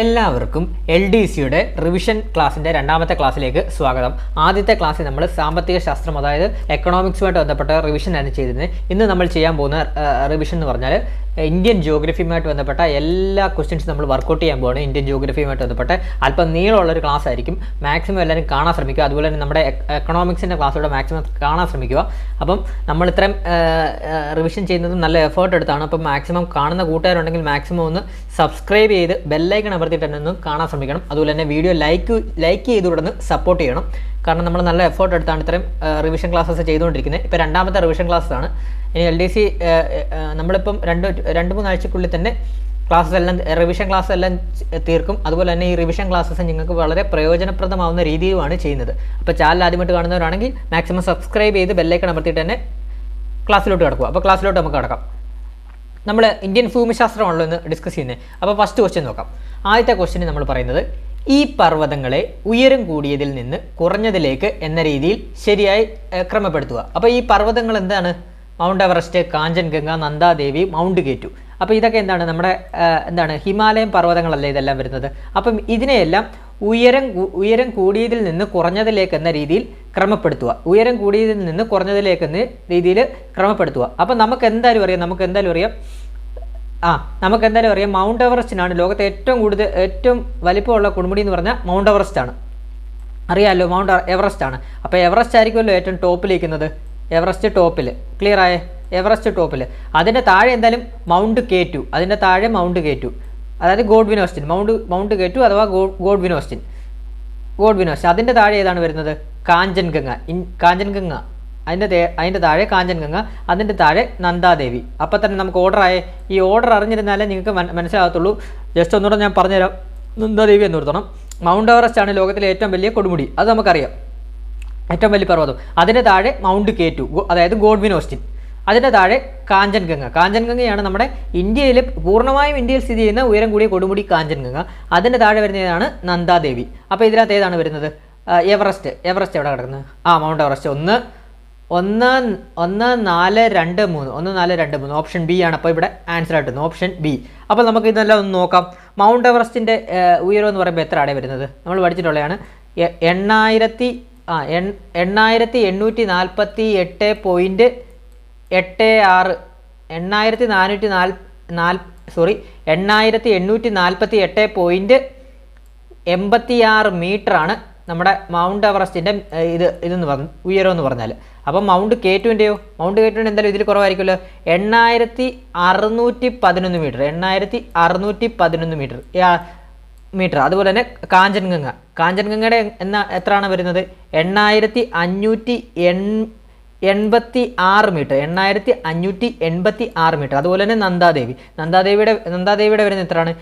എല്ലാവർക്കും LDCയുടെ റിവിഷൻ ക്ലാസ്സിൻ്റെ രണ്ടാമത്തെ ക്ലാസ്സിലേക്ക് സ്വാഗതം. ആദ്യത്തെ ക്ലാസ്സിൽ നമ്മൾ സാമ്പത്തിക ശാസ്ത്രം അതായത് എക്കണോമിക്സുമായിട്ട് ബന്ധപ്പെട്ട റിവിഷനാണ് ചെയ്തിരുന്നത്. ഇന്ന് നമ്മൾ ചെയ്യാൻ പോകുന്ന റിവിഷൻ എന്ന് പറഞ്ഞാൽ ഇന്ത്യൻ ജിയോഗ്രഫിയുമായിട്ട് ബന്ധപ്പെട്ട എല്ലാ ക്വസ്റ്റ്യൻസും നമ്മൾ വർക്കൗട്ട് ചെയ്യാൻ പോകുന്നത്. ഇന്ത്യൻ ജിയോഗ്രഫിയുമായിട്ട് ബന്ധപ്പെട്ട അല്പം നീളമുള്ളൊരു ക്ലാസ് ആയിരിക്കും. മാക്സിമം എല്ലാവരും കാണാൻ ശ്രമിക്കുക. അതുപോലെ തന്നെ നമ്മുടെ എക്കണോമിക്സിൻ്റെ ക്ലാസ്സോടെ മാക്സിമം കാണാൻ ശ്രമിക്കുക. അപ്പം നമ്മൾ ഇത്രയും റിവിഷൻ ചെയ്യുന്നത് നല്ല എഫേർട്ട് എടുത്താണ്. അപ്പം മാക്സിമം കാണുന്ന കൂട്ടുകാരുണ്ടെങ്കിൽ മാക്സിമം ഒന്ന് സബ്സ്ക്രൈബ് ചെയ്ത് ബെല്ലൈക്കൺ അമർത്തിയിട്ട് തന്നെ ഒന്ന് കാണാൻ ശ്രമിക്കണം. അതുപോലെ തന്നെ വീഡിയോ ലൈക്ക് ചെയ്ത് ഉടനെ സപ്പോർട്ട് ചെയ്യണം. കാരണം നമ്മൾ നല്ല എഫേർട്ട് എടുത്താണ് ഇത്രയും റിവിഷൻ ക്ലാസ്സസ് ചെയ്തുകൊണ്ടിരിക്കുന്നത്. ഇപ്പോൾ രണ്ടാമത്തെ റിവിഷൻ ക്ലാസ്സാണ്. ഇനി LDC നമ്മളിപ്പം രണ്ട് മൂന്ന് ആഴ്ചക്കുള്ളിൽ തന്നെ റിവിഷൻ ക്ലാസ് എല്ലാം തീർക്കും. അതുപോലെ തന്നെ ഈ റിവിഷൻ ക്ലാസ്സസ് നിങ്ങൾക്ക് വളരെ പ്രയോജനപ്രദമാവുന്ന രീതിയിലുമാണ് ചെയ്യുന്നത്. അപ്പോൾ ചാനൽ ആദ്യമായിട്ട് കാണുന്നവരാണെങ്കിൽ മാക്സിമം സബ്സ്ക്രൈബ് ചെയ്ത് ബെല്ലൈക്കൺ അമർത്തിയിട്ട് തന്നെ ക്ലാസ്സിലോട്ട് കിടക്കുക. അപ്പോൾ ക്ലാസ്സിലോട്ട് നമുക്ക് കിടക്കാം. നമ്മൾ ഇന്ത്യൻ ഭൂമിശാസ്ത്രമാണല്ലോ ഇന്ന് ഡിസ്കസ് ചെയ്യുന്നത്. അപ്പോൾ ഫസ്റ്റ് ക്വസ്റ്റ്യൻ നോക്കാം. ആദ്യത്തെ ക്വസ്റ്റ്യൻ നമ്മൾ പറയുന്നത്, ഈ പർവ്വതങ്ങളെ ഉയരം കൂടിയതിൽ നിന്ന് കുറഞ്ഞതിലേക്ക് എന്ന രീതിയിൽ ശരിയായി ക്രമപ്പെടുത്തുക. അപ്പോൾ ഈ പർവ്വതങ്ങൾ എന്താണ്? Mount Everest, Kanchenjunga, Nandadevi, mount കേറ്റു. അപ്പോൾ ഇതൊക്കെ എന്താണ് ഹിമാലയൻ പർവ്വതങ്ങളല്ലേ ഇതെല്ലാം വരുന്നത്. അപ്പം ഇതിനെയെല്ലാം ഉയരം കൂടിയതിൽ നിന്ന് കുറഞ്ഞതിലേക്ക് എന്ന രീതിയിൽ ക്രമപ്പെടുത്തുക. ഉയരം കൂടിയതിൽ നിന്ന് കുറഞ്ഞതിലേക്ക് എന്ന രീതിയിൽ ക്രമപ്പെടുത്തുക. അപ്പം നമുക്ക് എന്തായാലും അറിയാം മൗണ്ട് എവറസ്റ്റിനാണ് ലോകത്തെ ഏറ്റവും വലിപ്പമുള്ള കൊടുമുടി എന്ന് പറഞ്ഞാൽ മൗണ്ട് എവറസ്റ്റ് ആണ്. അറിയാമല്ലോ, മൗണ്ട് എവറസ്റ്റ് ആണ്. അപ്പോൾ എവറസ്റ്റ് ആയിരിക്കുമല്ലോ ഏറ്റവും ടോപ്പിലിരിക്കുന്നത്. എവറസ്റ്റ് ടോപ്പിൽ, ക്ലിയർ ആയേ? എവറസ്റ്റ് ടോപ്പിൽ. അതിൻ്റെ താഴെ എന്തായാലും മൗണ്ട് കേറ്റു, അതിൻ്റെ താഴെ മൗണ്ട് കേറ്റു, അതായത് ഗോഡ്വിൻ ഓസ്റ്റിൻ. മൗണ്ട് കേറ്റു അഥവാ ഗോഡ്വിൻ ഓസ്റ്റിൻ. അതിൻ്റെ താഴെ ഏതാണ് വരുന്നത്? കാഞ്ചൻഗംഗ. അതിൻ്റെ താഴെ കാഞ്ചൻഗംഗ, അതിൻ്റെ താഴെ നന്ദാദേവി. അപ്പം തന്നെ നമുക്ക് ഓർഡറായേ. ഈ ഓർഡർ അറിഞ്ഞിരുന്നാലേ നിങ്ങൾക്ക് മനസ്സിലാകത്തുള്ളൂ. ജസ്റ്റ് ഒന്നുകൂടെ ഞാൻ പറഞ്ഞുതരാം. നന്ദാദേവി എന്ന് ഓർത്തണം. മൗണ്ട് എവറസ്റ്റ് ആണ് ലോകത്തിലെ ഏറ്റവും വലിയ കൊടുമുടി, അത് നമുക്കറിയാം, ഏറ്റവും വലിയ പർവ്വതം. അതിൻ്റെ താഴെ മൗണ്ട് കേറ്റു, അതായത് ഗോഡ്വിൻ ഓസ്റ്റിൻ. അതിൻ്റെ താഴെ കാഞ്ചൻഗംഗയാണ് നമ്മുടെ പൂർണ്ണമായും ഇന്ത്യയിൽ സ്ഥിതി ചെയ്യുന്ന ഉയരം കൂടിയ കൊടുമുടി കാഞ്ചൻഗംഗ. അതിൻ്റെ താഴെ വരുന്നതാണ് നന്ദാദേവി. അപ്പോൾ ഇതിനകത്ത് ഏതാണ് വരുന്നത്? എവറസ്റ്റ് എവിടെ കിടക്കുന്നത്? Mount Everest. 1-4-2-3 ഓപ്ഷൻ ബി ആണ്. അപ്പോൾ ഇവിടെ ആൻസർ ആയിട്ട് ഓപ്ഷൻ ബി. അപ്പോൾ നമുക്ക് ഇതെല്ലാം ഒന്ന് നോക്കാം. മൗണ്ട് എവറസ്റ്റിൻ്റെ ഉയരം എന്ന് പറയുമ്പോൾ എത്ര ആണ് വരുന്നത്? നമ്മൾ പഠിച്ചിട്ടുള്ളതാണ്. 8848.86 8848.86 മീറ്ററാണ് നമ്മുടെ മൗണ്ട് എവറസ്റ്റിൻ്റെ ഉയരം എന്ന് പറഞ്ഞാൽ. അപ്പം മൗണ്ട് കേറ്റുവിൻ്റെ എന്തായാലും ഇതിൽ കുറവായിരിക്കുമല്ലോ. 8611 മീറ്റർ. 8611 മീറ്റർ. അതുപോലെ തന്നെ കാഞ്ചൻഗംഗയുടെ എത്രയാണ് വരുന്നത്? 8586 മീറ്റർ. 8586 മീറ്റർ. അതുപോലെ തന്നെ നന്ദാദേവിയുടെ വരുന്നത് എത്രയാണ്?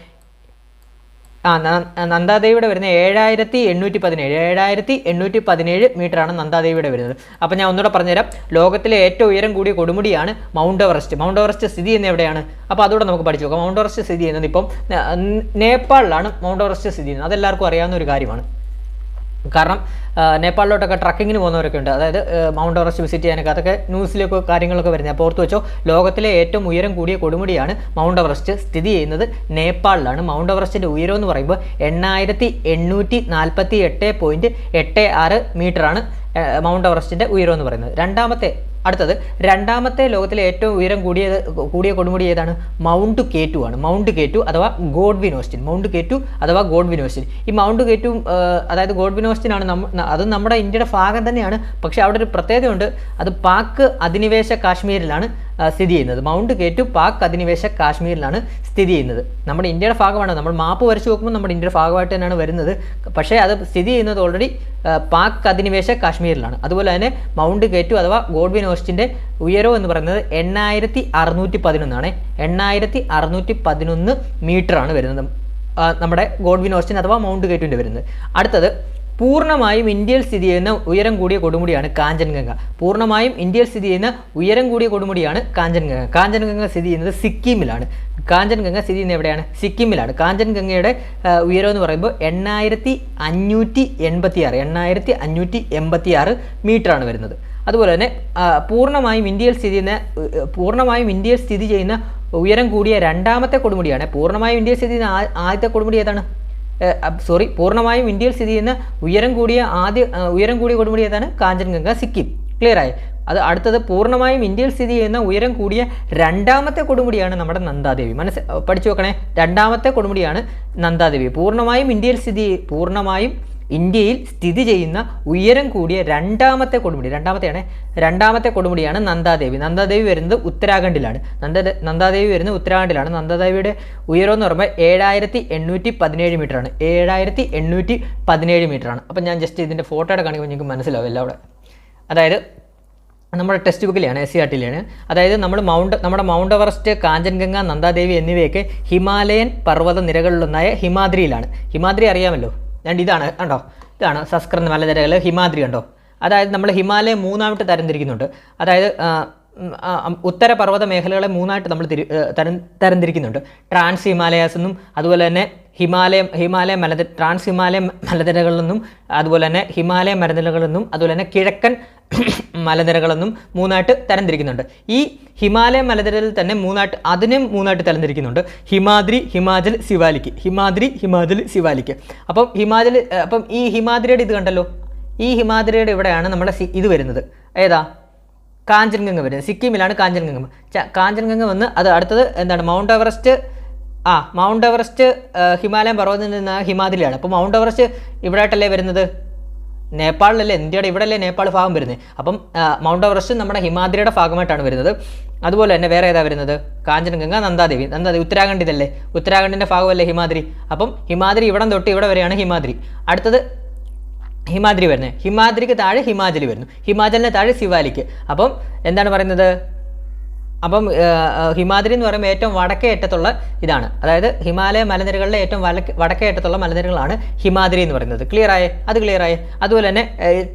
നന്ദാദേവിയുടെ വരുന്നത് 7817 മീറ്ററാണ് നന്ദാദേവിയുടെ വരുന്നത്. അപ്പോൾ ഞാൻ ഒന്നുകൂടെ പറഞ്ഞുതരാം. ലോകത്തിലെ ഏറ്റവും ഉയരം കൂടിയ കൊടുമുടിയാണ് മൗണ്ട് എവറസ്റ്റ്. മൗണ്ട് എവറസ്റ്റ് സ്ഥിതി ചെയ്യുന്നത് എവിടെയാണ്? അപ്പോൾ അതുകൂടെ നമുക്ക് പഠിച്ചു നോക്കാം. മൗണ്ട് എവറസ്റ്റ് സ്ഥിതി ചെയ്യുന്നത് ഇപ്പം നേപ്പാളിലാണ് മൗണ്ട് എവറസ്റ്റ് സ്ഥിതി ചെയ്യുന്നത്. അതെല്ലാവർക്കും അറിയാവുന്ന ഒരു കാര്യമാണ്. കാരണം നേപ്പാളിലോട്ടൊക്കെ ട്രക്കിങ്ങിന് പോകുന്നവരൊക്കെ ഉണ്ട്. അതായത് മൗണ്ട് എവറസ്റ്റ് വിസിറ്റ് ചെയ്യാനൊക്കെ, അതൊക്കെ ന്യൂസിലൊക്കെ കാര്യങ്ങളൊക്കെ വരുന്നത്. അപ്പോൾ ഓർത്ത് വെച്ചോ, ലോകത്തിലെ ഏറ്റവും ഉയരം കൂടിയ കൊടുമുടിയാണ് മൗണ്ട് എവറസ്റ്റ്. സ്ഥിതി ചെയ്യുന്നത് നേപ്പാളിലാണ്. മൗണ്ട് എവറസ്റ്റിൻ്റെ ഉയരം എന്ന് പറയുമ്പോൾ 8848.86 മീറ്ററാണ് മൗണ്ട് എവറസ്റ്റിൻ്റെ ഉയരം എന്ന് പറയുന്നത്. രണ്ടാമത്തെ ലോകത്തിലെ ഏറ്റവും ഉയരം കൂടിയ കൊടുമുടി ഏതാണ്? മൗണ്ട് കേറ്റു ആണ്. മൗണ്ട് കേറ്റു അഥവാ ഗോഡ്വിൻ ഓസ്റ്റിൻ. ഈ മൗണ്ട് കേറ്റു അതായത് ഗോഡ്വിൻ ഓസ്റ്റിൻ ആണ് അതും നമ്മുടെ ഇന്ത്യയുടെ ഭാഗം തന്നെയാണ്. പക്ഷേ അവിടെ ഒരു പ്രത്യേകതയുണ്ട്. അത് പാക് അധിനിവേശ കാശ്മീരിലാണ് സ്ഥിതി ചെയ്യുന്നത്. മൗണ്ട് കേറ്റു പാക് അധിനിവേശ കാശ്മീരിലാണ് സ്ഥിതി ചെയ്യുന്നത്. നമ്മുടെ ഇന്ത്യയുടെ ഭാഗമാണ്. നമ്മൾ മാപ്പ് വരച്ച് നോക്കുമ്പോൾ നമ്മുടെ ഇന്ത്യയുടെ ഭാഗമായിട്ട് തന്നെയാണ് വരുന്നത്. പക്ഷേ അത് സ്ഥിതി ചെയ്യുന്നത് ഓൾറെഡി പാക് അധിനിവേശ കാശ്മീരിലാണ്. അതുപോലെ തന്നെ മൗണ്ട് കേറ്റു അഥവാ ഗോഡ്വിൻ ഓസ്റ്റിൻ്റെ ഉയരം എന്ന് പറയുന്നത് 8611 ആണ്. 8611 മീറ്ററാണ് വരുന്നത് നമ്മുടെ ഗോഡ്വിൻ ഓസ്റ്റിൻ അഥവാ മൗണ്ട് കേറ്റുവിൻ്റെ വരുന്നത്. അടുത്തത്, പൂർണ്ണമായും ഇന്ത്യയിൽ സ്ഥിതി ചെയ്യുന്ന ഉയരം കൂടിയ കൊടുമുടിയാണ് കാഞ്ചൻഗംഗ. കാഞ്ചൻഗംഗ സ്ഥിതി ചെയ്യുന്നത് സിക്കിമിലാണ്. സിക്കിമിലാണ്. കാഞ്ചൻഗംഗയുടെ ഉയരം എന്ന് പറയുമ്പോൾ 8586 മീറ്ററാണ് വരുന്നത്. അതുപോലെ തന്നെ പൂർണ്ണമായും ഇന്ത്യയിൽ സ്ഥിതി ചെയ്യുന്ന ഉയരം കൂടിയ രണ്ടാമത്തെ കൊടുമുടിയാണ്. പൂർണ്ണമായും ഇന്ത്യയിൽ സ്ഥിതി ചെയ്യുന്ന ആദ്യത്തെ കൊടുമുടി ഏതാണ്? പൂർണ്ണമായും ഇന്ത്യയിൽ സ്ഥിതി ചെയ്യുന്ന ഉയരം കൂടിയ കൊടുമുടി ഏതാണ്? കാഞ്ചൻഗംഗ, സിക്കിം. ക്ലിയർ ആയി? അത് അടുത്തത് പൂർണ്ണമായും ഇന്ത്യയിൽ സ്ഥിതി ചെയ്യുന്ന ഉയരം കൂടിയ രണ്ടാമത്തെ കൊടുമുടിയാണ് നമ്മുടെ നന്ദാദേവി. പഠിച്ചു വെക്കണേ, രണ്ടാമത്തെ കൊടുമുടിയാണ് നന്ദാദേവി. പൂർണ്ണമായും ഇന്ത്യയിൽ സ്ഥിതി ചെയ്യുന്ന ഉയരം കൂടിയ രണ്ടാമത്തെ കൊടുമുടിയാണ് നന്ദാദേവി. നന്ദാദേവി വരുന്നത് ഉത്തരാഖണ്ഡിലാണ്. നന്ദാദേവിയുടെ ഉയരം എന്ന് പറയുമ്പോൾ 7817 മീറ്ററാണ്. 7817 മീറ്ററാണ്. അപ്പം ഞാൻ ജസ്റ്റ് ഇതിൻ്റെ ഫോട്ടോയുടെ കാണിക്കുമ്പോൾ നിങ്ങൾക്ക് മനസ്സിലാവും എല്ലാം അവിടെ. അതായത് നമ്മുടെ ടെക്സ്റ്റ് ബുക്കിലാണ്, SCERT-ലാണ്. അതായത് നമ്മുടെ മൗണ്ട് എവറസ്റ്റ്, കാഞ്ചൻഗംഗ, നന്ദാദേവി എന്നിവയൊക്കെ ഹിമാലയൻ പർവ്വത നിരകളിലൊന്നായ ഹിമാദ്രിയിലാണ്. ഹിമാദ്രി അറിയാമല്ലോ, ഇതാണ് കണ്ടോ, ഇതാണ് സസ്കർ മലനിരകൾ, ഹിമാദ്രി കണ്ടോ. അതായത് നമ്മൾ ഹിമാലയം 3ആയിട്ട് തരംതിരിക്കുന്നുണ്ട്. അതായത് ഉത്തര പർവ്വത മേഖലകളെ 3ആയിട്ട് നമ്മൾ തരംതിരിക്കുന്നുണ്ട്. ട്രാൻസ് ഹിമാലയാസ് എന്നും അതുപോലെ തന്നെ ട്രാൻസ് ഹിമാലയം മലനിരകളെന്നും അതുപോലെ തന്നെ ഹിമാലയ മലനിരകളെന്നും അതുപോലെ തന്നെ കിഴക്കൻ മലനിരകളെന്നും 3ആയിട്ട് തരംതിരിക്കുന്നുണ്ട്. ഈ ഹിമാലയ മലനിരകളിൽ തന്നെ 3ആയിട്ട് തരംതിരിക്കുന്നുണ്ട്. ഹിമാദ്രി, ഹിമാചൽ, സിവാലിക്. അപ്പം ഈ ഹിമാദ്രിയുടെ ഇത് കണ്ടല്ലോ, ഈ ഹിമാദ്രിയുടെ ഇവിടെയാണ് നമ്മുടെ ഇത് വരുന്നത്. ഏതാ? കാഞ്ചൻഗംഗ വരുന്നത്. സിക്കിമിലാണ് കാഞ്ചൻഗംഗ വന്ന് അത് അടുത്തത് എന്താണ്? മൗണ്ട് എവറസ്റ്റ് ഹിമാലയൻ പർവ്വതത്തിൽ നിന്ന് ഹിമാദ്രിയാണ്. അപ്പോൾ മൗണ്ട് എവറസ്റ്റ് ഇവിടെ ആയിട്ടല്ലേ വരുന്നത്? നേപ്പാളിലല്ലേ, ഇന്ത്യയുടെ ഇവിടെയല്ലേ നേപ്പാൾ ഭാഗം വരുന്നത്. അപ്പം മൗണ്ട് എവറസ്റ്റ് നമ്മുടെ ഹിമാദ്രിയുടെ ഭാഗമായിട്ടാണ് വരുന്നത്. അതുപോലെ തന്നെ വേറെ ഏതാ വരുന്നത്? കാഞ്ചൻഗംഗ, നന്ദാദേവി ഉത്തരാഖണ്ഡിതല്ലേ, ഉത്തരാഖണ്ഡിൻ്റെ ഭാഗമല്ലേ ഹിമാദ്രി. അപ്പം ഹിമാദ്രി ഇവിടം തൊട്ട് ഇവിടെ വരെയാണ് ഹിമാദ്രി. അടുത്തത് ഹിമാദ്രി വരുന്നത്. ഹിമാദ്രിക്ക് താഴെ ഹിമാചലി വരുന്നു. ഹിമാചലിന് താഴെ സിവാലിക്ക്. അപ്പം എന്താണ് പറയുന്നത്? അപ്പം ഹിമാദ്രി എന്ന് പറയുമ്പോൾ ഏറ്റവും വടക്കേ അറ്റത്തുള്ള ഇതാണ്. അതായത് ഹിമാലയ മലനിരകളിലെ ഏറ്റവും വടക്കേ അറ്റത്തുള്ള മലനിരകളാണ് ഹിമാദ്രി എന്ന് പറയുന്നത്. ക്ലിയർ ആയേ? അതുപോലെ തന്നെ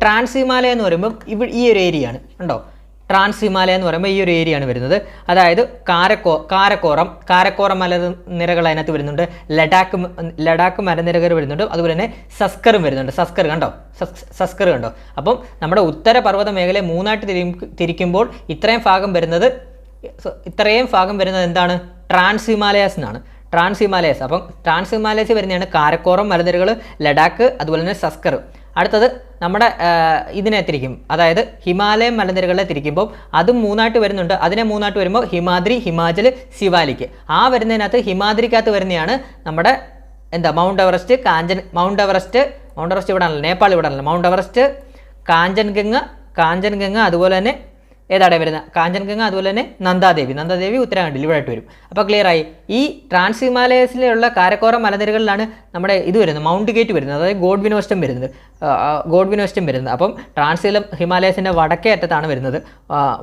ട്രാൻസ് ഹിമാലയ എന്ന് പറയുമ്പം ഈ ഒരു ഏരിയയാണ് കണ്ടോ. ട്രാൻസ് ഹിമാലയ എന്ന് പറയുമ്പോൾ ഈ ഒരു ഏരിയയാണ് വരുന്നത്. അതായത് കാരക്കോറം മലനിരകൾ അതിനകത്ത് വരുന്നുണ്ട്. ലഡാക്ക് മലനിരകൾ വരുന്നുണ്ട്. അതുപോലെ തന്നെ സസ്കറും വരുന്നുണ്ട്. സസ്കർ കണ്ടോ. അപ്പം നമ്മുടെ ഉത്തര പർവ്വത മേഖലയെ 3ആയിട്ട് തിരിക്കുമ്പോൾ ഇത്രയും ഭാഗം വരുന്നത് എന്താണ്? ട്രാൻസ് ഹിമാലയാസ് എന്നാണ്. അപ്പം ട്രാൻസ് ഹിമാലയസ് വരുന്നതാണ് കാരക്കോറം മലനിരകൾ, ലഡാക്ക്, അതുപോലെ തന്നെ സസ്കർ. അടുത്തത് നമ്മുടെ ഇതിനെ തിരിക്കും, അതായത് ഹിമാലയൻ മലനിരകളെ തിരിക്കുമ്പോൾ അതും 3ആയിട്ട് വരുന്നുണ്ട്. അതിനെ 3ആയിട്ട് വരുമ്പോൾ ഹിമാദ്രി, ഹിമാചൽ, സിവാലിക്ക്. ആ വരുന്നതിനകത്ത് ഹിമാദ്രിക്കകത്ത് വരുന്നതാണ് നമ്മുടെ മൗണ്ട് എവറസ്റ്റ് ഇവിടെ ആണല്ലോ, നേപ്പാൾ ഇവിടെ ആണല്ലോ. മൗണ്ട് എവറസ്റ്റ്, കാഞ്ചൻഗംഗ അതുപോലെ തന്നെ ഏതാടെ വരുന്നത്? കാഞ്ചൻഗംഗ അതുപോലെ തന്നെ നന്ദാദേവി ഉത്തരാഖണ്ഡിൽ ഇവിടെ ആയിട്ട് വരും. അപ്പോൾ ക്ലിയർ ആയി? ഈ ട്രാൻസ് ഹിമാലയസിലുള്ള കാരക്കോറം മലനിരകളിലാണ് നമ്മുടെ ഇത് വരുന്നത്, മൗണ്ട് ഗേറ്റ് വരുന്നത്, അതായത് ഗോഡ്വിൻ വെസ്റ്റം വരുന്നത്. അപ്പം ട്രാൻസ് ഹിമാലയസിൻ്റെ വടക്കേ അറ്റത്താണ് വരുന്നത്.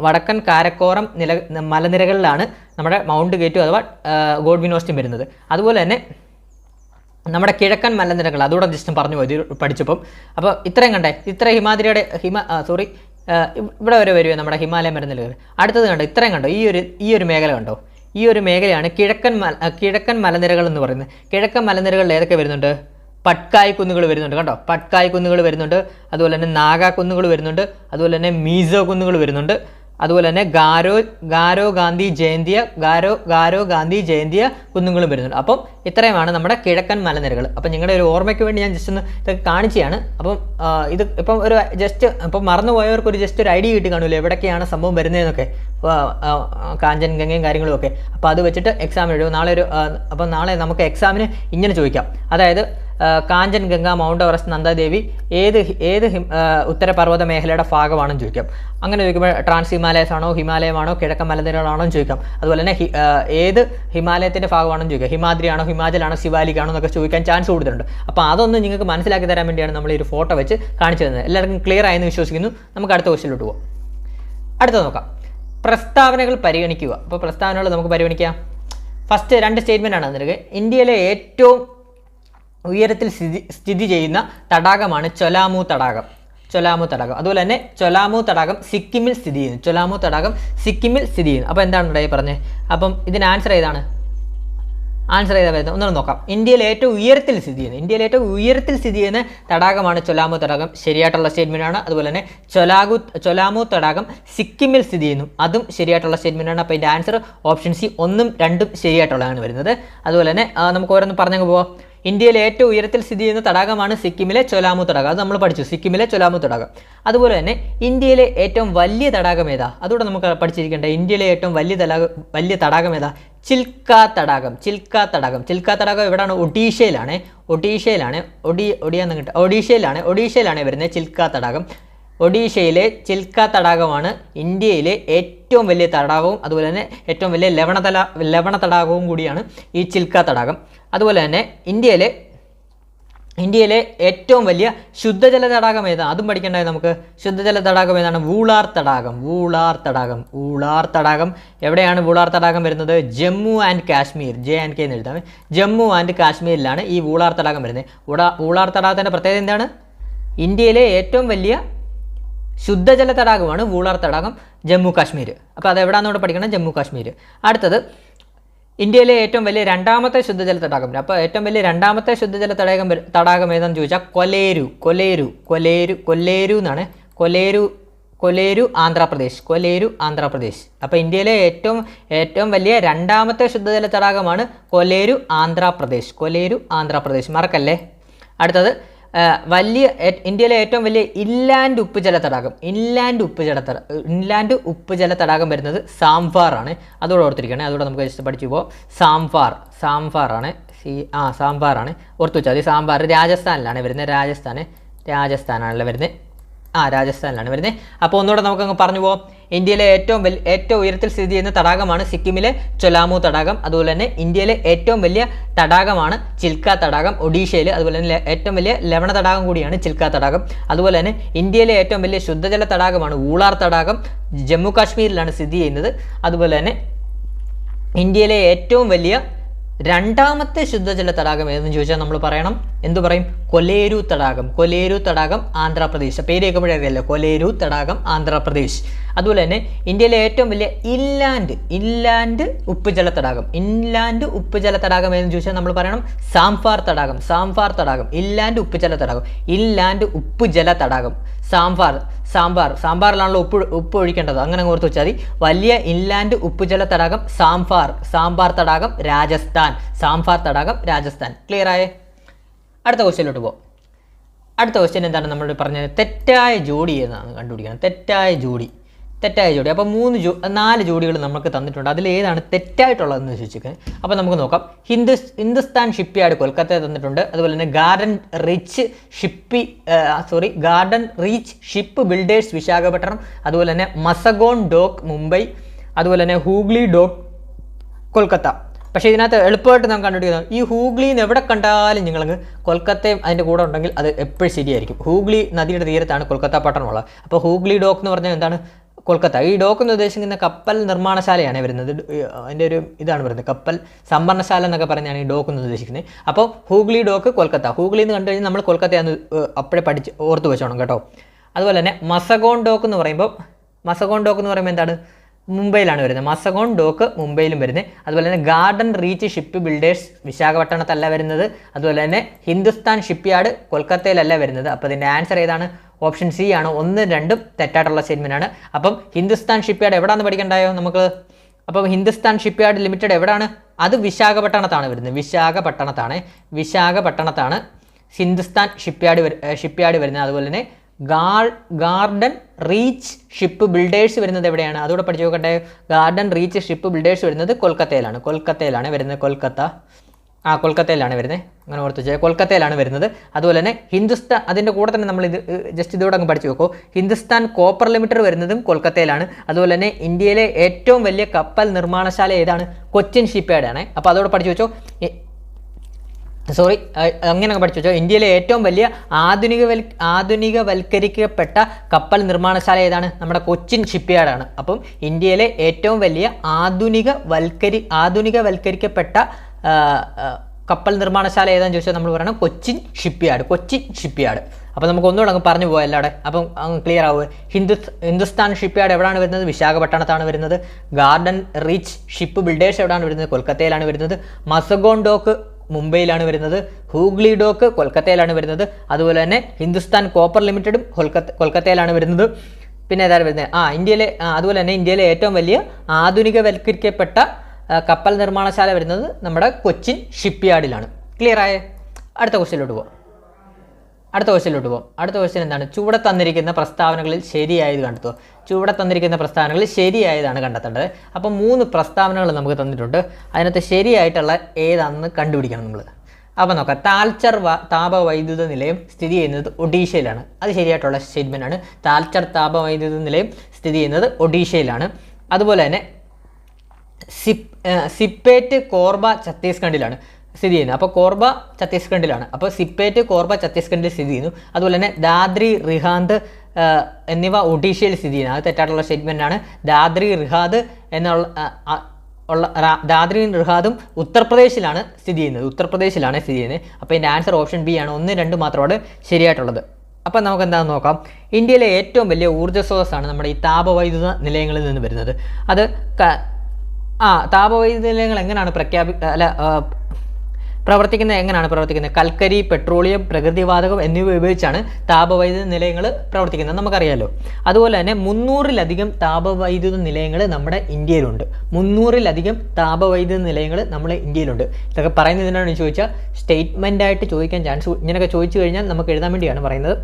വടക്കൻ കാരക്കോറം മലനിരകളിലാണ് നമ്മുടെ മൗണ്ട് ഗേറ്റും അഥവാ ഗോഡ്വിൻ വെസ്റ്റം വരുന്നത്. അതുപോലെ തന്നെ നമ്മുടെ കിഴക്കൻ മലനിരകൾ അതുകൂടെ ജസ്റ്റ് പറഞ്ഞു പോയി പഠിച്ചപ്പം. അപ്പോൾ ഇത്രയും കണ്ടേ, ഹിമാദ്രിയുടെ ഇവിടെ വരെ വരുമോ നമ്മുടെ ഹിമാലയ മലനിരകൾ. അടുത്തത് കണ്ടോ, ഇത്രയും കണ്ടോ, ഈ ഒരു മേഖല കണ്ടോ. ഈ ഒരു മേഖലയാണ് കിഴക്കൻ മലനിരകൾ എന്ന് പറയുന്നത്. കിഴക്കൻ മലനിരകളിൽ ഏതൊക്കെ വരുന്നുണ്ട്? പട്കായ് കുന്നുകൾ വരുന്നുണ്ട് കേട്ടോ. അതുപോലെ തന്നെ നാഗാ കുന്നുകൾ വരുന്നുണ്ട്. അതുപോലെ തന്നെ മീസോ കുന്നുകൾ വരുന്നുണ്ട്. അതുപോലെ തന്നെ ഗാരോ ഗാന്ധി ജയന്തിയ കുന്നുകളും വരുന്നുണ്ട്. അപ്പം ഇത്രയുമാണ് നമ്മുടെ കിഴക്കൻ മലനിരകൾ. അപ്പം നിങ്ങളുടെ ഒരു ഓർമ്മയ്ക്ക് വേണ്ടി ഞാൻ ജസ്റ്റ് ഒന്ന് ഇതൊക്കെ കാണിച്ചാണ്. അപ്പം ഇത് ഇപ്പം ഇപ്പം മറന്നുപോയവർക്ക് ജസ്റ്റ് ഒരു ഐഡിയ കിട്ടി കാണുമല്ലോ എവിടേക്കാണ് സംഭവം വരുന്നതെന്നൊക്കെ, കാഞ്ചൻഗംഗയും കാര്യങ്ങളും ഒക്കെ. അപ്പോൾ അത് വെച്ചിട്ട് എക്സാം എഴുതും. നാളെ നമുക്ക് എക്സാമിന് ഇങ്ങനെ ചോദിക്കാം, അതായത് കാഞ്ചൻഗംഗ, മൗണ്ട് എവറസ്റ്റ്, നന്ദാദേവി ഏത് ഉത്തരപർവ്വത മേഖലയുടെ ഭാഗമാണെന്ന് ചോദിക്കാം. അങ്ങനെ ചോദിക്കുമ്പോൾ ട്രാൻസ് ഹിമാലയസ് ആണോ, ഹിമാലയമാണോ, കിഴക്കൻ മലനിരകളാണോ എന്ന് ചോദിക്കാം. അതുപോലെ തന്നെ ഏത് ഹിമാലയത്തിൻ്റെ ഭാഗമാണെന്ന് ചോദിക്കാം. ഹിമാദ്രി ആണോ, ഹിമാചലാണോ, സിവാലിക്കാണോ എന്നൊക്കെ ചോദിക്കാൻ ചാൻസ് കൂടുതലുണ്ട്. അപ്പോൾ അതൊന്നും നിങ്ങൾക്ക് മനസ്സിലാക്കി തരാൻ വേണ്ടിയാണ് നമ്മൾ ഈ ഒരു ഫോട്ടോ വെച്ച് കാണിച്ചു തരുന്നത്. എല്ലാവർക്കും ക്ലിയർ ആയെന്ന് വിശ്വസിക്കുന്നു. നമുക്ക് അടുത്ത ക്വസ്റ്റ്യനിലോട്ട് പോകാം. അടുത്ത നോക്കാം, പ്രസ്താവനകൾ പരിഗണിക്കുക. അപ്പോൾ പ്രസ്താവനകൾ നമുക്ക് പരിഗണിക്കാം. ഫസ്റ്റ് 2 സ്റ്റേറ്റ്മെൻ്റ് ആണ് തന്നിരിക്കുന്നത്. ഇന്ത്യയിലെ ഏറ്റവും ഉയരത്തിൽ സ്ഥിതി ചെയ്യുന്ന തടാകമാണ് ചൊലാമു തടാകം. അതുപോലെ തന്നെ ചൊലാമു തടാകം സിക്കിമിൽ സ്ഥിതി ചെയ്യുന്നു. അപ്പോൾ എന്താണ് ഇവിടെ പറഞ്ഞത്? അപ്പം ഇതിന് ആൻസർ ഏതാണ്? വരുന്നത് ഒന്നും നോക്കാം. ഇന്ത്യയിൽ ഏറ്റവും ഉയരത്തിൽ സ്ഥിതി ചെയ്യുന്ന തടാകമാണ് ചൊലാമു തടാകം. ശരിയായിട്ടുള്ള സ്റ്റേറ്റ്മെൻ്റ് ആണ്. അതുപോലെ തന്നെ ചൊലാമു തടാകം സിക്കിമിൽ സ്ഥിതി ചെയ്യുന്നു. അതും ശരിയായിട്ടുള്ള സ്റ്റേറ്റ്മെൻ്റ് ആണ്. അപ്പോൾ ഇതിൻ്റെ ആൻസർ ഓപ്ഷൻ സി 1ഉം 2ഉം ശരിയായിട്ടുള്ളതാണ് വരുന്നത്. അതുപോലെ തന്നെ നമുക്ക് ഓരോന്ന് പറഞ്ഞു പോവാം. ഇന്ത്യയിലെ ഏറ്റവും ഉയരത്തിൽ സ്ഥിതി ചെയ്യുന്ന തടാകമാണ് സിക്കിമിലെ ചൊലാമു തടാകം. അത് നമ്മൾ പഠിച്ചു, സിക്കിമിലെ ചൊലാമു തടാകം. അതുപോലെ തന്നെ ഇന്ത്യയിലെ ഏറ്റവും വലിയ തടാകം ഏതാ? അതുകൂടെ നമുക്ക് പഠിച്ചിരിക്കേണ്ട. ഇന്ത്യയിലെ ഏറ്റവും വലിയ തടാകം ഏതാ? ചിൽക്ക തടാകം. ചിൽക്ക തടാകം എവിടെയാണ്? ഒഡീഷയിലാണ് വരുന്നത് ചിൽക്ക തടാകം. ഒഡീഷയിലെ ചിൽക്ക തടാകമാണ് ഇന്ത്യയിലെ ഏറ്റവും വലിയ തടാകവും അതുപോലെ തന്നെ ഏറ്റവും വലിയ ലവണ തടാകവും കൂടിയാണ് ഈ ചിൽക്ക തടാകം. അതുപോലെ തന്നെ ഇന്ത്യയിലെ ഏറ്റവും വലിയ ശുദ്ധജല തടാകം ഏതാ? അതും പഠിക്കേണ്ടത് നമുക്ക്. ശുദ്ധജല തടാകം ഏതാണ്? വൂളാർ തടാകം. എവിടെയാണ് വൂളാർ തടാകം വരുന്നത്? ജമ്മു ആൻഡ് കാശ്മീർ. JK എന്ന് എഴുതാം. ജമ്മു ആൻഡ് കാശ്മീരിലാണ് ഈ വൂളാർ തടാകം വരുന്നത്. വൂളാർ തടാകത്തിൻ്റെ പ്രത്യേകത എന്താണ്? ഇന്ത്യയിലെ ഏറ്റവും വലിയ ശുദ്ധജല തടാകമാണ് വൂളാർ തടാകം, ജമ്മു കാശ്മീർ. അപ്പോൾ അത് എവിടെയാണെന്നോട് പഠിക്കണം, ജമ്മു കാശ്മീർ. അടുത്തത് ഇന്ത്യയിലെ ഏറ്റവും വലിയ രണ്ടാമത്തെ ശുദ്ധജല തടാകം. അപ്പോൾ ഏറ്റവും വലിയ രണ്ടാമത്തെ ശുദ്ധജല തടാകം ഏതാണെന്ന് ചോദിച്ചാൽ കൊല്ലേരു എന്നാണ്. കൊലേരു ആന്ധ്രാപ്രദേശ്. അപ്പോൾ ഇന്ത്യയിലെ ഏറ്റവും വലിയ രണ്ടാമത്തെ ശുദ്ധജല തടാകമാണ് കൊലേരു ആന്ധ്രാപ്രദേശ്. മറക്കല്ലേ. അടുത്തത് ഇന്ത്യയിലെ ഏറ്റവും വലിയ ഇൻലാൻഡ് ഉപ്പുജല തടാകം വരുന്നത് സാംഫാർ ആണ്. അതോടെ ഓർത്തിരിക്കുകയാണ്. അതോടെ നമുക്ക് ജസ്റ്റ് പഠിച്ചു പോകും. സാംഫാർ ആണ്. ഓർത്തു വെച്ചാൽ മതി. സാംഫാർ രാജസ്ഥാനിലാണ് വരുന്നത്. രാജസ്ഥാനാണല്ലോ വരുന്നത്. രാജസ്ഥാനിലാണ് വരുന്നത്. അപ്പോൾ ഒന്നുകൂടെ നമുക്കങ്ങ് പറഞ്ഞു പോകാം. ഇന്ത്യയിലെ ഏറ്റവും ഉയരത്തിൽ സ്ഥിതി ചെയ്യുന്ന തടാകമാണ് സിക്കിമിലെ ചൊലാമു തടാകം. അതുപോലെ തന്നെ ഇന്ത്യയിലെ ഏറ്റവും വലിയ തടാകമാണ് ചിൽക്ക തടാകം ഒഡീഷയിൽ. അതുപോലെ തന്നെ ഏറ്റവും വലിയ ലവണ തടാകം കൂടിയാണ് ചിൽക്ക തടാകം. അതുപോലെ തന്നെ ഇന്ത്യയിലെ ഏറ്റവും വലിയ ശുദ്ധജല തടാകമാണ് വൂളാർ തടാകം, ജമ്മു കാശ്മീരിലാണ് സ്ഥിതി ചെയ്യുന്നത്. അതുപോലെ തന്നെ ഇന്ത്യയിലെ ഏറ്റവും വലിയ രണ്ടാമത്തെ ശുദ്ധജല തടാകം ഏതെന്ന് ചോദിച്ചാൽ നമ്മൾ പറയണം, എന്തു പറയും? കൊലേരു തടാകം ആന്ധ്രാപ്രദേശ്. പേര് കേൾക്കുമ്പോഴറിയാലോ, കൊലേരു തടാകം ആന്ധ്രാപ്രദേശ്. അതുപോലെ തന്നെ ഇന്ത്യയിലെ ഏറ്റവും വലിയ ഇൻലാൻഡ് ഉപ്പുജല തടാകം ഏതെന്ന് ചോദിച്ചാൽ നമ്മൾ പറയണം സാംഫാർ തടാകം. ഇൻലാൻഡ് ഉപ്പുജല തടാകം സാമ്പാറിലാണല്ലോ ഉപ്പ് ഒഴിക്കേണ്ടത്. അങ്ങനെ ഓർത്ത് വെച്ചാൽ മതി. വലിയ ഇൻലാൻഡ് ഉപ്പുജല തടാകം സാമ്പാർ തടാകം രാജസ്ഥാൻ. ക്ലിയർ ആയേ? അടുത്ത ക്വസ്റ്റ്യനിലോട്ട് പോകും. അടുത്ത ക്വസ്റ്റ്യൻ എന്താണ് നമ്മൾ പറഞ്ഞത്? തെറ്റായ ജോഡി എന്നാണ് കണ്ടുപിടിക്കണം. തെറ്റായ ജോഡി. അപ്പോൾ 4 ജോഡികൾ നമുക്ക് തന്നിട്ടുണ്ട്. അതിൽ ഏതാണ് തെറ്റായിട്ടുള്ളതെന്ന് ചോദിച്ചിരിക്കുന്നത്. അപ്പോൾ നമുക്ക് നോക്കാം. ഹിന്ദുസ്ഥാൻ ഷിപ്പ്യാർഡ് കൊൽക്കത്ത തന്നിട്ടുണ്ട്. അതുപോലെ തന്നെ garden reach ship builders Visakhapatnam. അതുപോലെ തന്നെ മസഗോൺ ഡോക്ക് മുംബൈ. അതുപോലെ തന്നെ ഹൂഗ്ലി ഡോക്ക് കൊൽക്കത്ത. പക്ഷേ ഇതിനകത്ത് എളുപ്പമായിട്ട് നാം കണ്ടുപിടിക്കുന്നത് ഈ ഹൂഗ്ലിന്ന് എവിടെ കണ്ടാലും നിങ്ങളങ്ങ് കൊൽക്കത്തയും അതിൻ്റെ കൂടെ ഉണ്ടെങ്കിൽ അത് എപ്പോഴും ശരിയായിരിക്കും. ഹൂഗ്ലി നദിയുടെ തീരത്താണ് കൊൽക്കത്ത പട്ടണമുള്ളത്. അപ്പോൾ ഹൂഗ്ലി ഡോക്ക് എന്ന് പറഞ്ഞാൽ എന്താണ്? കൊൽക്കത്ത. ഈ ഡോക്ക് എന്ന് ഉദ്ദേശിക്കുന്ന കപ്പൽ നിർമ്മാണശാലയാണ് വരുന്നത്. അതിൻ്റെ ഒരു ഇതാണ് വരുന്നത്, കപ്പൽ സംഭരണശാല എന്നൊക്കെ പറഞ്ഞാണ് ഈ ഡോക്ക് എന്ന് ഉദ്ദേശിക്കുന്നത്. അപ്പോൾ ഹൂഗ്ലി ഡോക്ക് കൊൽക്കത്ത. ഹൂഗ്ലി എന്ന് കണ്ടു കഴിഞ്ഞാൽ നമ്മൾ കൊൽക്കത്തയാന്ന് അപ്പോഴേ ഓർത്ത് വെച്ചോണം കേട്ടോ. അതുപോലെ തന്നെ മസഗോൺ ഡോക്ക് എന്ന് പറയുമ്പോൾ എന്താണ്? മുംബൈയിലാണ് വരുന്നത്. മസഗോൺ ഡോക്ക് മുംബൈയിലും വരുന്നത്. അതുപോലെ തന്നെ ഗാർഡൻ റീച്ച് ഷിപ്പ് ബിൽഡേഴ്സ് വിശാഖപട്ടണത്തല്ല വരുന്നത്. അതുപോലെ തന്നെ ഹിന്ദുസ്ഥാൻ ഷിപ്പ്യാർഡ് കൊൽക്കത്തയിലല്ല വരുന്നത്. അപ്പോൾ ഇതിൻ്റെ ആൻസർ ഏതാണ്? ഓപ്ഷൻ സി ആണ്. 1, 2 തെറ്റായിട്ടുള്ള സ്റ്റേറ്റ്മെൻ്റ് ആണ്. അപ്പം ഹിന്ദുസ്ഥാൻ ഷിപ്പ്യാർഡ് എവിടെയാണെന്ന് പഠിക്കണ്ടായോ നമുക്ക്? അപ്പം ഹിന്ദുസ്ഥാൻ ഷിപ്പ്യാർഡ് ലിമിറ്റഡ് എവിടെയാണ്? അത് വിശാഖപട്ടണത്താണ് വരുന്നത്. വിശാഖപട്ടണത്താണ് ഹിന്ദുസ്ഥാൻ ഷിപ്പ്യാർഡ് വരുന്നത്. അതുപോലെ തന്നെ ഗാർഡൻ റീച്ച് ഷിപ്പ് ബിൽഡേഴ്സ് വരുന്നത് എവിടെയാണ്? അതുകൂടെ പഠിച്ചു നോക്കട്ടെ. ഗാർഡൻ റീച്ച് ഷിപ്പ് ബിൽഡേഴ്സ് വരുന്നത് കൊൽക്കത്തയിലാണ് വരുന്നത്. കൊൽക്കത്തയിലാണ് വരുന്നത്. അങ്ങനെ ഓർത്ത് വെച്ചാൽ കൊൽക്കത്തയിലാണ് വരുന്നത്. അതുപോലെ തന്നെ ഹിന്ദുസ്ഥാൻ, അതിൻ്റെ കൂടെ തന്നെ നമ്മൾ ഇതോടെ അങ്ങ് പഠിച്ചു നോക്കൂ. ഹിന്ദുസ്ഥാൻ കോപ്പർ ലിമിറ്റഡ് വരുന്നതും കൊൽക്കത്തയിലാണ്. അതുപോലെ തന്നെ ഇന്ത്യയിലെ ഏറ്റവും വലിയ കപ്പൽ നിർമ്മാണശാല ഏതാണ്? കൊച്ചിൻ ഷിപ്പ്യാർഡ് ആണ്. അപ്പോൾ അതോടെ പഠിച്ചു വെച്ചോ. അങ്ങനെ പഠിച്ചു വെച്ചോ. ഇന്ത്യയിലെ ഏറ്റവും വലിയ ആധുനികവൽക്കരിക്കപ്പെട്ട കപ്പൽ നിർമ്മാണശാല ഏതാണ്? നമ്മുടെ കൊച്ചിൻ ഷിപ്പ്യാർഡാണ്. അപ്പം ഇന്ത്യയിലെ ഏറ്റവും വലിയ ആധുനികവൽക്കരിക്കപ്പെട്ട കപ്പൽ നിർമ്മാണശാല ഏതാണെന്ന് ചോദിച്ചാൽ നമ്മൾ പറയണം കൊച്ചിൻ ഷിപ്പ്യാർഡ്. അപ്പോൾ നമുക്ക് ഒന്നുകൂടെ അങ്ങ് പറഞ്ഞു പോകാം എല്ലാവിടെ. അപ്പം അങ്ങ് ക്ലിയർ ആവുക. ഹിന്ദുസ്ഥാൻ ഷിപ്പ്യാർഡ് എവിടെയാണ് വരുന്നത്? വിശാഖപട്ടണത്താണ് വരുന്നത്. ഗാർഡൻ റീച്ച് ഷിപ്പ് ബിൽഡേഴ്സ് എവിടെയാണ് വരുന്നത്? കൊൽക്കത്തയിലാണ് വരുന്നത്. മസഗോൺ ഡോക്ക് മുംബൈയിലാണ് വരുന്നത്. ഹൂഗ്ലി ഡോക്ക് കൊൽക്കത്തയിലാണ് വരുന്നത്. അതുപോലെ തന്നെ ഹിന്ദുസ്ഥാൻ കോപ്പർ ലിമിറ്റഡും കൊൽക്കത്തയിലാണ് വരുന്നത്. പിന്നെ ഏതാണ് വരുന്നത്? അതുപോലെ തന്നെ ഇന്ത്യയിലെ ഏറ്റവും വലിയ ആധുനികവൽക്കരിക്കപ്പെട്ട കപ്പൽ നിർമ്മാണശാല വരുന്നത് നമ്മുടെ കൊച്ചിൻ ഷിപ്പ്യാർഡിലാണ്. ക്ലിയർ ആയേ? അടുത്ത ക്വസ്റ്റ്യനിലോട്ട് പോകാം. അടുത്ത ക്വസ്റ്റ്യൻ എന്താണ്? ചുവടെ തന്നിരിക്കുന്ന പ്രസ്താവനകളിൽ ശരിയായത് കണ്ടെത്തുക. ചുവടെ തന്നിരിക്കുന്ന പ്രസ്താവനകളിൽ ശരിയായതാണ് കണ്ടെത്തേണ്ടത്. അപ്പം 3 പ്രസ്താവനകൾ നമുക്ക് തന്നിട്ടുണ്ട്. അതിനകത്ത് ശരിയായിട്ടുള്ള ഏതാണെന്ന് കണ്ടുപിടിക്കണം നമ്മൾ. അപ്പോൾ നോക്കാം. താൽച്ചർ താപവൈദ്യുത നിലയം സ്ഥിതി ചെയ്യുന്നത് ഒഡീഷയിലാണ്. അത് ശരിയായിട്ടുള്ള സ്റ്റേറ്റ്മെൻ്റ് ആണ്. താൽച്ചർ താപവൈദ്യുത നിലയം സ്ഥിതി ചെയ്യുന്നത് ഒഡീഷയിലാണ്. അതുപോലെ തന്നെ സിപ്പേറ്റ് കോർബ ഛത്തീസ്ഗഡിലാണ് സ്ഥിതി ചെയ്യുന്നത്. അപ്പോൾ കോർബ ഛത്തീസ്ഗഡിലാണ്. അപ്പോൾ സിപ്പേറ്റ് കോർബ ഛത്തീസ്ഗഡിൽ സ്ഥിതി ചെയ്യുന്നു. അതുപോലെ തന്നെ ദാദ്രി റിഹാന്ത് എന്നിവ ഒഡീഷയിൽ സ്ഥിതി ചെയ്യുന്നത്. അത് തെറ്റായിട്ടുള്ള സ്റ്റേറ്റ്മെൻ്റ് ആണ്. ദാദ്രി റിഹാദ് ദാദ്രിയും റിഹാദും ഉത്തർപ്രദേശിലാണ് സ്ഥിതി ചെയ്യുന്നത്. അപ്പോൾ ഇതിൻ്റെ ആൻസർ ഓപ്ഷൻ ബി ആണ്. 1, 2 മാത്രമാണ് ശരിയായിട്ടുള്ളത്. അപ്പം നമുക്ക് എന്താണെന്ന് നോക്കാം. ഇന്ത്യയിലെ ഏറ്റവും വലിയ ഊർജ്ജ സ്രോതസ്സാണ് നമ്മുടെ ഈ താപവൈദ്യുത നിലയങ്ങളിൽ നിന്ന് വരുന്നത്. അത് താപവൈദ്യുത നിലയങ്ങൾ എങ്ങനെയാണ് പ്രവർത്തിക്കുന്നത്? കൽക്കരി, പെട്രോളിയം, പ്രകൃതിവാതകം എന്നിവ ഉപയോഗിച്ചാണ് താപവൈദ്യുത നിലയങ്ങൾ പ്രവർത്തിക്കുന്നത്, നമുക്കറിയാമല്ലോ. അതുപോലെ തന്നെ 300-ലധികം താപവൈദ്യുത നിലയങ്ങൾ നമ്മുടെ ഇന്ത്യയിലുണ്ട്. 300-ലധികം താപവൈദ്യുത നിലയങ്ങൾ നമ്മുടെ ഇന്ത്യയിലുണ്ട്. ഇതൊക്കെ പറയുന്നത് എന്തിനാണെന്ന് ചോദിച്ചാൽ സ്റ്റേറ്റ്മെൻ്റായിട്ട് ചോദിക്കാൻ ചാൻസ്, ഇങ്ങനെയൊക്കെ ചോദിച്ചു കഴിഞ്ഞാൽ നമുക്ക് എഴുതാൻ വേണ്ടിയാണ് പറയുന്നത്.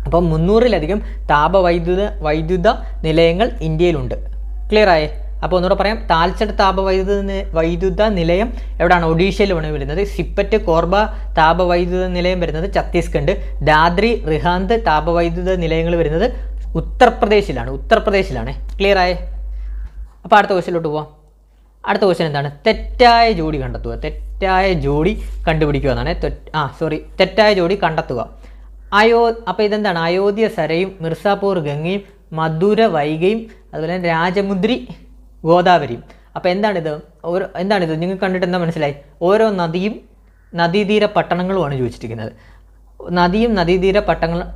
അപ്പം 300-ലധികം താപവൈദ്യുത നിലയങ്ങൾ ഇന്ത്യയിലുണ്ട്. ക്ലിയർ ആയേ? അപ്പോൾ ഒന്നുകൂടെ പറയാം. താൽച്ചർ താപവൈദ്യുത നിലയം എവിടെയാണ്? ഒഡീഷയിലാണ് വരുന്നത്. സിപ്പറ്റ് കോർബ താപവൈദ്യുത നിലയം വരുന്നത് ഛത്തീസ്ഗഡ്. ദാദ്രി റിഹാന്ത് താപവൈദ്യുത നിലയങ്ങൾ വരുന്നത് ഉത്തർപ്രദേശിലാണ്. ക്ലിയർ ആയേ? അപ്പോൾ അടുത്ത ക്വസ്റ്റ്യനിലോട്ട് പോവാം. അടുത്ത ക്വസ്റ്റ്യൻ എന്താണ്? തെറ്റായ ജോഡി കണ്ടെത്തുക. തെറ്റായ ജോഡി കണ്ടെത്തുക. അപ്പോൾ ഇതെന്താണ്? അയോധ്യ സരയും, മിർസാപൂർ ഗംഗയും, മധുര വൈഗയും, അതുപോലെ തന്നെ രാജമുദ്രി ഗോദാവരിയും. അപ്പോൾ എന്താണിത്? നിങ്ങൾക്ക് കണ്ടിട്ട് എന്താ മനസ്സിലായി? ഓരോ നദിയും നദീതീര പട്ടണങ്ങളുമാണ് ചോദിച്ചിരിക്കുന്നത്.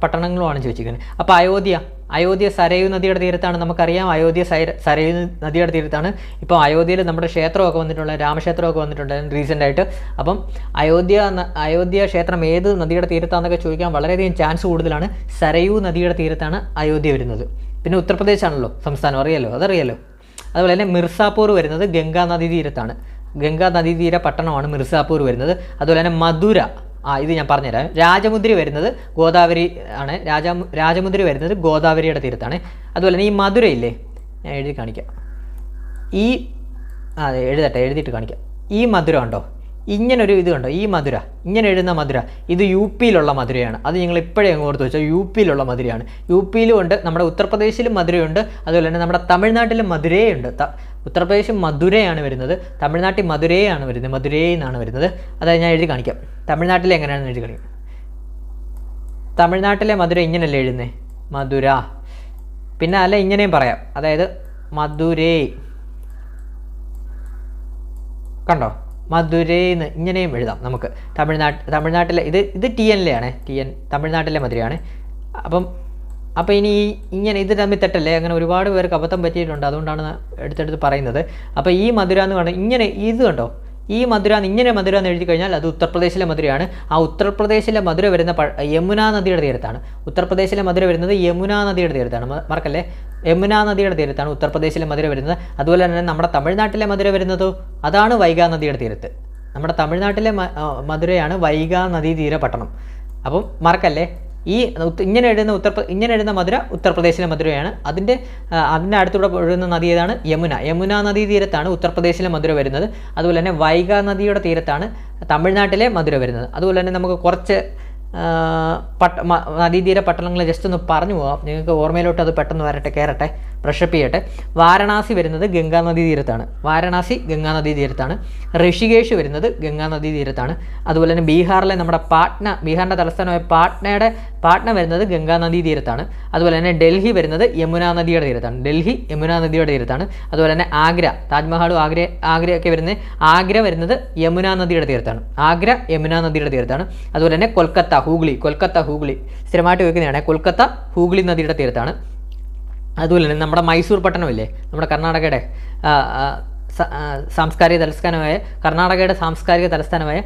പട്ടണങ്ങളുമാണ് ചോദിച്ചിരിക്കുന്നത്. അപ്പോൾ അയോധ്യ സരയു നദിയുടെ തീരത്താണ്, നമുക്കറിയാം. അയോധ്യ സരയു നദിയുടെ തീരത്താണ്. ഇപ്പോൾ അയോധ്യയിൽ നമ്മുടെ ക്ഷേത്രമൊക്കെ വന്നിട്ടുണ്ട്, രാമക്ഷേത്രമൊക്കെ വന്നിട്ടുണ്ട് റീസെൻ്റ് ആയിട്ട്. അപ്പം അയോധ്യ ക്ഷേത്രം ഏത് നദിയുടെ തീരത്താണെന്നൊക്കെ ചോദിക്കാൻ വളരെയധികം ചാൻസ് കൂടുതലാണ്. സരയു നദിയുടെ തീരത്താണ് അയോധ്യ വരുന്നത്. പിന്നെ ഉത്തർപ്രദേശാണല്ലോ സംസ്ഥാനം, അതറിയാലോ. അതുപോലെ തന്നെ മിർസാപൂർ വരുന്നത് ഗംഗാ നദീതീരത്താണ്. ഗംഗാ നദീതീര പട്ടണമാണ് മിർസാപൂർ വരുന്നത്. അതുപോലെ തന്നെ മധുര, ഇത് ഞാൻ പറഞ്ഞുതരാം. രാജമുദ്രി വരുന്നത് ഗോദാവരി ആണ്. രാജമുദ്രി വരുന്നത് ഗോദാവരിയുടെ തീരത്താണ്. അതുപോലെ തന്നെ ഈ മധുരയില്ലേ, ഞാൻ എഴുതി കാണിക്കാം. എഴുതിയിട്ട് കാണിക്കാം. ഈ മധുര ഉണ്ടോ? ഇങ്ങനൊരു ഇത് കണ്ടോ? ഈ മധുര, ഇങ്ങനെ എഴുതുന്ന മധുര, ഇത് യു പിയിലുള്ള മധുരയാണ്. അത് നിങ്ങൾ ഇപ്പോഴേ അങ്ങ് ഓർത്ത് വെച്ചാൽ യു പിയിലുള്ള മധുരയാണ്. യു പിയിലും ഉണ്ട്, നമ്മുടെ ഉത്തർപ്രദേശിലും മധുരയുണ്ട്, അതുപോലെ തന്നെ നമ്മുടെ തമിഴ്നാട്ടിലും മധുരയുണ്ട്. ഉത്തർപ്രദേശ് മധുരയാണ് വരുന്നത്, തമിഴ്നാട്ടിൽ മധുരയാണ് വരുന്നത്, മധുരയിൽ നിന്നാണ് വരുന്നത്. അതായത് ഞാൻ എഴുതി കാണിക്കാം. തമിഴ്നാട്ടിലെ എങ്ങനെയാണെന്ന് എഴുതി കാണിക്കാം. തമിഴ്നാട്ടിലെ മധുര ഇങ്ങനെയല്ലേ എഴുതുന്നത്? മധുര. പിന്നെ അല്ല ഇങ്ങനെയും പറയാം, അതായത് മധുരൈ, കണ്ടോ? മധുരൈന്ന് ഇങ്ങനെയും എഴുതാം നമുക്ക്. തമിഴ്നാട്ടിലെ ഇത് TN തമിഴ്നാട്ടിലെ മധുരയാണ്. അപ്പോൾ ഇനി ഇങ്ങനെ ഇത് തമ്മിൽ തെറ്റല്ലേ? അങ്ങനെ ഒരുപാട് പേർക്ക് അബദ്ധം പറ്റിയിട്ടുണ്ട്, അതുകൊണ്ടാണ് എടുത്തെടുത്ത് പറയുന്നത്. അപ്പോൾ ഈ മധുര എന്ന് പറഞ്ഞാൽ ഇങ്ങനെ, ഇത് കണ്ടോ? ഈ മധുര എന്ന് എഴുതി കഴിഞ്ഞാൽ അത് ഉത്തർപ്രദേശിലെ മധുരയാണ്. ആ ഉത്തർപ്രദേശിലെ മധുര വരുന്ന യമുന നദിയുടെ തീരത്താണ്. ഉത്തർപ്രദേശിലെ മധുര വരുന്നത് യമുന നദിയുടെ തീരത്താണ്, മറക്കല്ലേ. യമുന നദിയുടെ തീരത്താണ് ഉത്തർപ്രദേശിലെ മധുര വരുന്നത്. അതുപോലെ തന്നെ നമ്മുടെ തമിഴ്നാട്ടിലെ മധുര വരുന്നതോ അതാണ് വൈഗാ നദിയുടെ തീരത്ത്. നമ്മുടെ തമിഴ്നാട്ടിലെ മധുരയാണ് വൈഗാ നദീതീര പട്ടണം. അപ്പം മറക്കല്ലേ. ഇങ്ങനെ എഴുതുന്ന മധുര ഉത്തർപ്രദേശിലെ മധുരയാണ്. അതിൻ്റെ അടുത്തൂടെ ഒഴുകുന്ന നദി ഏതാണ്? യമുന നദീ തീരത്താണ് ഉത്തർപ്രദേശിലെ മധുര വരുന്നത്. അതുപോലെ തന്നെ വൈഗാ നദിയുടെ തീരത്താണ് തമിഴ്നാട്ടിലെ മധുര വരുന്നത്. അതുപോലെ തന്നെ നമുക്ക് കുറച്ച് നദീതീര പട്ടണങ്ങൾ ജസ്റ്റ് ഒന്ന് പറഞ്ഞു പോകാം, നിങ്ങൾക്ക് ഓർമ്മയിലോട്ട് അത് പെട്ടെന്ന് കയറട്ടെ, ബ്രഷപ്പ് ചെയ്യട്ടെ. വാരണാസി വരുന്നത് ഗംഗാ നദീ തീരത്താണ്. ഋഷികേശ് വരുന്നത് ഗംഗാ നദീ തീരത്താണ്. അതുപോലെ തന്നെ ബീഹാറിലെ നമ്മുടെ ബീഹാറിൻ്റെ തലസ്ഥാനമായ പാട്ന വരുന്നത് ഗംഗാ നദീ തീരത്താണ്. അതുപോലെ തന്നെ ഡൽഹി വരുന്നത് യമുന നദിയുടെ തീരത്താണ്. അതുപോലെ തന്നെ ആഗ്ര, താജ്മഹലും ആഗ്രയൊക്കെ വരുന്നത് ആഗ്ര വരുന്നത് യമുന നദിയുടെ തീരത്താണ്. അതുപോലെ തന്നെ കൊൽക്കത്ത ഹൂഗ്ലി സ്ഥിരമായിട്ട് ചോദിക്കുന്നതാണ്. കൊൽക്കത്ത ഹൂഗ്ലി നദിയുടെ തീരത്താണ്. അതുപോലെ തന്നെ നമ്മുടെ മൈസൂർ പട്ടണമില്ലേ, നമ്മുടെ കർണാടകയുടെ സാംസ്കാരിക തലസ്ഥാനമായ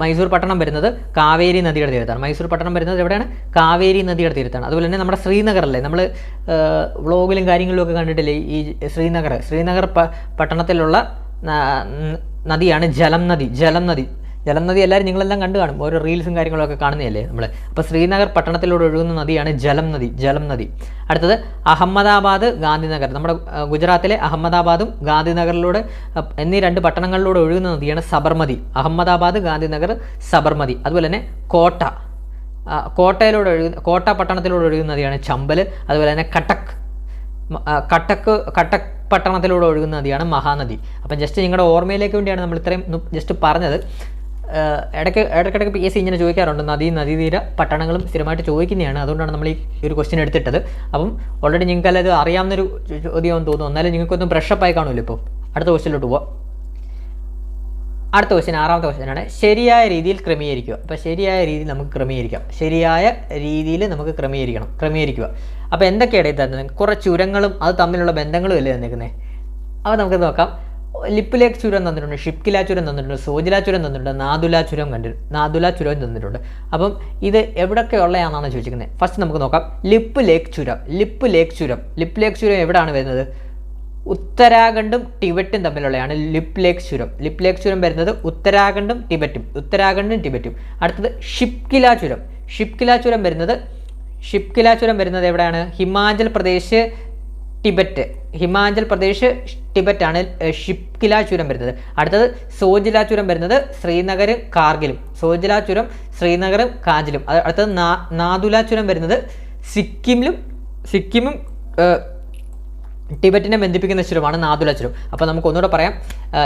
മൈസൂർ പട്ടണം വരുന്നത് കാവേരി നദിയുടെ തീരത്താണ്. മൈസൂർ പട്ടണം വരുന്നത് എവിടെയാണ്? കാവേരി നദിയുടെ തീരത്താണ്. അതുപോലെ തന്നെ നമ്മുടെ ശ്രീനഗറല്ലേ, നമ്മൾ വ്ളോഗിലും കാര്യങ്ങളിലും ഒക്കെ കണ്ടിട്ടില്ലേ ഈ ശ്രീനഗർ പട്ടണത്തിലുള്ള നദിയാണ് ജലം നദി. ജലം നദി എല്ലാവരും നിങ്ങളെല്ലാം കണ്ടു കാണും, ഓരോ റീൽസും കാര്യങ്ങളൊക്കെ കാണുന്നതല്ലേ നമ്മൾ. അപ്പോൾ ശ്രീനഗർ പട്ടണത്തിലൂടെ ഒഴുകുന്ന നദിയാണ് ജലം നദി. അടുത്തത് അഹമ്മദാബാദ്, ഗാന്ധിനഗർ. നമ്മുടെ ഗുജറാത്തിലെ അഹമ്മദാബാദും ഗാന്ധിനഗറിലൂടെ എന്നീ 2 പട്ടണങ്ങളിലൂടെ ഒഴുകുന്ന നദിയാണ് സബർമതി. അഹമ്മദാബാദ്, ഗാന്ധിനഗർ, സബർമതി. അതുപോലെ തന്നെ കോട്ട പട്ടണത്തിലൂടെ ഒഴുകുന്ന നദിയാണ് ചമ്പൽ. അതുപോലെ തന്നെ കട്ടക്ക് പട്ടണത്തിലൂടെ ഒഴുകുന്ന നദിയാണ് മഹാനദി. അപ്പം ജസ്റ്റ് നിങ്ങളുടെ ഓർമ്മയിലേക്ക് വേണ്ടിയാണ് നമ്മൾ ഇത്രയും ജസ്റ്റ് പറഞ്ഞത്. ഇടയ്ക്കിടയ്ക്ക് PSC ഇങ്ങനെ ചോദിക്കാറുണ്ട്, നദീതീര പട്ടണങ്ങളും സ്ഥിരമായിട്ട് ചോദിക്കുന്നതാണ്, അതുകൊണ്ടാണ് നമ്മൾ ഈ ഒരു ക്വസ്റ്റ്യൻ എടുത്തിട്ടത്. അപ്പം ഓൾറെഡി നിങ്ങൾക്ക് അത് അറിയാവുന്നൊരു ചോദ്യമാണെന്ന് തോന്നുന്നു, എന്നാലും നിങ്ങൾക്കൊന്നും ബ്രഷപ്പായി കാണുമല്ലോ. ഇപ്പോൾ അടുത്ത ക്വസ്റ്റ്യനിലോട്ട് പോവാം. അടുത്ത ക്വസ്റ്റ്യൻ 6ാമത്തെ ക്വസ്റ്റ്യനാണ്, ശരിയായ രീതിയിൽ ക്രമീകരിക്കുക. അപ്പോൾ ശരിയായ രീതിയിൽ നമുക്ക് ക്രമീകരിക്കുക. അപ്പോൾ എന്തൊക്കെയാണ് തന്നത്? കുറേ ചുരങ്ങളും അത് തമ്മിലുള്ള ബന്ധങ്ങളും അല്ലേ തന്നിരിക്കുന്നത്. അപ്പോൾ നമുക്ക് നോക്കാം. ലിപ്പ് ലേക്ക് ചുരം തന്നിട്ടുണ്ട്, ഷിപ്കില ചുരം തന്നിട്ടുണ്ട്, സോജില ചുരം തന്നിട്ടുണ്ട്, നാദുല ചുരം തന്നിട്ടുണ്ട്. അപ്പം ഇത് എവിടെയൊക്കെയുള്ളതാണെന്നാണ് ചോദിച്ചിരിക്കുന്നത്. ഫസ്റ്റ് നമുക്ക് നോക്കാം ലിപ്പ് ലേക്ക് ചുരം എവിടെയാണ് വരുന്നത്? ഉത്തരാഖണ്ഡും ടിബറ്റും തമ്മിലുള്ളതാണ് ലിപ്പ് ലേക്ക് ചുരം വരുന്നത് ഉത്തരാഖണ്ഡും ടിബറ്റും. അടുത്തത് ഷിപ്കില ചുരം വരുന്നത് എവിടെയാണ്? ഹിമാചൽ പ്രദേശ് ടിബറ്റാണ് ഷിപ്കില ചുരം വരുന്നത്. അടുത്തത് സോജില ചുരം വരുന്നത് ശ്രീനഗറും കാർഗിലും. അടുത്തത് നാദുല ചുരം വരുന്നത് സിക്കിമും ടിബറ്റിനെ ബന്ധിപ്പിക്കുന്ന ചുരമാണ് നാദുല ചുരം. അപ്പോൾ നമുക്ക് ഒന്നുകൂടെ പറയാം,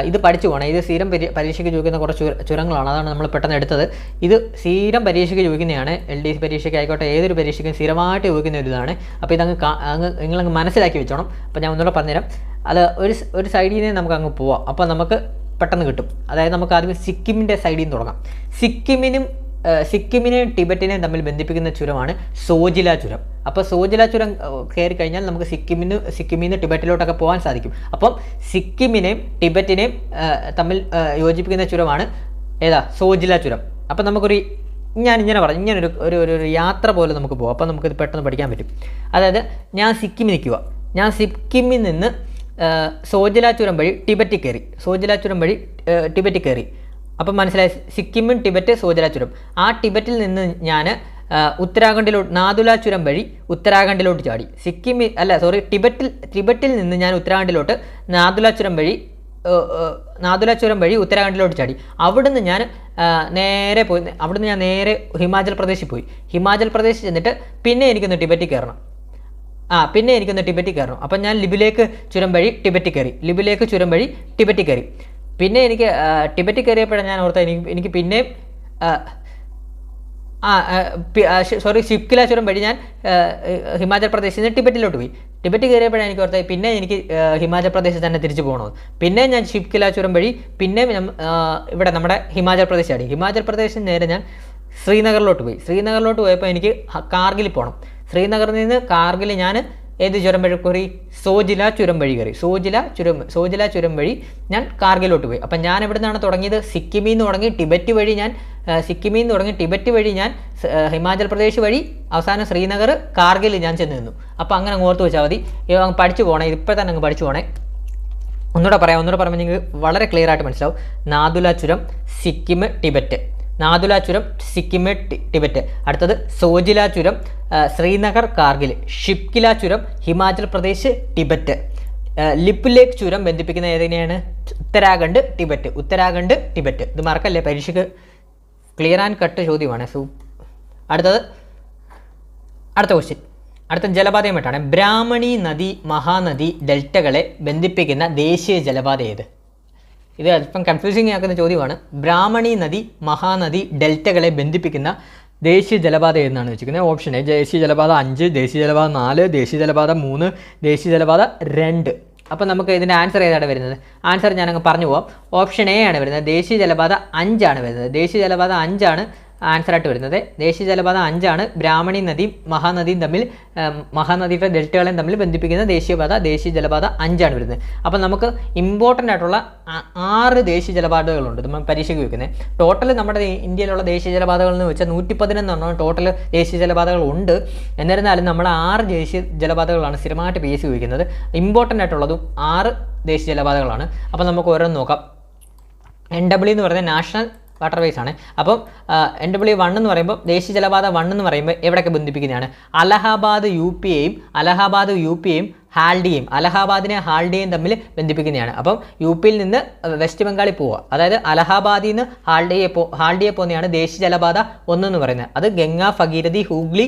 ഇത് പഠിച്ചു പോകണം. ഇത് സ്ഥിരം പരീക്ഷയ്ക്ക് ചോദിക്കുന്ന കുറച്ച് ചുരങ്ങളാണ്, അതാണ് നമ്മൾ പെട്ടെന്ന് എടുത്തത്. ഇത് സ്ഥിരം പരീക്ഷയ്ക്ക് ചോദിക്കുന്നതാണ്, LDC പരീക്ഷയ്ക്ക് ആയിക്കോട്ടെ ഏതൊരു പരീക്ഷയ്ക്കും സ്ഥിരമായിട്ട് ചോദിക്കുന്ന ഒരു ഇതാണ്. അപ്പോൾ ഇതങ്ങ് നിങ്ങളങ്ങ് മനസ്സിലാക്കി വെച്ചോണം. അപ്പോൾ ഞാൻ ഒന്നുകൂടെ പറഞ്ഞുതരാം. അത് ഒരു സൈഡിൽ നിന്ന് നമുക്ക് അങ്ങ് പോവാം, അപ്പോൾ നമുക്ക് പെട്ടെന്ന് കിട്ടും. അതായത് നമുക്ക് ആദ്യം സിക്കിമിൻ്റെ സൈഡിൽ നിന്ന് തുടങ്ങാം. സിക്കിമിനെയും ടിബറ്റിനെയും തമ്മിൽ ബന്ധിപ്പിക്കുന്ന ചുരമാണ് സോജില ചുരം. അപ്പോൾ സോജില ചുരം കയറി കഴിഞ്ഞാൽ നമുക്ക് സിക്കിമിൽ നിന്ന് ടിബറ്റിലോട്ടൊക്കെ പോകാൻ സാധിക്കും. അപ്പം സിക്കിമിനെയും ടിബറ്റിനെയും തമ്മിൽ യോജിപ്പിക്കുന്ന ചുരമാണ് സോജില ചുരം. അപ്പം ഞാൻ ഇങ്ങനെ പറഞ്ഞു, ഇങ്ങനൊരു യാത്ര പോലെ നമുക്ക് പോകാം. അപ്പോൾ നമുക്കിത് പെട്ടെന്ന് പഠിക്കാൻ പറ്റും. അതായത് ഞാൻ സിക്കിമിൽ നിന്ന് സോജില ചുരം വഴി ടിബറ്റിൽ കയറി. അപ്പം മനസ്സിലായി, സിക്കിമും ടിബറ്റ് സോജില ചുരം. ആ ടിബറ്റിൽ നിന്ന് ഞാൻ നാദുല ചുരം വഴി ഉത്തരാഖണ്ഡിലോട്ട് ചാടി. ടിബറ്റിൽ നിന്ന് ഞാൻ ഉത്തരാഖണ്ഡിലോട്ട് നാദുല ചുരം വഴി ഉത്തരാഖണ്ഡിലോട്ട് ചാടി. അവിടുന്ന് ഞാൻ നേരെ ഹിമാചൽ പ്രദേശിൽ പോയി. ഹിമാചൽ പ്രദേശിൽ ചെന്നിട്ട് പിന്നെ എനിക്കൊന്ന് ടിബറ്റിൽ കയറണം. അപ്പം ഞാൻ ലിബിലേക്ക് ചുരം വഴി ടിബറ്റിൽ കയറി. പിന്നെ എനിക്ക് ടിബറ്റിൽ കയറിയപ്പോഴാണ് ഞാൻ ഓർത്തത് എനിക്ക് പിന്നെയും ഷിപ്കില ചുരം വഴി ഞാൻ ഹിമാചൽ പ്രദേശിൽ നിന്ന് ടിബറ്റിലോട്ട് പോയി. ടിബറ്റിൽ കയറിയപ്പോഴാണ് എനിക്ക് ഓർത്തത് പിന്നെ എനിക്ക് ഹിമാചൽ പ്രദേശിൽ തന്നെ തിരിച്ചു പോകണമെന്ന്. പിന്നെ ഞാൻ ഷിപ്കില ചുരം വഴി ഇവിടെ നമ്മുടെ ഹിമാചൽ പ്രദേശ് ആടി. ഹിമാചൽ പ്രദേശിൽ നേരെ ഞാൻ ശ്രീനഗറിലോട്ട് പോയപ്പോൾ എനിക്ക് കാർഗിൽ പോകണം. ശ്രീനഗറിൽ നിന്ന് കാർഗിൽ ഞാൻ ഏത് ചുരം വഴി കയറി? സോജില ചുരം വഴി ഞാൻ കാർഗിലോട്ട് പോയി. അപ്പം ഞാൻ എവിടെ നിന്നാണ് തുടങ്ങിയത്? സിക്കിമിൽ നിന്ന് തുടങ്ങി ടിബറ്റ് വഴി ഞാൻ ഹിമാചൽ പ്രദേശ് വഴി അവസാനം ശ്രീനഗർ, കാർഗിൽ ഞാൻ ചെന്ന് നിന്നു. അപ്പോൾ അങ്ങനെ ഓർത്ത് വെച്ചാൽ മതി. പഠിച്ചു പോകണേ, ഇപ്പോൾ തന്നെ അങ്ങ് പഠിച്ചു പോകണേ. ഒന്നുകൂടെ പറയുമ്പോൾ നിങ്ങൾക്ക് വളരെ ക്ലിയർ ആയിട്ട് മനസ്സിലാവും. നാദുല ചുരം സിക്കിം ടിബറ്റ്. അടുത്തത് സോജില ചുരം ശ്രീനഗർ, കാർഗിൽ. ഷിപ്കില ചുരം ഹിമാചൽ പ്രദേശ്, ടിബറ്റ്. ലിപ്പ് ലേക്ക് ചുരം ബന്ധിപ്പിക്കുന്ന ഏതിനെയാണ്? ഉത്തരാഖണ്ഡ്, ടിബറ്റ്. ഇത് മറക്കല്ലേ, പരീക്ഷയ്ക്ക് ക്ലിയർ ആൻഡ് കട്ട് ചോദ്യമാണ്. അടുത്ത ക്വസ്റ്റ്യൻ, അടുത്ത ജലപാതയുമായിട്ടാണ്. ബ്രാഹ്മണി നദി, മഹാനദി ഡെൽറ്റകളെ ബന്ധിപ്പിക്കുന്ന ദേശീയ ജലപാത ഏത്? ഇത് അല്പം കൺഫ്യൂസിങ് ആക്കുന്ന ചോദ്യമാണ്. ബ്രാഹ്മണി നദി, മഹാനദി ഡെൽറ്റകളെ ബന്ധിപ്പിക്കുന്ന ദേശീയ ജലപാത എന്നാണ് വെച്ചിരിക്കുന്നത്. ഓപ്ഷൻ എ ദേശീയ ജലപാത 5, ദേശീയ ജലപാത 4, ദേശീയ ജലപാത 3, ദേശീയ ജലപാത 2. അപ്പോൾ നമുക്ക് ഇതിൻ്റെ ആൻസർ ഏതാണ് വരുന്നത്? ആൻസർ ഞാനങ്ങ് പറഞ്ഞു പോവാം. ഓപ്ഷൻ എ ആണ് വരുന്നത്. ദേശീയ ജലപാത 5 ആണ് വരുന്നത്. ദേശീയ ജലപാത 5 ആണ് ആൻസറായിട്ട് വരുന്നത്. ദേശീയ ജലപാത 5 ആണ് ബ്രാഹ്മണി നദിയും മഹാനദിയും തമ്മിൽ, മഹാനദിയുടെ ഡെൽറ്റകളെയും തമ്മിൽ ബന്ധിപ്പിക്കുന്ന ദേശീയ ജലപാത 5 ആണ് വരുന്നത്. അപ്പം നമുക്ക് ഇമ്പോർട്ടൻ്റ് ആയിട്ടുള്ള 6 ദേശീയ ജലപാതകളുണ്ട് നമ്മൾ പരീക്ഷയ്ക്ക് വയ്ക്കുന്നത്. ടോട്ടൽ നമ്മുടെ ഇന്ത്യയിലുള്ള ദേശീയ ജലപാതകൾ എന്ന് വെച്ചാൽ 111 ടോട്ടൽ ദേശീയ ജലപാതകൾ ഉണ്ട്. എന്നിരുന്നാലും നമ്മൾ 6 ദേശീയ ജലപാതകളാണ് സ്ഥിരമായിട്ട് PSC വയ്ക്കുന്നത്. ഇമ്പോർട്ടൻ്റ് ആയിട്ടുള്ളതും 6 ദേശീയ ജലപാതകളാണ്. അപ്പോൾ നമുക്ക് ഓരോന്ന് നോക്കാം. NW എന്ന് പറയുന്നത് നാഷണൽ വാട്ടർവേസ് ആണ്. അപ്പം NW1 എന്ന് പറയുമ്പോൾ ദേശീയ ജലപാത 1 എന്ന് പറയുമ്പോൾ എവിടെയൊക്കെ ബന്ധിപ്പിക്കുന്നതാണ്? അലഹാബാദ് യു പിയെയും ഹാൽഡിയയും, അലഹാബാദിനെ ഹാൽഡിയയും തമ്മിൽ ബന്ധിപ്പിക്കുന്നതാണ്. അപ്പം യു പിയിൽ നിന്ന് വെസ്റ്റ് ബംഗാളിൽ പോവുക, അതായത് അലഹാബാദിൽ നിന്ന് ഹാൽഡിയെ പോകുന്നതാണ് ദേശീയ ജലപാത 1 എന്ന് പറയുന്നത്. അത് ഗംഗ, ഭഗീരഥി, ഹൂഗ്ലി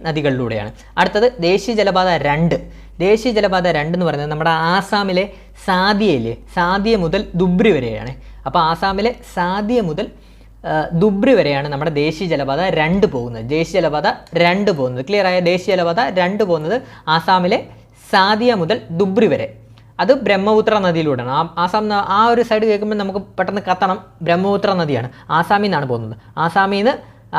നദികളിലൂടെയാണ്. അടുത്തത് ദേശീയ ജലപാത 2. ദേശീയ ജലപാത 2 എന്ന് പറയുന്നത് നമ്മുടെ ആസാമിലെ സാദിയ മുതൽ ദുബ്രി വരെയാണ്. അപ്പോൾ ആസാമിലെ സാദിയ മുതൽ ദുബ്രി വരെയാണ് നമ്മുടെ ദേശീയ ജലപാത 2 പോകുന്നത്. ക്ലിയർ ആയ? ദേശീയ ജലപാത 2 പോകുന്നത് ആസാമിലെ സാദിയ മുതൽ ദുബ്രി വരെ. അത് ബ്രഹ്മപുത്ര നദിയിലൂടെയാണ്. ആസാം ആ ഒരു സൈഡ് കേൾക്കുമ്പോൾ നമുക്ക് പെട്ടെന്ന് കത്തണം, ബ്രഹ്മപുത്ര നദിയാണ്. ആസാമിൽ നിന്നാണ് പോകുന്നത്.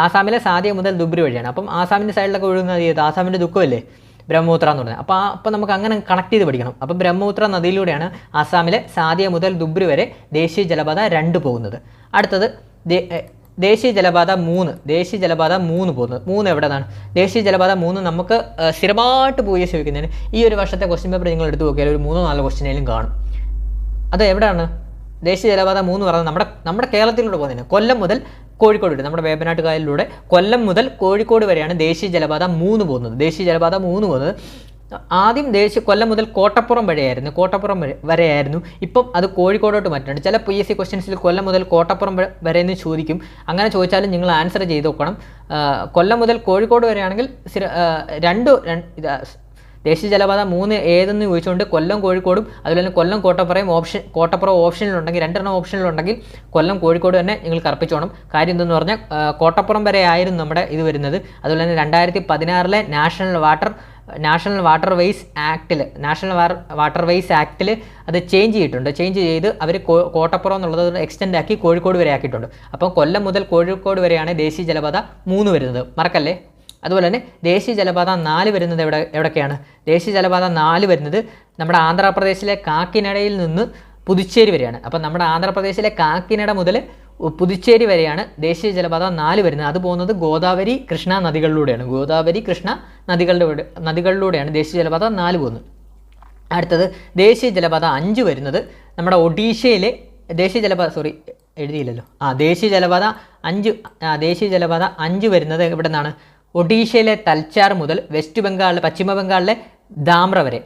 ആസാമിലെ സാദിയ മുതൽ ദുബ്രി വഴിയാണ്. അപ്പം ആസാമിൻ്റെ സൈഡിലൊക്കെ ഒഴുകുന്ന നദി ഏത്? ആസാമിൻ്റെ ദുഃഖമല്ലേ ബ്രഹ്മപുത്ര എന്ന് പറയുന്നത്. അപ്പോൾ നമുക്ക് അങ്ങനെ കണക്ട് ചെയ്ത് പഠിക്കണം. അപ്പോൾ ബ്രഹ്മപുത്ര നദിയിലൂടെയാണ് ആസാമിലെ സാദിയ മുതൽ ദുബ്രി വരെ ദേശീയ ജലപാത 2 പോകുന്നത്. അടുത്തത് ദേശീയ ജലപാത 3 പോകുന്നത്. 3 എവിടെയാണ്? ദേശീയ ജലപാത 3 നമുക്ക് സ്ഥിരമായിട്ട് പോയി ചോദിക്കുന്നതിന് ഈ ഒരു വർഷത്തെ ക്വസ്റ്റ്യൻ പേപ്പർ നിങ്ങൾ എടുത്ത് നോക്കിയാൽ ഒരു 3-4 ക്വസ്റ്റ്യനേലും കാണും. അത് എവിടെയാണ് ദേശീയ ജലപാത 3 പറയുന്നത്? നമ്മുടെ കേരളത്തിലൂടെ പോകുന്നതിന് കൊല്ലം മുതൽ കോഴിക്കോട് വരെ, നമ്മുടെ വേമ്പനാട്ട് കായലിലൂടെ കൊല്ലം മുതൽ കോഴിക്കോട് വരെയാണ് ദേശീയ ജലപാത 3 പോകുന്നത്. ആദ്യം കൊല്ലം മുതൽ കോട്ടപ്പുറം വരെയായിരുന്നു. ഇപ്പം അത് കോഴിക്കോടോട്ട് മാറ്റുന്നുണ്ട്. ചില PSC ക്വസ്റ്റ്യൻസിൽ കൊല്ലം മുതൽ കോട്ടപ്പുറം വരെ എന്ന് ചോദിക്കും. അങ്ങനെ ചോദിച്ചാലും നിങ്ങൾ ആൻസർ ചെയ്ത് നോക്കണം. കൊല്ലം മുതൽ കോഴിക്കോട് വരെയാണെങ്കിൽ ദേശീയ ജലപാത 3 ഏതെന്ന് ചോദിച്ചുകൊണ്ട് കൊല്ലം കോഴിക്കോടും അതുപോലെ തന്നെ കൊല്ലം കോട്ടപ്പുറം ഓപ്ഷനിലുണ്ടെങ്കിൽ 2 ഓപ്ഷനിലുണ്ടെങ്കിൽ കൊല്ലം കോഴിക്കോട് തന്നെ നിങ്ങൾ കർപ്പിച്ചോണം. കാര്യം എന്തെന്ന് പറഞ്ഞാൽ കോട്ടപ്പുറം വരെ ആയിരുന്നു നമ്മുടെ ഇത് വരുന്നത്. അതുപോലെ തന്നെ 2016 നാഷണൽ വാട്ടർവേസ് ആക്ടിൽ അത് ചേഞ്ച് ചെയ്ത് അവർ കോട്ടപ്പുറം എന്നുള്ളത് എക്സ്റ്റെൻഡ് ആക്കി കോഴിക്കോട് വരെ ആക്കിയിട്ടുണ്ട്. അപ്പോൾ കൊല്ലം മുതൽ കോഴിക്കോട് വരെയാണ് ദേശീയ ജലപാത 3 വരുന്നത്, മറക്കല്ലേ. അതുപോലെ തന്നെ ദേശീയ ജലപാത 4 വരുന്നത് എവിടൊക്കെയാണ്? ദേശീയ ജലപാത 4 വരുന്നത് നമ്മുടെ ആന്ധ്രാപ്രദേശിലെ കാക്കിനഡയിൽ നിന്ന് പുതുച്ചേരി വരെയാണ്. അപ്പം നമ്മുടെ ആന്ധ്രാപ്രദേശിലെ കാക്കിനഡ മുതൽ പുതുച്ചേരി വരെയാണ് ദേശീയ ജലപാത 4 വരുന്നത്. അത് പോകുന്നത് ഗോദാവരി കൃഷ്ണ നദികളിലൂടെയാണ് ദേശീയ ജലപാത 4 പോകുന്നത്. അടുത്തത് ദേശീയ ജലപാത 5 വരുന്നത് നമ്മുടെ ഒഡീഷയിലെ ദേശീയ ജലപാത 5 വരുന്നത് എവിടെ നിന്നാണ്? ഒഡീഷയിലെ തൽച്ചാർ മുതൽ പശ്ചിമ ബംഗാളിലെ ധാംറ വരെ.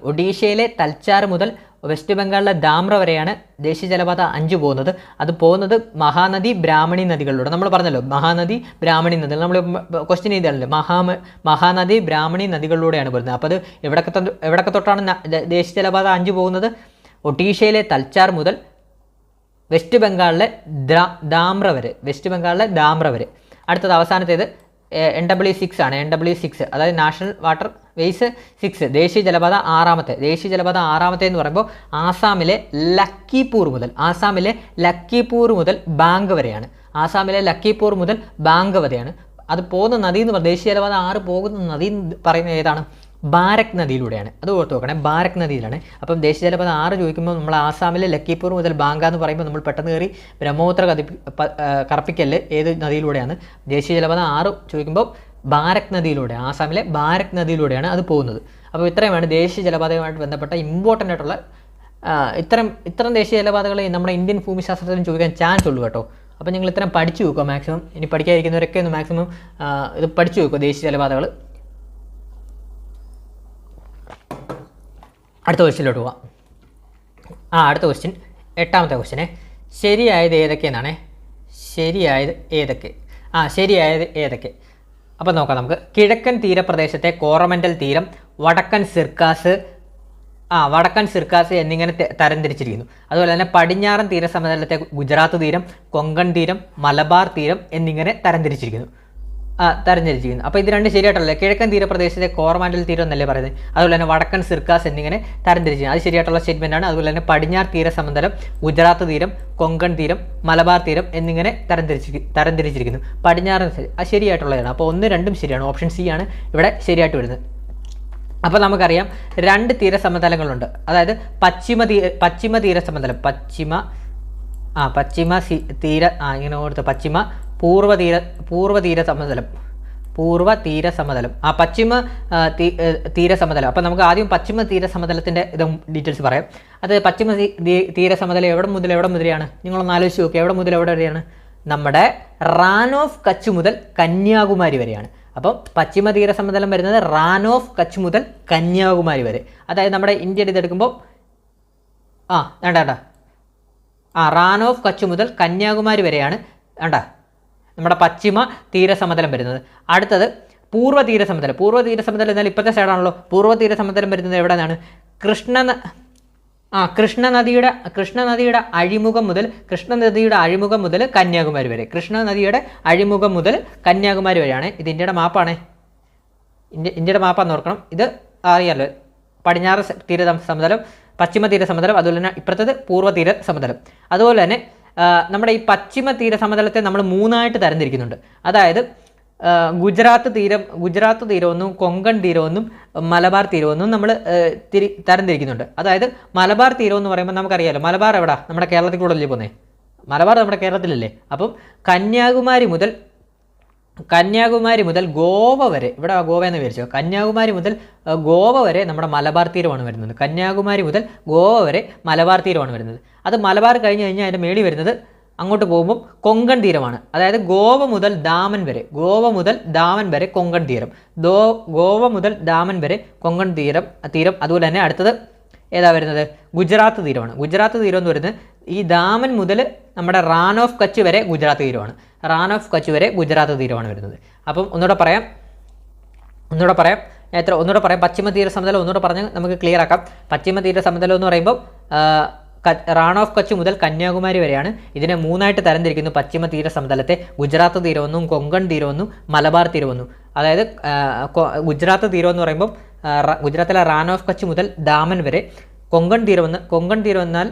വരെയാണ് ദേശീയ ജലപാത 5 പോകുന്നത്. അത് പോകുന്നത് മഹാനദി ബ്രാഹ്മണി നദികളിലൂടെ. നമ്മൾ പറഞ്ഞല്ലോ മഹാനദി ബ്രാഹ്മണി നദികൾ, നമ്മൾ ക്വസ്റ്റ്യൻ ചെയ്താണല്ലോ മഹാനദി ബ്രാഹ്മണി നദികളിലൂടെയാണ് പോകുന്നത്. അപ്പോൾ അത് എവിടൊക്കെ തൊട്ടാണ് ദേശീയ ജലപാത 5 പോകുന്നത്? ഒഡീഷയിലെ തൽച്ചാർ മുതൽ വെസ്റ്റ് ബംഗാളിലെ ധാംറ വരെ. അടുത്തത് അവസാനത്തേത് NW6 ആണ്. NW6 അതായത് നാഷണൽ വാട്ടർ വേസ് 6 ദേശീയ ജലപാത 6. ദേശീയ ജലപാത 6 എന്ന് പറയുമ്പോൾ ആസാമിലെ ലക്കിപൂർ മുതൽ ബാങ്ക് വരെയാണ്. അത് പോകുന്ന നദി എന്ന് പറയുന്നത് ദേശീയ ജലപാത 6 പോകുന്ന നദി എന്ന് പറയുന്നത് ഏതാണ്? ബാരക് നദിയിലൂടെയാണ്. അത് ഓർത്ത് നോക്കണേ, ബാരക് നദിയിലാണ്. അപ്പം ദേശീയ ജലപാത 6 ചോദിക്കുമ്പോൾ നമ്മൾ ആസാമിലെ ലക്കിപൂർ മുതൽ ബാങ്ക എന്ന് പറയുമ്പോൾ നമ്മൾ പെട്ടെന്ന് കയറി ബ്രഹ്മപുത്ര കർപ്പിക്കല് ഏത് നദിയിലൂടെയാണ്? ദേശീയ ജലപാത 6 ചോദിക്കുമ്പോൾ ബാരക് നദിയിലൂടെ, ആസാമിലെ ബാരക് നദിയിലൂടെയാണ് അത് പോകുന്നത്. അപ്പോൾ ഇത്രയുമാണ് ദേശീയ ജലപാതയുമായിട്ട് ബന്ധപ്പെട്ട ഇമ്പോർട്ടൻ്റ് ആയിട്ടുള്ള ഇത്തരം ദേശീയ ജലപാതകൾ നമ്മുടെ ഇന്ത്യൻ ഭൂമിശാസ്ത്രത്തിലും ചോദിക്കാൻ ചാൻസ് ഉള്ളൂ കേട്ടോ. അപ്പോൾ നിങ്ങൾ ഇത്തരം പഠിച്ചു വെക്കുക മാക്സിമം. ഇനി പഠിക്കാതിരിക്കുന്നവരൊക്കെ ഒന്ന് മാക്സിമം ഇത് പഠിച്ചു വെക്കുക ദേശീയ ജലപാതകൾ. അടുത്ത ക്വസ്റ്റ്യനിലോട്ട് പോവാം. അടുത്ത ക്വസ്റ്റ്യൻ 8ാമത്തെ ക്വസ്റ്റ്യനെ ശരിയായത് ഏതൊക്കെ? അപ്പോൾ നോക്കാം നമുക്ക്. കിഴക്കൻ തീരപ്രദേശത്തെ കോറമൻഡൽ തീരം, വടക്കൻ സിർക്കാസ് എന്നിങ്ങനെ തരംതിരിച്ചിരിക്കുന്നു. അതുപോലെ തന്നെ പടിഞ്ഞാറൻ തീരസമതലത്തെ ഗുജറാത്ത് തീരം, കൊങ്കൺ തീരം, മലബാർ തീരം എന്നിങ്ങനെ തരംതിരിച്ചിരിക്കുന്നു. അപ്പോൾ ഇത് 2 ശരിയായിട്ടുള്ള കിഴക്കൻ തീരപ്രദേശത്തെ കോറമാൻഡൽ തീരം എന്നല്ലേ പറയുന്നത്. അതുപോലെ തന്നെ വടക്കൻ സിർക്കാസ് എന്നിങ്ങനെ തരംതിരിച്ചിരിക്കുന്നു. അത് ശരിയായിട്ടുള്ള സ്റ്റേറ്റ്മെൻ്റ് ആണ്. അതുപോലെ തന്നെ പടിഞ്ഞാറ് തീരസമതലം, ഗുജറാത്ത് തീരം, കൊങ്കൺ തീരം, മലബാർ തീരം എന്നിങ്ങനെ തരംതിരിച്ചിരിക്കുന്നു. പടിഞ്ഞാറൻ അത് ശരിയായിട്ടുള്ളതാണ്. അപ്പോൾ 1, 2 ശരിയാണ്. ഓപ്ഷൻ സി ആണ് ഇവിടെ ശരിയായിട്ട് വരുന്നത്. അപ്പോൾ നമുക്കറിയാം 2 തീരസമതലങ്ങളുണ്ട്. അതായത് പശ്ചിമ തീരസമതലം, പൂർവ്വ തീര സമതലം, പൂർവ്വ തീര സമതലം. പശ്ചിമ തീര സമതലം. അപ്പോൾ നമുക്ക് ആദ്യം പശ്ചിമ തീര സമതലത്തിൻ്റെ ഇതും ഡീറ്റെയിൽസ് പറയാം. അത് പശ്ചിമ തീര സമതലം എവിടെ മുതലെയാണ്? നിങ്ങളൊന്ന് ആലോചിച്ച് നോക്കുക. എവിടെ മുതൽ എവിടെ വരെയാണ്? നമ്മുടെ റാൻ ഓഫ് കച്ച് മുതൽ കന്യാകുമാരി വരെയാണ്. അപ്പം പശ്ചിമ തീര സമതലം വരുന്നത് റാൻ ഓഫ് കച്ച് മുതൽ കന്യാകുമാരി വരെ. അതായത് നമ്മുടെ ഇന്ത്യയുടെ ഇതെടുക്കുമ്പോൾ റാൻ ഓഫ് കച്ച് മുതൽ കന്യാകുമാരി വരെയാണ് നമ്മുടെ പശ്ചിമ തീരസമതലം വരുന്നത്. അടുത്തത് പൂർവ്വ തീരസമതലം. പൂർവ്വ തീരസമതലം എന്നാൽ ഇപ്പോഴത്തെ സൈഡാണല്ലോ. പൂർവ്വ തീരസമതലം വരുന്നത് എവിടെയാണ്? കൃഷ്ണനദിയുടെ അഴിമുഖം മുതൽ കന്യാകുമാരി വരെ. കൃഷ്ണനദിയുടെ അഴിമുഖം മുതൽ കന്യാകുമാരി വരെയാണ്. ഇത് ഇന്ത്യയുടെ മാപ്പാണ്. ഇന്ത്യയുടെ മാപ്പാന്ന് ഓർക്കണം. ഇത് അറിയാമല്ലോ. പടിഞ്ഞാറ് തീരസമതലം, പശ്ചിമ തീരസമതലം, അതുപോലെ തന്നെ ഇപ്പുറത്തത് പൂർവ്വ തീരസമതലം. അതുപോലെ തന്നെ നമ്മുടെ ഈ പശ്ചിമ തീരസമതലത്തെ നമ്മൾ മൂന്നായിട്ട് തരംതിരിക്കുന്നുണ്ട്. അതായത് ഗുജറാത്ത് തീരമെന്നും കൊങ്കൺ തീരമെന്നും മലബാർ തീരമെന്നും നമ്മൾ തരംതിരിക്കുന്നുണ്ട്. അതായത് മലബാർ തീരം എന്ന് പറയുമ്പോൾ നമുക്കറിയാമല്ലോ, മലബാർ എവിടെ? നമ്മുടെ കേരളത്തിൽ കൂടെ അല്ലേ പോകുന്നത്? മലബാർ നമ്മുടെ കേരളത്തിലല്ലേ? അപ്പം കന്യാകുമാരി മുതൽ ഗോവ വരെ, ഇവിടെ ഗോവ എന്ന് വിചാരിച്ചോ, കന്യാകുമാരി മുതൽ ഗോവ വരെ നമ്മുടെ മലബാർ തീരമാണ് വരുന്നത്. കന്യാകുമാരി മുതൽ ഗോവ വരെ മലബാർ തീരമാണ് വരുന്നത്. അത് മലബാർ കഴിഞ്ഞ് കഴിഞ്ഞാൽ അതിൻ്റെ മേളിൽ വരുന്നത് അങ്ങോട്ട് പോകുമ്പം കൊങ്കൺ തീരമാണ്. അതായത് ഗോവ മുതൽ ദാമൻ വരെ കൊങ്കൺ തീരം. ഗോവ മുതൽ ദാമൻ വരെ കൊങ്കൺ തീരം. അതുപോലെ തന്നെ അടുത്തത് ഏതാ വരുന്നത്? ഗുജറാത്ത് തീരമാണ്. ഗുജറാത്ത് തീരം എന്ന് പറയുന്നത് ഈ ദാമൻ മുതൽ നമ്മുടെ റാൻ ഓഫ് കച്ച് വരെ ഗുജറാത്ത് തീരമാണ്. ഗുജറാത്ത് തീരമാണ് വരുന്നത്. അപ്പം ഒന്നുകൂടെ പറയാം. പശ്ചിമ തീര സമതലം ഒന്നുകൂടെ പറഞ്ഞ് നമുക്ക് ക്ലിയർ ആക്കാം. പശ്ചിമ തീര സമതലം എന്ന് പറയുമ്പോൾ റാൻ ഓഫ് കച്ച് മുതൽ കന്യാകുമാരി വരെയാണ്. ഇതിനെ മൂന്നായിട്ട് തരംതിരിക്കുന്നു. പശ്ചിമ തീര സമതലത്തെ ഗുജറാത്ത് തീരമെന്നും കൊങ്കൺ തീരമെന്നും മലബാർ തീരമെന്നും. അതായത് ഗുജറാത്ത് തീരം എന്ന് പറയുമ്പോൾ ഗുജറാത്തിലെ റാൻ ഓഫ് കച്ച് മുതൽ ദാമൻ വരെ. കൊങ്കൺ തീരം എന്നാൽ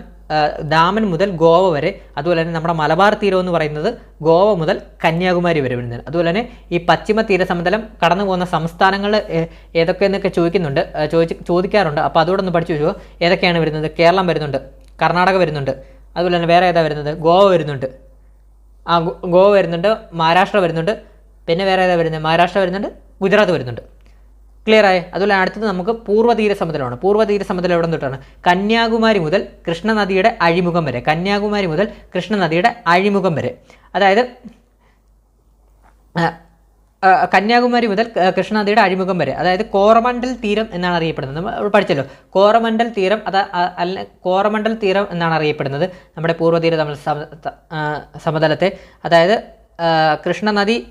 ദാമൻ മുതൽ ഗോവ വരെ. അതുപോലെ തന്നെ നമ്മുടെ മലബാർ തീരം എന്ന് പറയുന്നത് ഗോവ മുതൽ കന്യാകുമാരി വരെ വരുന്നത്. അതുപോലെ തന്നെ ഈ പശ്ചിമ തീര സമതലം കടന്നു പോകുന്ന സംസ്ഥാനങ്ങൾ ഏതൊക്കെയെന്നൊക്കെ ചോദിക്കാറുണ്ട്. അപ്പോൾ അതുകൂടെ ഒന്ന് പഠിച്ചു വെച്ചോ. ഏതൊക്കെയാണ് വരുന്നത്? കേരളം വരുന്നുണ്ട്, കർണാടക വരുന്നുണ്ട്, അതുപോലെ തന്നെ വേറെ ഏതാ വരുന്നത്? ഗോവ വരുന്നുണ്ട്, മഹാരാഷ്ട്ര വരുന്നുണ്ട്, പിന്നെ വേറെ ഏതാ വരുന്നത്? മഹാരാഷ്ട്ര വരുന്നുണ്ട്, ഗുജറാത്ത് വരുന്നുണ്ട്. ക്ലിയർ ആയി? അതുപോലെ അടുത്തത് നമുക്ക് പൂർവ്വ തീര സമതലമാണ്. പൂർവ്വ തീര സമതലം എവിടെ തൊട്ടാണ്? കന്യാകുമാരി മുതൽ കൃഷ്ണനദിയുടെ അഴിമുഖം വരെ. അതായത് കന്യാകുമാരി മുതൽ കൃഷ്ണനദിയുടെ അഴിമുഖം വരെ. അതായത് കോറമണ്ടൽ തീരം എന്നാണ് അറിയപ്പെടുന്നത്. നമ്മൾ പഠിച്ചല്ലോ കോറമണ്ടൽ തീരം എന്നാണ് അറിയപ്പെടുന്നത് നമ്മുടെ പൂർവ്വ തീര സമതലത്തെ. അതായത് കൃഷ്ണനദിയുടെ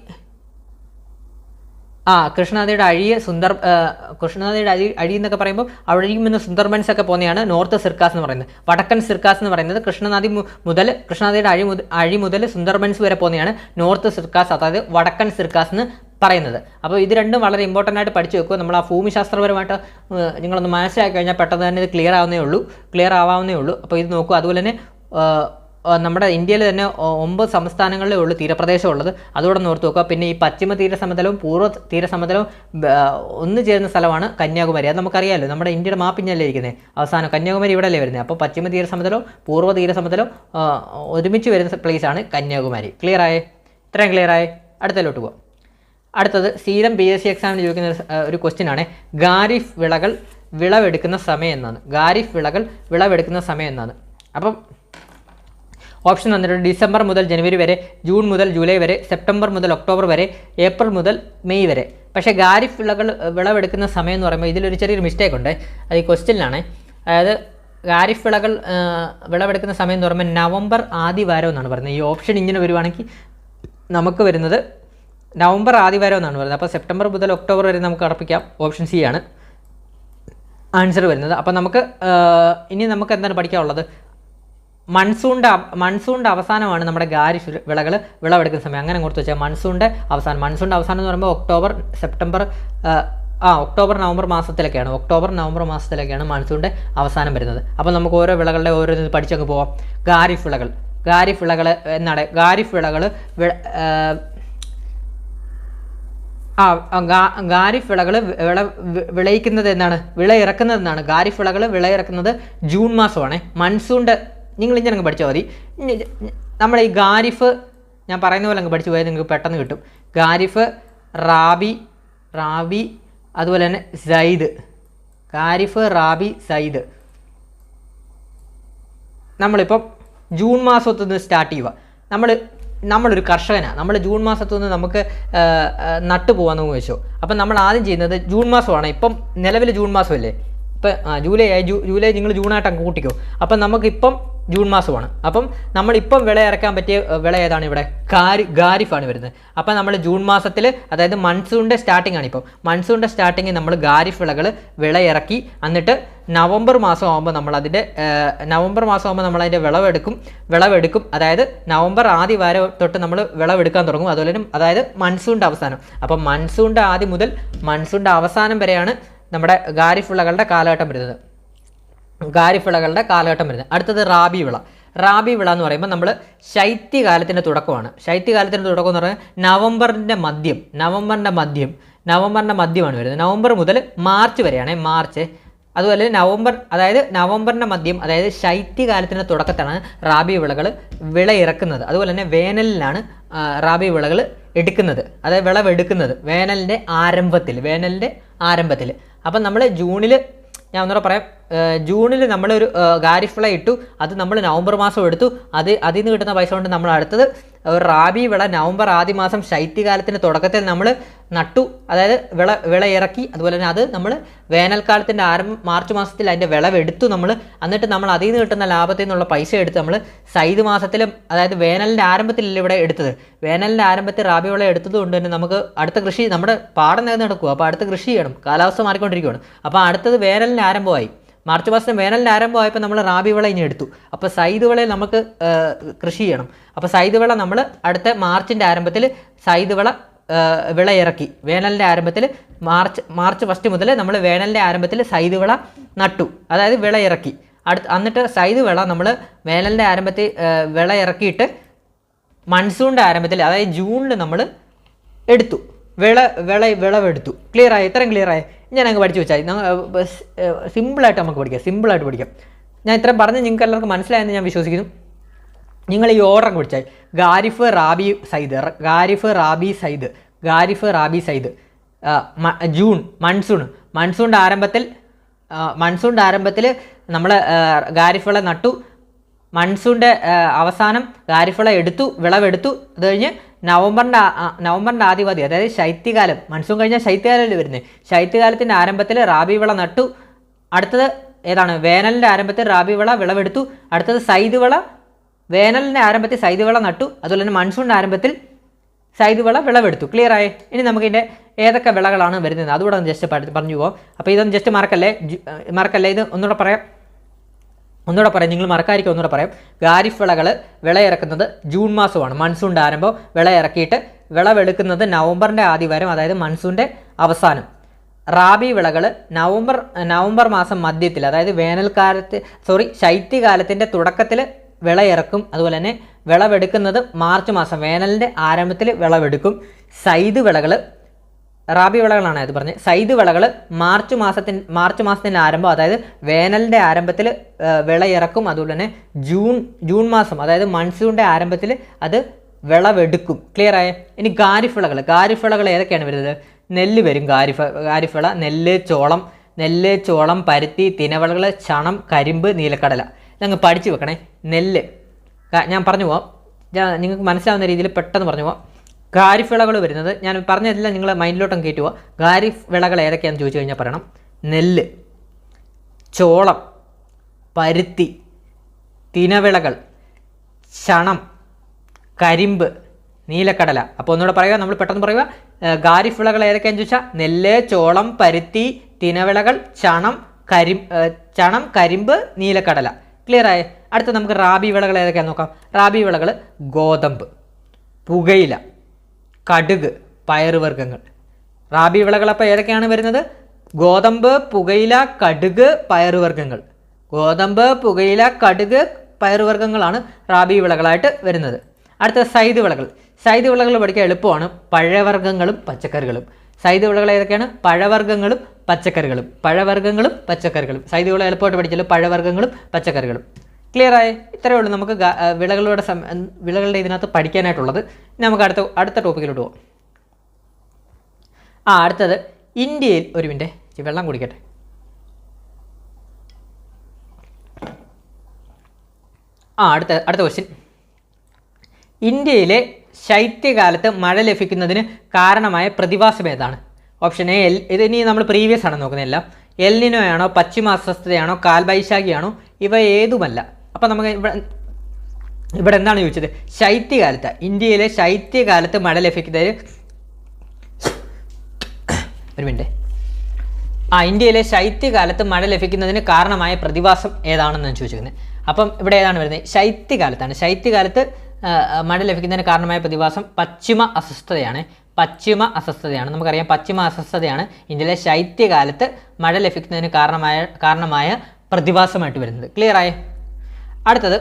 അഴി എന്നൊക്കെ പറയുമ്പോൾ അഴിയിൽ നിന്ന് സുന്ദർബൻസ് ഒക്കെ പോകുന്നതാണ് നോർത്ത് സിർക്കാസ് എന്ന് പറയുന്നത്. വടക്കൻ സിർക്കാസ് എന്ന് പറയുന്നത് കൃഷ്ണനദിയുടെ അഴി മുതൽ സുന്ദർബൻസ് വരെ പോകുന്നതാണ് നോർത്ത് സിർക്കാസ്, അതായത് വടക്കൻ സിർക്കാസ് എന്ന് പറയുന്നത്. അപ്പോൾ ഇത് രണ്ടും വളരെ ഇമ്പോർട്ടൻ്റ് ആയിട്ട് പഠിച്ചു വെക്കുക. നമ്മൾ ആ ഭൂമിശാസ്ത്രപരമായിട്ട് നിങ്ങളൊന്ന് മനസ്സിലാക്കി കഴിഞ്ഞാൽ പെട്ടെന്ന് തന്നെ ഇത് ക്ലിയർ ആവാവുന്നേ ഉള്ളൂ. അപ്പോൾ ഇത് നോക്കുക. അതുപോലെ തന്നെ നമ്മുടെ ഇന്ത്യയിൽ തന്നെ 9 സംസ്ഥാനങ്ങളിലേ ഉള്ളൂ തീരപ്രദേശം ഉള്ളത്. അതുകൂടെ ഓർത്ത് നോക്കുക. പിന്നെ ഈ പശ്ചിമ തീരസമതലവും പൂർവ്വ തീരസമതലവും ഒന്ന് ചേരുന്ന സ്ഥലമാണ് കന്യാകുമാരി. അത് നമുക്കറിയാമല്ലോ, നമ്മുടെ ഇന്ത്യയുടെ മാപ്പിഞ്ഞല്ലേ ഇരിക്കുന്നത്. അവസാനം കന്യാകുമാരി ഇവിടെ അല്ലേ വരുന്നത്. അപ്പോൾ പശ്ചിമ തീരസമതലവും പൂർവ്വ തീരസമതലവും ഒരുമിച്ച് വരുന്ന പ്ലേസാണ് കന്യാകുമാരി. ഇത്രയും ക്ലിയർ ആയേ? അടുത്തതിലോട്ട് പോകാം. അടുത്തത് സ്ഥിരം PSC എക്സാമിന് ചോദിക്കുന്ന ഒരു ക്വസ്റ്റ്യൻ ആണ്. ഖാരിഫ് വിളകൾ വിളവെടുക്കുന്ന സമയം എന്നാണ്. അപ്പം ഓപ്ഷൻ തന്നിട്ടുണ്ട്. ഡിസംബർ മുതൽ ജനുവരി വരെ, ജൂൺ മുതൽ ജൂലൈ വരെ, സെപ്റ്റംബർ മുതൽ ഒക്ടോബർ വരെ, ഏപ്രിൽ മുതൽ മെയ് വരെ. പക്ഷേ ഖാരിഫ് വിളവെടുക്കുന്ന സമയം എന്ന് പറയുമ്പോൾ ഇതിലൊരു ചെറിയൊരു മിസ്റ്റേക്ക് ഉണ്ട്. അത് ഈ ക്വസ്റ്റ്യനിലാണ്. അതായത് ഖാരിഫ് വിളവെടുക്കുന്ന സമയം എന്ന് പറയുമ്പോൾ നവംബർ ആദ്യവാരം എന്നാണ് പറയുന്നത്. ഈ ഓപ്ഷൻ ഇങ്ങനെ വരുവാണെങ്കിൽ നമുക്ക് വരുന്നത് നവംബർ ആദ്യവാരം എന്നാണ് പറയുന്നത്. അപ്പോൾ സെപ്റ്റംബർ മുതൽ ഒക്ടോബർ വരെ നമുക്ക് അടപ്പിക്കാം. ഓപ്ഷൻ സി ആണ് ആൻസർ വരുന്നത്. അപ്പോൾ ഇനി നമുക്ക് എന്താണ് പഠിക്കാനുള്ളത്? മൺസൂണിൻ്റെ അവസാനമാണ് നമ്മുടെ ഖാരിഫ് വിളവെടുക്കുന്ന സമയം. അങ്ങനെ ഓർത്ത് വെച്ചാൽ മൺസൂണിൻ്റെ അവസാനം എന്ന് പറയുമ്പോൾ ഒക്ടോബർ നവംബർ മാസത്തിലൊക്കെയാണ് മൺസൂണിൻ്റെ അവസാനം വരുന്നത്. അപ്പോൾ നമുക്ക് ഓരോ വിളകളുടെ ഓരോ പഠിച്ചങ്ങ് പോവാം. ഖാരിഫ് വിളകൾ എന്നാണ്. ഖാരിഫ് വിളകൾ വിളയിക്കുന്നത് എന്നാണ്? വിളയിറക്കുന്നത് എന്നാണ്. ഖാരിഫ് വിളകൾ വിളയിറക്കുന്നത് ജൂൺ മാസമാണ്. മൺസൂണിൻ്റെ നിങ്ങൾ ഇങ്ങനെ അങ്ങ് പഠിച്ചാൽ മതി. നമ്മൾ ഈ ഖാരിഫ് ഞാൻ പറയുന്ന പോലെ അങ്ങ് പഠിച്ചു പോയാൽ നിങ്ങൾക്ക് പെട്ടെന്ന് കിട്ടും. ഖാരിഫ് റാബി റാബി അതുപോലെ തന്നെ സൈദ്, ഖാരിഫ്, റാബി, സൈദ്. നമ്മളിപ്പം ജൂൺ മാസത്തു നിന്ന് സ്റ്റാർട്ട് ചെയ്യുക. നമ്മളൊരു കർഷകനാണ്. നമ്മൾ ജൂൺ മാസത്തു നിന്ന് നമുക്ക് നട്ടു പോകാമെന്ന് വെച്ചോ. അപ്പം നമ്മൾ ആദ്യം ചെയ്യുന്നത് ജൂൺ മാസമാണ്. ഇപ്പം നിലവിൽ ജൂൺ മാസമല്ലേ, ഇപ്പം ജൂലൈ ആയി. ജൂലൈ നിങ്ങൾ ജൂണായിട്ട് അങ്ങ് കൂട്ടിക്കോ. അപ്പം നമുക്കിപ്പം ജൂൺ മാസമാണ്. അപ്പം നമ്മളിപ്പം വിള ഇറക്കാൻ പറ്റിയ വിള ഏതാണ്? ഇവിടെ ഖാരിഫാണ് വരുന്നത്. അപ്പം നമ്മൾ ജൂൺ മാസത്തിൽ, അതായത് മൺസൂണിൻ്റെ സ്റ്റാർട്ടിംഗ് ആണ്. ഇപ്പം മൺസൂണിൻ്റെ സ്റ്റാർട്ടിങ്ങിൽ നമ്മൾ ഖാരിഫ് വിളകൾ വിള ഇറക്കി. എന്നിട്ട് നവംബർ മാസം ആകുമ്പോൾ നമ്മളതിൻ്റെ വിളവെടുക്കും. അതായത് നവംബർ ആദ്യ വാരം തൊട്ട് നമ്മൾ വിളവെടുക്കാൻ തുടങ്ങും. അതുപോലെ തന്നെ അതായത് മൺസൂണിൻ്റെ അവസാനം. അപ്പം മൺസൂണിൻ്റെ ആദ്യം മുതൽ മൺസൂണിൻ്റെ അവസാനം വരെയാണ് നമ്മുടെ ഖാരിഫ് വിളകളുടെ കാലഘട്ടം വരുന്നത്. അടുത്തത് റാബി വിള. റാബി വിള എന്ന് പറയുമ്പോൾ നമ്മൾ ശൈത്യകാലത്തിൻ്റെ തുടക്കമാണ്. ശൈത്യകാലത്തിൻ്റെ തുടക്കം എന്ന് പറഞ്ഞാൽ നവംബറിൻ്റെ മധ്യമാണ് വരുന്നത്. നവംബർ മുതൽ മാർച്ച് വരെയാണ്. അതുപോലെ നവംബറിൻ്റെ മധ്യം, അതായത് ശൈത്യകാലത്തിൻ്റെ തുടക്കത്തിലാണ് റാബി വിളകൾ ഇറക്കുന്നത്. അതുപോലെ തന്നെ വേനലിലാണ് റാബി വിളകൾ എടുക്കുന്നത്, അതായത് വിളവെടുക്കുന്നത് വേനലിൻ്റെ ആരംഭത്തിൽ. അപ്പം നമ്മൾ ഞാൻ ഒന്നുകൂടെ പറയാം. ജൂണിൽ നമ്മളൊരു ഖാരിഫ് വിള ഇട്ടു. അത് നമ്മൾ നവംബർ മാസം എടുത്തു. അതിൽ നിന്ന് കിട്ടുന്ന പൈസ കൊണ്ട് നമ്മൾ അടുത്തത് ഒരു റാബി വിള നവംബർ ആദ്യ മാസം ശൈത്യകാലത്തിൻ്റെ തുടക്കത്തിൽ നമ്മൾ നട്ടു, അതായത് വിള ഇറക്കി. അതുപോലെ തന്നെ അത് നമ്മൾ വേനൽക്കാലത്തിൻ്റെ മാർച്ച് മാസത്തിൽ അതിൻ്റെ വിളവെടുത്തു നമ്മൾ. എന്നിട്ട് നമ്മൾ അതിൽ നിന്ന് കിട്ടുന്ന ലാഭത്തിൽ നിന്നുള്ള പൈസ എടുത്ത് നമ്മൾ സൈദ് മാസത്തിലും, അതായത് വേനലിൻ്റെ ആരംഭത്തിലല്ല ഇവിടെ എടുത്തത്. വേനലിൻ്റെ ആരംഭത്തിൽ റാബി വിള എടുത്തത് കൊണ്ട് തന്നെ നമുക്ക് അടുത്ത കൃഷി, നമ്മുടെ പാടം നടക്കുക. അപ്പോൾ അടുത്ത കൃഷി ചെയ്യണം. കാലാവസ്ഥ മാറിക്കൊണ്ടിരിക്കുകയാണ്. അപ്പോൾ അടുത്തത് വേനലിൻ്റെ ആരംഭമായി. മാർച്ച് മാസം വേനലിൻ്റെ ആരംഭമായപ്പോൾ നമ്മൾ റാബി വിള ഇനി എടുത്തു. അപ്പോൾ സൈദ് വിളയിൽ നമുക്ക് കൃഷി ചെയ്യണം. അപ്പോൾ സൈദ് വിള നമ്മൾ അടുത്ത മാർച്ചിൻ്റെ ആരംഭത്തിൽ സൈദ് വിള ഇറക്കി. വേനലിൻ്റെ ആരംഭത്തിൽ മാർച്ച് ഫസ്റ്റ് മുതൽ നമ്മൾ വേനലിൻ്റെ ആരംഭത്തിൽ സൈദ് വിള നട്ടു, അതായത് വിള ഇറക്കി. എന്നിട്ട് സൈദ് വിള നമ്മൾ വേനലിൻ്റെ ആരംഭത്തിൽ വിള ഇറക്കിയിട്ട് മൺസൂണിൻ്റെ ആരംഭത്തിൽ, അതായത് ജൂണിൽ നമ്മൾ എടുത്തു, വിളവെടുത്തു. ക്ലിയറായി? ഇത്രയും ക്ലിയറായി? ഞാൻ അങ്ങ് പഠിച്ചു വെച്ചാൽ സിമ്പിളായിട്ട് നമുക്ക് പഠിക്കാം. ഞാൻ ഇത്രയും പറഞ്ഞ് നിങ്ങൾക്ക് എല്ലാവർക്കും മനസ്സിലായെന്ന് ഞാൻ വിശ്വസിക്കുന്നു. നിങ്ങൾ ഈ ഓർഡർ അങ്ങ് പഠിച്ചാൽ ഖാരിഫ്, റാബി, സൈദ്, ജൂൺ മൺസൂണിൻ്റെ ആരംഭത്തിൽ നമ്മൾ ഖാരിഫ് വിള നട്ടു. മൺസൂണിൻ്റെ അവസാനം ഖാരിഫ് വിള വിളവെടുത്തു. അത് കഴിഞ്ഞ് നവംബറിൻ്റെ ആദ്യവാദി, അതായത് ശൈത്യകാലം, മൺസൂൺ കഴിഞ്ഞാൽ ശൈത്യകാലമല്ലേ വരുന്നത്. ശൈത്യകാലത്തിൻ്റെ ആരംഭത്തിൽ റാബി വിള നട്ടു. അടുത്തത് ഏതാണ്? വേനലിൻ്റെ ആരംഭത്തിൽ റാബി വിളവെടുത്തു. അടുത്തത് സൈദ് വിള, വേനലിൻ്റെ ആരംഭത്തിൽ സൈദ് വിള നട്ടു. അതുപോലെ തന്നെ മൺസൂണിൻ്റെ ആരംഭത്തിൽ സൈദ് വിളവെടുത്തു. ക്ലിയർ ആയി? ഇനി നമുക്കിതിൻ്റെ ഏതൊക്കെ വിളകളാണ് വരുന്നത് അതുകൂടെ ഒന്ന് ജസ്റ്റ് പറഞ്ഞു പോകാം. അപ്പോൾ ഇതൊന്ന് ജസ്റ്റ് മറക്കല്ലേ. ഇത് ഒന്നുകൂടെ പറയാം. നിങ്ങൾ മറക്കാതിരിക്കും. ഒന്നുകൂടെ പറയാം. ഖാരിഫ് വിള ഇറക്കുന്നത് ജൂൺ മാസമാണ്. മൺസൂണിൻ്റെ ആരംഭം. വിള ഇറക്കിയിട്ട് വിളവെടുക്കുന്നത് നവംബറിൻ്റെ ആദ്യവാരം, അതായത് മൺസൂണിൻ്റെ അവസാനം. റാബി വിളകൾ നവംബർ മാസം മധ്യത്തിൽ, അതായത് ശൈത്യകാലത്തിൻ്റെ തുടക്കത്തിൽ വിള ഇറക്കും. അതുപോലെ തന്നെ വിളവെടുക്കുന്നത് മാർച്ച് മാസം, വേനലിൻ്റെ ആരംഭത്തിൽ വിളവെടുക്കും. സൈദ് വിളകൾ, റാബി വിളകളാണ് ഇത് പറഞ്ഞത്. സൈദ് വിളകൾ മാർച്ച് മാസത്തിൻ്റെ ആരംഭം, അതായത് വേനലിൻ്റെ ആരംഭത്തിൽ വിള ഇറക്കും. അതുപോലെ തന്നെ ജൂൺ മാസം, അതായത് മൺസൂണിൻ്റെ ആരംഭത്തിൽ അത് വിളവെടുക്കും. ക്ലിയർ ആയ? ഇനി ഖാരിഫ് വിളകൾ ഏതൊക്കെയാണ് വരുന്നത്? നെല്ല് വരും. ഖാരിഫ് വിള നെല്ല്, ചോളം, പരുത്തി, തിനവിളകൾ, ചണം, കരിമ്പ്, നീലക്കടല. ഞങ്ങൾ പഠിച്ചു വെക്കണേ. നെല്ല് ഞാൻ പറഞ്ഞു പോവാം. നിങ്ങൾക്ക് മനസ്സിലാവുന്ന രീതിയിൽ പെട്ടെന്ന് പറഞ്ഞു പോവാം. ഖാരിഫ് വിളകൾ വരുന്നത് ഞാൻ പറഞ്ഞതെല്ലാം നിങ്ങൾ മൈൻഡിലോട്ടൊന്ന് കയറ്റി പോവുക. ഖാരിഫ് വിളകൾ ഏതൊക്കെയാണെന്ന് ചോദിച്ചു കഴിഞ്ഞാൽ പറയണം. നെല്ല്, ചോളം, പരുത്തി, തിനവിളകൾ, ചണം, കരിമ്പ്, നീലക്കടല. അപ്പോൾ ഒന്നുകൂടെ പറയുക, നമ്മൾ പെട്ടെന്ന് പറയുക. ഖാരിഫ് വിളകൾ ഏതൊക്കെയാണെന്ന് ചോദിച്ചാൽ നെല്ല്, ചോളം, പരുത്തി, തിനവിളകൾ, ചണം, കരിമ്പ്, നീലക്കടല. ക്ലിയർ ആയേ? അടുത്ത നമുക്ക് റാബി വിളകൾ ഏതൊക്കെയാണെന്ന് നോക്കാം. റാബി വിളകൾ ഗോതമ്പ്, പുകയില, കടുക്, പയറുവർഗ്ഗങ്ങൾ. റാബി വിളകൾ അപ്പോൾ ഏതൊക്കെയാണ് വരുന്നത്? ഗോതമ്പ്, പുകയില, കടുക്, പയറുവർഗ്ഗങ്ങൾ. പയറുവർഗ്ഗങ്ങളാണ് റാബി വിളകളായിട്ട് വരുന്നത്. അടുത്ത സൈദ് വിളകൾ പഠിക്കാൻ എളുപ്പമാണ്. പഴവർഗ്ഗങ്ങളും പച്ചക്കറികളും. സൈദ് വിളകൾ ഏതൊക്കെയാണ്? പഴവർഗ്ഗങ്ങളും പച്ചക്കറികളും. സൈദ് വിളകൾ എളുപ്പമായിട്ട് പഠിച്ചല്ലോ. പഴവർഗ്ഗങ്ങളും പച്ചക്കറികളും. ക്ലിയർ ആയി? ഇത്രയേ ഉള്ളൂ നമുക്ക് വിളകളുടെ ഇതിനകത്ത് പഠിക്കാനായിട്ടുള്ളത്. നമുക്ക് അടുത്ത ടോപ്പിക്കിലോട്ട് പോകാം. അടുത്തത് ഇന്ത്യയിൽ, ഒരു മിനിറ്റ് വെള്ളം കുടിക്കട്ടെ. അടുത്ത ക്വസ്റ്റ്യൻ, ഇന്ത്യയിലെ ശൈത്യകാലത്ത് മഴ ലഭിക്കുന്നതിന് കാരണമായ പ്രതിഭാസം ഏതാണ്? ഓപ്ഷൻ എ ഇത് ഇനി നമ്മൾ പ്രീവിയസ് ആണ് നോക്കുന്നതെല്ലാം. എൽ നിനോയാണോ, പശ്ചിമ അസ്വസ്ഥതയാണോ, കാൽബൈശാഖിയാണോ, ഇവ ഏതുമല്ല. അപ്പം നമുക്ക് ഇവിടെ എന്താണ് ചോദിച്ചത്? ശൈത്യകാലത്ത്, ഇന്ത്യയിലെ ശൈത്യകാലത്ത് മഴ ലഭിക്കുന്നതിന്, ഒരു മിനിറ്റ്, ഇന്ത്യയിലെ ശൈത്യകാലത്ത് മഴ ലഭിക്കുന്നതിന് കാരണമായ പ്രതിഭാസം ഏതാണെന്നാണ് ചോദിച്ചിരിക്കുന്നത്. അപ്പം ഇവിടെ ഏതാണ് വരുന്നത്? ശൈത്യകാലത്താണ്. ശൈത്യകാലത്ത് മഴ ലഭിക്കുന്നതിന് കാരണമായ പ്രതിഭാസം പശ്ചിമ അസ്വസ്ഥതയാണ്. നമുക്കറിയാം പശ്ചിമ അസ്വസ്ഥതയാണ് ഇന്ത്യയിലെ ശൈത്യകാലത്ത് മഴ ലഭിക്കുന്നതിന് കാരണമായ പ്രതിഭാസമായിട്ട് വരുന്നത്. ക്ലിയർ ആയേ? അടുത്തത്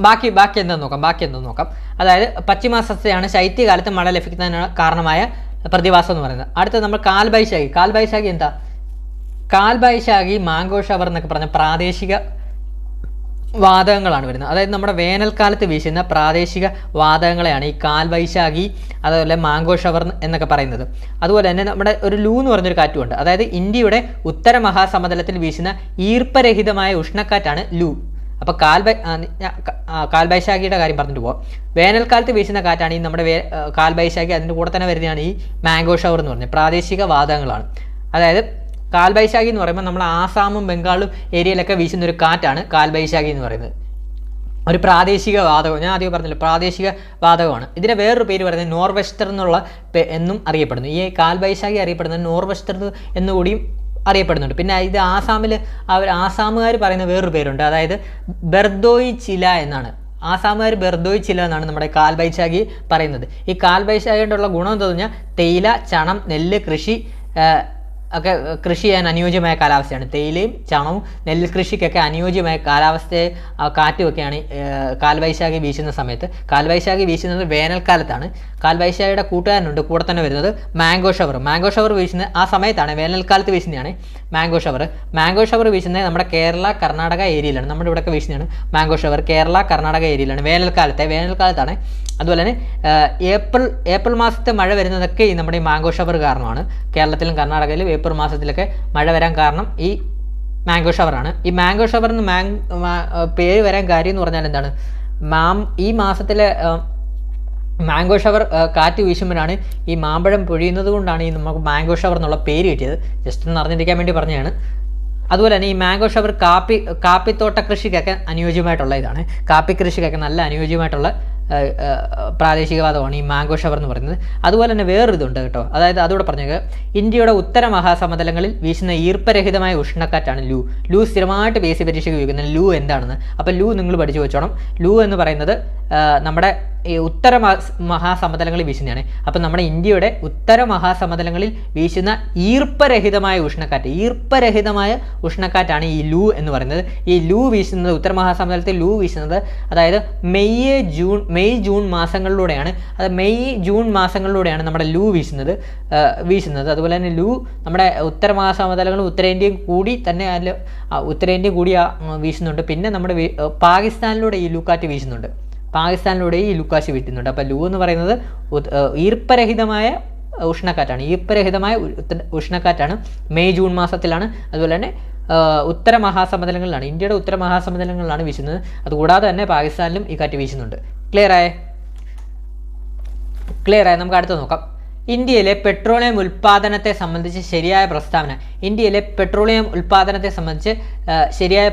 ബാക്കി എന്താണെന്ന് നോക്കാം. അതായത് പശ്ചിമ അസ്വസ്ഥതയാണ് ശൈത്യകാലത്ത് മഴ ലഭിക്കുന്നതിന് കാരണമായ പ്രതിഭാസം എന്ന് പറയുന്നത്. അടുത്തത് നമ്മൾ കാൽബൈശാഖി എന്താ? കാൽബൈശാഖി, മാംഗോ ഷവർ എന്നൊക്കെ പറഞ്ഞ പ്രാദേശിക വാതകങ്ങളാണ് വരുന്നത്. അതായത് നമ്മുടെ വേനൽക്കാലത്ത് വീശുന്ന പ്രാദേശിക വാതകങ്ങളെയാണ് ഈ കാൽബൈശാഖി, അതുപോലെ മാംഗോ ഷവർ എന്നൊക്കെ പറയുന്നത്. അതുപോലെ തന്നെ നമ്മുടെ ഒരു ലൂ എന്ന് പറഞ്ഞൊരു കാറ്റുമുണ്ട്. അതായത് ഇന്ത്യയുടെ ഉത്തര മഹാസമതലത്തിൽ വീശുന്ന ഈർപ്പരഹിതമായ ഉഷ്ണക്കാറ്റാണ് ലൂ. അപ്പോൾ കാൽബൈശാഖിയുടെ കാര്യം പറഞ്ഞിട്ട് പോകാം. വേനൽക്കാലത്ത് വീശുന്ന കാറ്റാണ് ഈ നമ്മുടെ കാൽബൈശാഖി. അതിൻ്റെ കൂടെ തന്നെ വരുന്നതാണ് ഈ മാംഗോ ഷവർ എന്ന് പറഞ്ഞത്. പ്രാദേശിക വാതകങ്ങളാണ്. അതായത് കാൽബൈശാഖി എന്ന് പറയുമ്പോൾ നമ്മൾ ആസാമും ബംഗാളും ഏരിയയിലൊക്കെ വീശുന്ന ഒരു കാറ്റാണ് കാൽബൈശാഖി എന്ന് പറയുന്നത്. ഒരു പ്രാദേശിക വാതകം, ഞാൻ ആദ്യം പറഞ്ഞല്ലോ പ്രാദേശിക വാതകമാണ്. ഇതിൻ്റെ വേറൊരു പേര് പറയുന്നത് നോർവെസ്റ്റർ എന്നുള്ള എന്നും അറിയപ്പെടുന്നു. ഈ കാൽബൈശാഖി അറിയപ്പെടുന്നത് നോർവെസ്റ്റർ എന്നുകൂടിയും അറിയപ്പെടുന്നുണ്ട്. പിന്നെ ഇത് ആസാമുകാർ പറയുന്ന വേറൊരു പേരുണ്ട്. അതായത് ബെർദോയി ചില എന്നാണ്. ആസാമുകാർ ബെർദോയി ചില എന്നാണ് നമ്മുടെ കാൽബൈശാഖി പറയുന്നത്. ഈ കാൽബൈശാഖി കൊണ്ടുള്ള ഗുണം എന്താണെന്ന് പറഞ്ഞാൽ തേയില, ചണം, നെല്ല് ഒക്കെ കൃഷി ചെയ്യാൻ അനുയോജ്യമായ കാലാവസ്ഥയാണ്. തേയിലയും ചണവും നെല്ല് കൃഷിക്കൊക്കെ അനുയോജ്യമായ കാലാവസ്ഥയെ കാറ്റുമൊക്കെയാണ് കാൽബൈശാഖി വീശുന്ന സമയത്ത്. കാൽബൈശാഖി വീശുന്നത് വേനൽക്കാലത്താണ്. കാൽബൈശാഖിയുടെ കൂട്ടുകാരനുണ്ട് കൂടെ തന്നെ വരുന്നത് മാംഗോ ഷവർ വീശുന്നത് ആ സമയത്താണ്, വേനൽക്കാലത്ത് വീശുന്നതാണ് മാംഗോ ഷവർ വീശുന്നത് നമ്മുടെ കേരള കർണാടക ഏരിയയിലാണ്. നമ്മുടെ ഇവിടെയൊക്കെ വീശുന്നതാണ് മാംഗോ ഷവർ. കേരള കർണാടക ഏരിയയിലാണ് വേനൽക്കാലത്താണ്. അതുപോലെ തന്നെ ഏപ്രിൽ മാസത്തെ മഴ വരുന്നതൊക്കെ ഈ നമ്മുടെ ഈ മാംഗോ ഷവർ കാരണമാണ്. കേരളത്തിലും കർണാടകയിലും ഏപ്രിൽ മാസത്തിലൊക്കെ മഴ വരാൻ കാരണം ഈ മാംഗോ ഷവറാണ്. ഈ മാംഗോ ഷവറിന് പേര് വരാൻ കാര്യം എന്ന് പറഞ്ഞാൽ എന്താണ്? ഈ മാസത്തിലെ മാംഗോ ഷവർ കാറ്റ് വീശുമ്പോഴാണ് ഈ മാമ്പഴം പൊഴിയുന്നത് കൊണ്ടാണ് ഈ നമുക്ക് മാംഗോ ഷവർ എന്നുള്ള പേര് കിട്ടിയത്. ജസ്റ്റ് ഒന്ന് അറിഞ്ഞിരിക്കാൻ വേണ്ടി പറഞ്ഞതാണ്. അതുപോലെ തന്നെ ഈ മാംഗോ ഷവർ കാപ്പിത്തോട്ട കൃഷിക്കൊക്കെ അനുയോജ്യമായിട്ടുള്ള ഇതാണ്. കാപ്പി കൃഷിക്കൊക്കെ നല്ല അനുയോജ്യമായിട്ടുള്ള പ്രാദേശികവാദമാണ് ഈ മാംഗോ ഷവർ എന്ന് പറയുന്നത്. അതുപോലെ തന്നെ വേറൊരിതുണ്ട് കേട്ടോ. അതായത് അതുകൂടെ പറഞ്ഞത്, ഇന്ത്യയുടെ ഉത്തര മഹാസമതലങ്ങളിൽ വീശുന്ന ഈർപ്പരഹിതമായ ഉഷ്ണക്കാറ്റാണ് ലൂ. സ്ഥിരമായിട്ട് ബേസി പരീക്ഷയ്ക്ക് ഉപയോഗിക്കുന്നത് ലൂ എന്താണെന്ന്. അപ്പോൾ ലൂ നിങ്ങൾ പഠിച്ചു വെച്ചോണം. ലൂ എന്ന് പറയുന്നത് നമ്മുടെ ഈ ഉത്തര മഹാസമതലങ്ങളിൽ വീശുന്നതാണ്. അപ്പം നമ്മുടെ ഇന്ത്യയുടെ ഉത്തര മഹാസമതലങ്ങളിൽ വീശുന്ന ഈർപ്പരഹിതമായ ഉഷ്ണക്കാറ്റാണ് ഈ ലൂ എന്ന് പറയുന്നത്. ഈ ലൂ വീശുന്നത്, ഉത്തര മഹാസമതലത്തിൽ ലൂ വീശുന്നത് അതായത് മെയ് ജൂൺ മാസങ്ങളിലൂടെയാണ്. അത് മെയ് ജൂൺ മാസങ്ങളിലൂടെയാണ് നമ്മുടെ ലൂ വീശുന്നത്. അതുപോലെ തന്നെ ലൂ നമ്മുടെ ഉത്തര മഹാസമതലങ്ങളും ഉത്തരേന്ത്യയും കൂടി തന്നെ വീശുന്നുണ്ട്. പിന്നെ നമ്മുടെ പാകിസ്ഥാനിലൂടെ ഈ ലൂ കാറ്റ് വീശുന്നുണ്ട്. അപ്പോൾ ലൂ എന്ന് പറയുന്നത് ഈർപ്പരഹിതമായ ഉഷ്ണക്കാറ്റാണ്. മെയ് ജൂൺ മാസത്തിലാണ്. അതുപോലെ തന്നെ ഉത്തര മഹാസമതലങ്ങളിലാണ്, ഇന്ത്യയുടെ ഉത്തര മഹാസമതലങ്ങളിലാണ് വീശുന്നത്. അതുകൂടാതെ തന്നെ പാകിസ്ഥാനിലും ഈ കാറ്റ് വീശുന്നുണ്ട്. ക്ലിയർ ആയ? നമുക്ക് അടുത്ത് നോക്കാം. ഇന്ത്യയിലെ പെട്രോളിയം ഉൽപ്പാദനത്തെ സംബന്ധിച്ച് ശരിയായ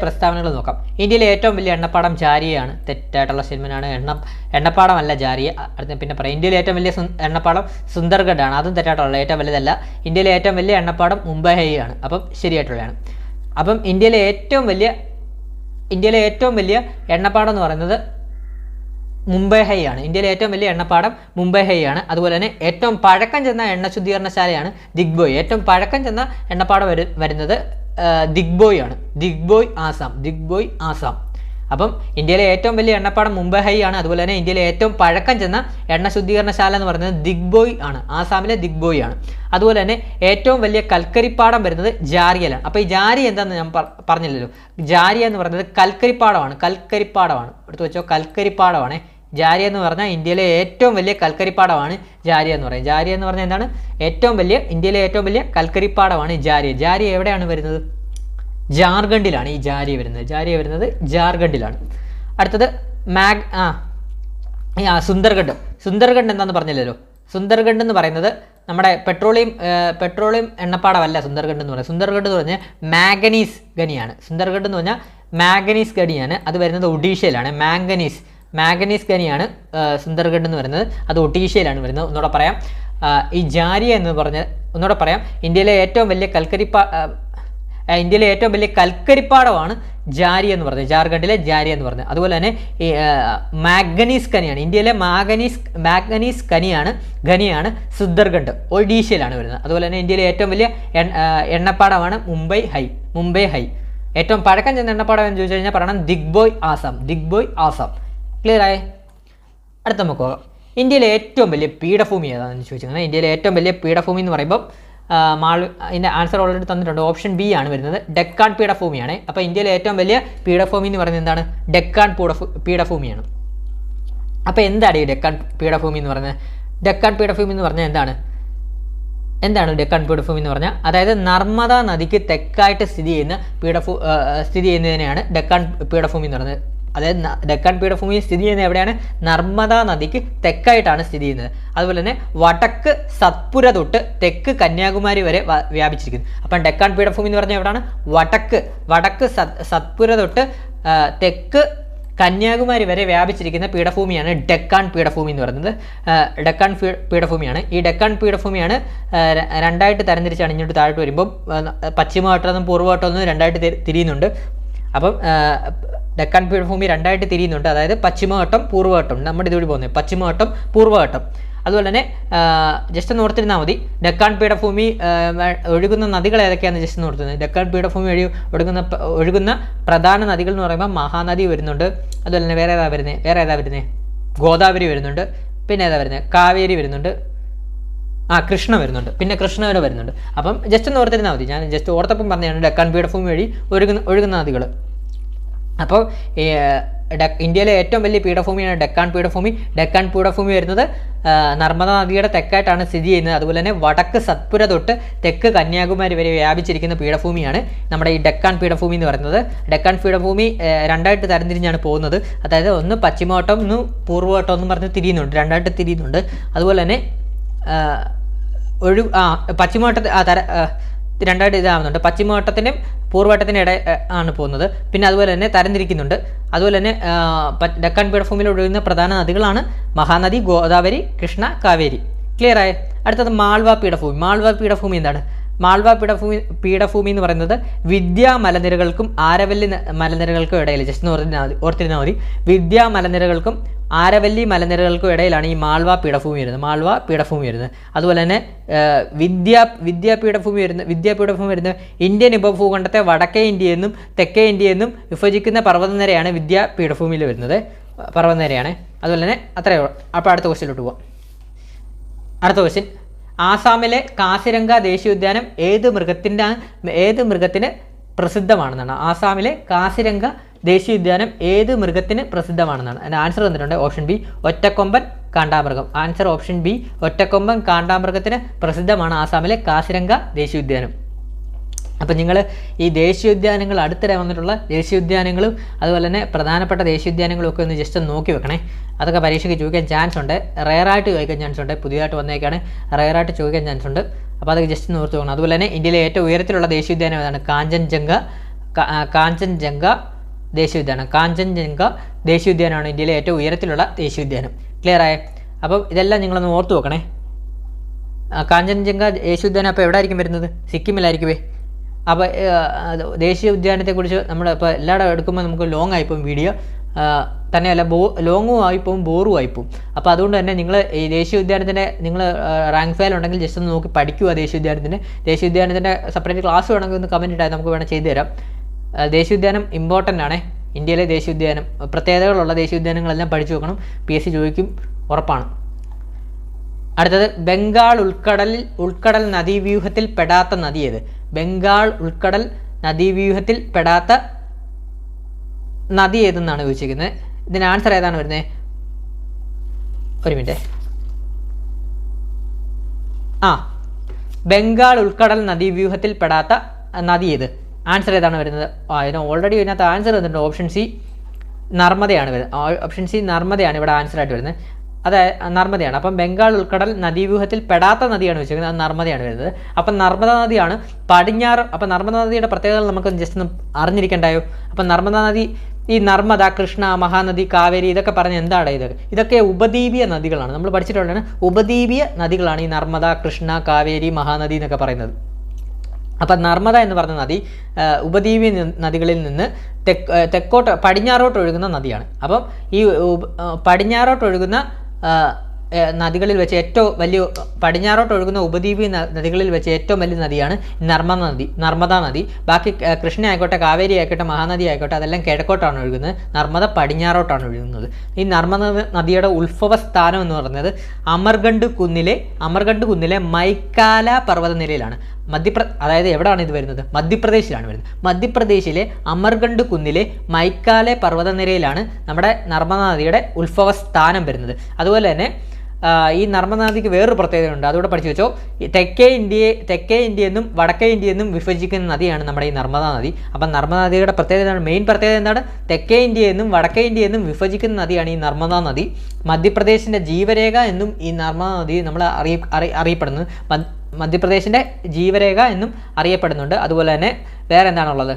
പ്രസ്താവനകൾ നോക്കാം. ഇന്ത്യയിലെ ഏറ്റവും വലിയ എണ്ണപ്പാടം ജാരിയയാണ്. തെറ്റായിട്ടുള്ള സ്റ്റേറ്റ്മെന്റാണ്. എണ്ണപ്പാടമല്ല ജാരിയ. പിന്നെ പറയാം, ഇന്ത്യയിലെ ഏറ്റവും വലിയ എണ്ണപ്പാടം സുന്ദർഗഡ് ആണ്. അതും തെറ്റായിട്ടുള്ള, ഏറ്റവും വലുതല്ല. ഇന്ത്യയിലെ ഏറ്റവും വലിയ എണ്ണപ്പാടം മുംബൈ ആണ്. അപ്പം ശരിയായിട്ടുള്ളതാണ്. അപ്പം ഇന്ത്യയിലെ ഏറ്റവും വലിയ എണ്ണപ്പാടം എന്ന് പറയുന്നത് മുംബൈ ആണ്. ഇന്ത്യയിലെ ഏറ്റവും വലിയ എണ്ണപ്പാടം മുംബൈ ആണ്. അതുപോലെ തന്നെ ഏറ്റവും പഴക്കം ചെന്ന എണ്ണ ശുദ്ധീകരണശാലയാണ് ദിഗ്ബോയ്. ഏറ്റവും പഴക്കം ചെന്ന എണ്ണപ്പാടം വരുന്നത് ദിഗ്ബോയ് ആണ്. ദിഗ്ബോയ് ആസാം. അപ്പം ഇന്ത്യയിലെ ഏറ്റവും വലിയ എണ്ണപ്പാടം മുംബൈ ആണ്. അതുപോലെ തന്നെ ഇന്ത്യയിലെ ഏറ്റവും പഴക്കം ചെന്ന എണ്ണ ശുദ്ധീകരണശാല എന്ന് പറയുന്നത് ദിഗ്ബോയ് ആണ്. ആസാമിലെ ദിഗ്ബോയ് ആണ്. അതുപോലെ തന്നെ ഏറ്റവും വലിയ കൽക്കരിപ്പാടം വരുന്നത് ജാരിയയിലാണ്. അപ്പോൾ ഈ ജാരി എന്താണെന്ന് ഞാൻ പറഞ്ഞില്ലല്ലോ. ജാരിയ എന്ന് പറയുന്നത് കൽക്കരിപ്പാടമാണ്. എടുത്തു വെച്ചോ, കൽക്കരിപ്പാടമാണ്. ജാരി എന്ന് പറഞ്ഞാൽ ഇന്ത്യയിലെ ഏറ്റവും വലിയ കൽക്കരിപ്പാടമാണ് ജാരി എന്ന് പറയും. ജാരി എന്ന് പറഞ്ഞാൽ എന്താണ്? ഇന്ത്യയിലെ ഏറ്റവും വലിയ കൽക്കരിപ്പാടമാണ് ജാരി. ജാരി എവിടെയാണ് വരുന്നത്? ജാർഖണ്ഡിലാണ് ഈ ജാരി വരുന്നത്. ജാരി വരുന്നത് ജാർഖണ്ഡിലാണ്. അടുത്തത് സുന്ദർഗഡ്. സുന്ദർഗഡ് എന്താണെന്ന് പറഞ്ഞില്ലല്ലോ. സുന്ദർഗഡ് എന്ന് പറയുന്നത് നമ്മുടെ പെട്രോളിയം എണ്ണപ്പാടമല്ല സുന്ദർഗഡ് എന്ന് പറയുന്നത്. സുന്ദർഗഡ് എന്ന് പറഞ്ഞാൽ മാംഗനീസ് ഖനിയാണ്. സുന്ദർഗഡ് എന്ന് പറഞ്ഞാൽ മാംഗനീസ് ഖനിയാണ്. അത് വരുന്നത് ഒഡീഷയിലാണ്. മാംഗനീസ് ഖനിയാണ് സുന്ദർഗഡ് എന്ന് പറയുന്നത്. അത് ഒഡീഷയിലാണ് വരുന്നത്. ഒന്നുകൂടെ പറയാം, ഈ ജാരി എന്ന് ഒന്നുകൂടെ പറയാം, ഇന്ത്യയിലെ ഏറ്റവും വലിയ കൽക്കരിപ്പാടമാണ് ജാരി എന്ന് പറഞ്ഞത്, ജാർഖണ്ഡിലെ ജാരി എന്ന് പറഞ്ഞത്. അതുപോലെ തന്നെ ഈ മാംഗനീസ് ഖനിയാണ്, ഇന്ത്യയിലെ മാംഗനീസ് ഖനിയാണ് സുന്ദർഗഡ്, ഒഡീഷയിലാണ് വരുന്നത്. അതുപോലെ തന്നെ ഇന്ത്യയിലെ ഏറ്റവും വലിയ എണ്ണപ്പാടമാണ് മുംബൈ ഹൈ. ഏറ്റവും പഴക്കം ചെന്ന എണ്ണപ്പാടം എന്ന് ചോദിച്ചു കഴിഞ്ഞാൽ പറയണം ദിഗ്ബോയ് ആസാം. ക്ലിയർ ആയേ? അടുത്ത നമുക്ക് ഇന്ത്യയിലെ ഏറ്റവും വലിയ പീഠഭൂമി ഏതാണെന്ന് ചോദിച്ചിരിക്കുന്നത്. ഇന്ത്യയിലെ ഏറ്റവും വലിയ പീഠഭൂമി എന്ന് പറയുമ്പോൾ ഇതിൻ്റെ ആൻസർ ഓൾറെഡി തന്നിട്ടുണ്ട്. ഓപ്ഷൻ ബി ആണ് വരുന്നത്. ഡെക്കാൻ പീഠഭൂമിയാണ്. അപ്പോൾ ഇന്ത്യയിലെ ഏറ്റവും വലിയ പീഠഭൂമി എന്ന് പറയുന്നത് എന്താണ്? ഡെക്കാൻ പീഠഭൂമിയാണ്. അപ്പോൾ എന്താണ് ഈ ഡെക്കാൻ പീഠഭൂമി എന്ന് പറയുന്നത്? ഡെക്കാൻ പീഠഭൂമി എന്ന് പറഞ്ഞാൽ എന്താണ് ഡെക്കാൻ പീഠഭൂമി എന്ന് പറഞ്ഞാൽ? അതായത് നർമ്മദ നദിക്ക് തെക്കായിട്ട് സ്ഥിതി ചെയ്യുന്നതിനെയാണ് ഡെക്കാൻ പീഠഭൂമി എന്ന് പറയുന്നത്. അതായത് ഡെക്കാൻ പീഠഭൂമി സ്ഥിതി ചെയ്യുന്നത് എവിടെയാണ്? നർമ്മദ നദിക്ക് തെക്കായിട്ടാണ് സ്ഥിതി ചെയ്യുന്നത്. അതുപോലെ തന്നെ വടക്ക് സത്പുര തൊട്ട് തെക്ക് കന്യാകുമാരി വരെ വ്യാപിച്ചിരിക്കുന്നു. അപ്പം ഡെക്കാൻ പീഠഭൂമി എന്ന് പറഞ്ഞാൽ എവിടെയാണ്? വടക്ക് സത്പുര തൊട്ട് തെക്ക് കന്യാകുമാരി വരെ വ്യാപിച്ചിരിക്കുന്ന പീഠഭൂമിയാണ് ഡെക്കാൻ പീഠഭൂമി എന്ന് പറയുന്നത്. ഡെക്കാൻ പീഠഭൂമിയാണ്. ഈ ഡെക്കാൻ പീഠഭൂമിയാണ് രണ്ടായിട്ട് തരംതിരിച്ചാണ് ഇങ്ങോട്ട് താഴോട്ട് വരുമ്പോൾ പശ്ചിമഘട്ടമെന്നും പൂർവ്വഘട്ടമെന്നും രണ്ടായിട്ട് തിരിയുന്നുണ്ട്. അപ്പം ഡെക്കാൻ പീഠഭൂമി രണ്ടായിട്ട് തിരിയുന്നുണ്ട്. അതായത് പശ്ചിമഘട്ടം, പൂർവ്വഘട്ടം. നമ്മുടെ ഇതുവഴി പോകുന്നത് പശ്ചിമഘട്ടം, പൂർവ്വഘട്ടം. അതുപോലെ തന്നെ ജസ്റ്റ് ഒന്ന് ഓർത്തിരുന്നാൽ മതി. ഡെക്കാൻ പീഠഭൂമി ഒഴുകുന്ന നദികൾ ഏതൊക്കെയാണെന്ന് ജസ്റ്റ് ഒന്ന് ഓർത്തുന്നത്. ഡെക്കാൻ പീഠഭൂമി വഴി ഒഴുകുന്ന പ്രധാന നദികൾ എന്ന് പറയുമ്പോൾ മഹാനദി വരുന്നുണ്ട്. അതുപോലെ തന്നെ വേറെ ഏതാ വരുന്നത്? ഗോദാവരി വരുന്നുണ്ട്. പിന്നെ ഏതാ വരുന്നത്? കാവേരി വരുന്നുണ്ട്. കൃഷ്ണ വരുന്നുണ്ട്. പിന്നെ കൃഷ്ണ വരുന്നുണ്ട്. അപ്പം ജസ്റ്റ് ഒന്ന് ഓർത്തിരുന്നാൽ മതി. ഞാൻ ജസ്റ്റ് ഓർത്തപ്പം പറഞ്ഞതാണ് ഡെക്കാൻ പീഠഭൂമി വഴി ഒഴുകുന്ന നദികൾ. അപ്പോൾ ഇന്ത്യയിലെ ഏറ്റവും വലിയ പീഠഭൂമിയാണ് ഡെക്കാൻ പീഠഭൂമി. ഡെക്കാൻ പീഠഭൂമി വരുന്നത് നർമ്മദ നദിയുടെ തെക്കായിട്ടാണ് സ്ഥിതി ചെയ്യുന്നത്. അതുപോലെ തന്നെ വടക്ക് സത്പുര തൊട്ട് തെക്ക് കന്യാകുമാരി വരെ വ്യാപിച്ചിരിക്കുന്ന പീഠഭൂമിയാണ് നമ്മുടെ ഈ ഡെക്കാൻ പീഠഭൂമി എന്ന് പറയുന്നത്. ഡെക്കാൻ പീഠഭൂമി രണ്ടായിട്ട് തരംതിരിഞ്ഞാണ് പോകുന്നത്. അതായത് ഒന്ന് പശ്ചിമഘട്ടം, ഒന്ന് പൂർവ്വഘട്ടം എന്നും പറഞ്ഞ് രണ്ടായിട്ട് തിരിയുന്നുണ്ട്. അതുപോലെ തന്നെ പശ്ചിമഘട്ട രണ്ടായിട്ട് ഇതാവുന്നുണ്ട്. പശ്ചിമഘട്ടത്തിൻ്റെയും പൂർവ്വഘട്ടത്തിൻ്റെ ഇടയിൽ ആണ് പോകുന്നത്. പിന്നെ അതുപോലെ തന്നെ തരംതിരിക്കുന്നുണ്ട്. അതുപോലെ തന്നെ ഡെക്കാൻ പീഠഭൂമിയിൽ ഒഴുകുന്ന പ്രധാന നദികളാണ് മഹാനദി, ഗോദാവരി, കൃഷ്ണ, കാവേരി. ക്ലിയർ ആയ? അടുത്തത് മാൾവ പീഠഭൂമി എന്താണ്? മാൾവ പീഠഭൂമി എന്ന് പറയുന്നത് വിദ്യാ മലനിരകൾക്കും ആരവല്ലി മലനിരകൾക്കും ഇടയിൽ, ജസ്റ്റ് ഓർത്തിരുന്നാൽ മതി. വിദ്യാ മലനിരകൾക്കും ആരവല്ലി മലനിരകൾക്കും ഇടയിലാണ് ഈ മാൾവ പീഠഭൂമി വരുന്നത്. അതുപോലെ തന്നെ വിദ്യാപീഠഭൂമി വരുന്നത് ഇന്ത്യൻ ഉപഭൂഖണ്ഡത്തെ വടക്കേ ഇന്ത്യയെന്നും തെക്കേ ഇന്ത്യയെന്നും വിഭജിക്കുന്ന പർവ്വതനിരയാണ് വിദ്യാപീഠഭൂമിയിൽ വരുന്നത്. പർവ്വതനിരയാണ്. അതുപോലെ തന്നെ അത്രയേ ഉള്ളൂ. അപ്പോൾ അടുത്ത ക്വസ്റ്റ്യനിലോട്ട് പോവാം. അടുത്ത ക്വസ്റ്റ്യൻ, ആസാമിലെ കാസിരംഗ ദേശീയോദ്യാനം ഏത് മൃഗത്തിന് പ്രസിദ്ധമാണെന്നാണ്? ആസാമിലെ കാസിരംഗ ദേശീയോദ്യാനം ഏത് മൃഗത്തിന് പ്രസിദ്ധമാണെന്നാണ്? അതിൻ്റെ ആൻസർ തന്നിട്ടുണ്ട്. ഓപ്ഷൻ ബി ഒറ്റക്കൊമ്പൻ കാണ്ടാമൃഗം. ആൻസർ ഓപ്ഷൻ ബി ഒറ്റക്കൊമ്പൻ കാണ്ടാമൃഗത്തിന് പ്രസിദ്ധമാണ് ആസാമിലെ കാസിരംഗ ദേശീയോദ്യാനം. അപ്പം നിങ്ങൾ ഈ ദേശീയോദ്യാനങ്ങൾ അടുത്തിടെ വന്നിട്ടുള്ള ദേശീയോദ്യാനങ്ങളും അതുപോലെ തന്നെ പ്രധാനപ്പെട്ട ദേശീയോദ്യാനങ്ങളും ഒക്കെ ഒന്ന് ജസ്റ്റ് നോക്കി വെക്കണേ. അതൊക്കെ പരീക്ഷയ്ക്ക് ചോദിക്കാൻ ചാൻസ് ഉണ്ട്. റെയറായിട്ട് ചോദിക്കാൻ ചാൻസ് ഉണ്ട്. പുതിയതായിട്ട് വന്നേക്കാണ്, റെയറായിട്ട് ചോദിക്കാൻ ചാൻസ് ഉണ്ട്. അപ്പോൾ അതൊക്കെ ജസ്റ്റ് ഓർത്ത് വെക്കണം. അതുപോലെ തന്നെ ഇന്ത്യയിലെ ഏറ്റവും ഉയരത്തിലുള്ള ദേശീയോദ്യാനം ഏതാണ്? കാഞ്ചൻജംഗ ദേശീയോദ്യാനമാണ് ഇന്ത്യയിലെ ഏറ്റവും ഉയരത്തിലുള്ള ദേശീയോദ്യാനം. ക്ലിയർ ആയേ? അപ്പം ഇതെല്ലാം നിങ്ങളൊന്ന് ഓർത്ത് വെക്കണേ. കാഞ്ചൻജംഗ ദേശീയോദ്യാനം അപ്പോൾ എവിടെ ആയിരിക്കും വരുന്നത്? സിക്കിമിലായിരിക്കുമേ. അപ്പോൾ ദേശീയ ഉദ്യാനത്തെക്കുറിച്ച് നമ്മൾ ഇപ്പോൾ എല്ലായിടും എടുക്കുമ്പോൾ നമുക്ക് ലോങ് ആയിപ്പോവും വീഡിയോ, തന്നെയല്ല ലോങ്ങും ആയിപ്പോവും, ബോറും ആയിപ്പോവും. അപ്പോൾ അതുകൊണ്ട് തന്നെ നിങ്ങൾ ഈ ദേശീയ ഉദ്യാനത്തിൻ്റെ നിങ്ങൾ റാങ്ക് ഫയൽ ഉണ്ടെങ്കിൽ ജസ്റ്റ് ഒന്ന് നോക്കി പഠിക്കുക. ദേശീയോദ്യാനത്തിൻ്റെ സെപ്പറേറ്റ് ക്ലാസ് വേണമെങ്കിൽ ഒന്ന് കമൻറ്റ് ഇട്ടാൽ നമുക്ക് വേണം ചെയ്തു തരാം. ദേശീയോദ്യാനം ഇമ്പോർട്ടൻ്റ് ആണ്. ഇന്ത്യയിലെ ദേശീയോദ്യാനം പ്രത്യേകതകളുള്ള ദേശീയോദ്യാനങ്ങളെല്ലാം പഠിച്ചു വെക്കണം. PSC ചോദിക്കും, ഉറപ്പാണ്. അടുത്തത്, ബംഗാൾ ഉൾക്കടൽ നദീവ്യൂഹത്തിൽ പെടാത്ത നദി ഏത്? ബംഗാൾ ഉൾക്കടൽ നദീവ്യൂഹത്തിൽ പെടാത്ത നദി ഏതെന്നാണ് ചോദിച്ചിരിക്കുന്നത്. ഇതിന് ആൻസർ ഏതാണ് വരുന്നത്? ഒരു മിനിറ്റ്. ബംഗാൾ ഉൾക്കടൽ നദീവ്യൂഹത്തിൽ പെടാത്ത നദി ഏത്? ആൻസർ ഏതാണ് വരുന്നത്? ഇതിന് ഓൾറെഡി ഇതിനകത്ത് ആൻസർ വന്നിട്ടുണ്ട്. ഓപ്ഷൻ സി നർമ്മദയാണ് വരുന്നത്. ഓപ്ഷൻ സി നർമ്മദയാണ് ഇവിടെ ആൻസർ ആയിട്ട് വരുന്നത്. നർമ്മദയാണ്. അപ്പം ബംഗാൾ ഉൾക്കടൽ നദീവ്യൂഹത്തിൽ പെടാത്ത നദിയാണ് വെച്ചിരിക്കുന്നത്, അത് നർമ്മദയാണ് വരുന്നത്. അപ്പം നർമ്മദ നദിയാണ് പടിഞ്ഞാറ്. അപ്പം നർമ്മദ നദിയുടെ പ്രത്യേകതകൾ നമുക്ക് ജസ്റ്റ് ഒന്ന് അറിഞ്ഞിരിക്കണ്ടായോ? അപ്പം നർമ്മദ നദി, ഈ നർമ്മദ, കൃഷ്ണ, മഹാനദി, കാവേരി, ഇതൊക്കെ പറഞ്ഞ് എന്താണ് ഇതൊക്കെ ഉപദ്വീപീയ നദികളാണ്. നമ്മൾ പഠിച്ചിട്ടുള്ളതാണ് ഉപദ്വീപീയ നദികളാണ് ഈ നർമ്മദ, കൃഷ്ണ, കാവേരി, മഹാനദി എന്നൊക്കെ പറയുന്നത്. അപ്പം നർമ്മദ എന്ന് പറഞ്ഞ നദി ഉപദ്വീപീയ നദികളിൽ നിന്ന് തെക്കോട്ട് പടിഞ്ഞാറോട്ട് ഒഴുകുന്ന നദിയാണ്. അപ്പം ഈ പടിഞ്ഞാറോട്ട് ഒഴുകുന്ന നദികളിൽ വെച്ച് ഏറ്റവും വലിയ, പടിഞ്ഞാറോട്ട് ഒഴുകുന്ന ഉപദ്വീപീയ നദികളിൽ വെച്ച് ഏറ്റവും വലിയ നദിയാണ് നർമ്മദ നദി. ബാക്കി കൃഷ്ണ ആയിക്കോട്ടെ, കാവേരി ആയിക്കോട്ടെ, മഹാനദി ആയിക്കോട്ടെ, അതെല്ലാം കിഴക്കോട്ടാണ് ഒഴുകുന്നത്. നർമ്മദ പടിഞ്ഞാറോട്ടാണ് ഒഴുകുന്നത്. ഈ നർമ്മദ നദിയുടെ ഉത്ഭവ സ്ഥാനം എന്ന് പറയുന്നത് അമർകണ്ട് കുന്നിലെ മൈക്കാല പർവ്വതനിരയിലാണ്. അതായത് എവിടെയാണ് ഇത് വരുന്നത്? മധ്യപ്രദേശിലാണ് വരുന്നത്. മധ്യപ്രദേശിലെ അമർകണ്ട് കുന്നിലെ മൈക്കാല പർവ്വതനിരയിലാണ് നമ്മുടെ നർമ്മദ നദിയുടെ ഉത്ഭവ സ്ഥാനം വരുന്നത്. അതുപോലെ തന്നെ ഈ നർമ്മദ നദിക്ക് വേറൊരു പ്രത്യേകതയുണ്ട്, അതുകൂടെ പഠിച്ചു വെച്ചോ. തെക്കേ ഇന്ത്യ എന്നും വടക്കേ ഇന്ത്യ എന്നും വിഭജിക്കുന്ന നദിയാണ് നമ്മുടെ ഈ നർമ്മദ നദി. അപ്പം നർമ്മദ നദിയുടെ മെയിൻ പ്രത്യേകത എന്താണ്? തെക്കേ ഇന്ത്യ എന്നും വടക്കേ ഇന്ത്യ എന്നും വിഭജിക്കുന്ന നദിയാണ് ഈ നർമ്മദ നദി. മധ്യപ്രദേശിൻ്റെ ജീവരേഖ എന്നും ഈ നർമ്മദ നദി നമ്മൾ അറിയപ്പെടുന്നത്. മധ്യപ്രദേശിൻ്റെ ജീവരേഖ എന്നും അറിയപ്പെടുന്നുണ്ട്. അതുപോലെ തന്നെ വേറെ എന്താണുള്ളത്?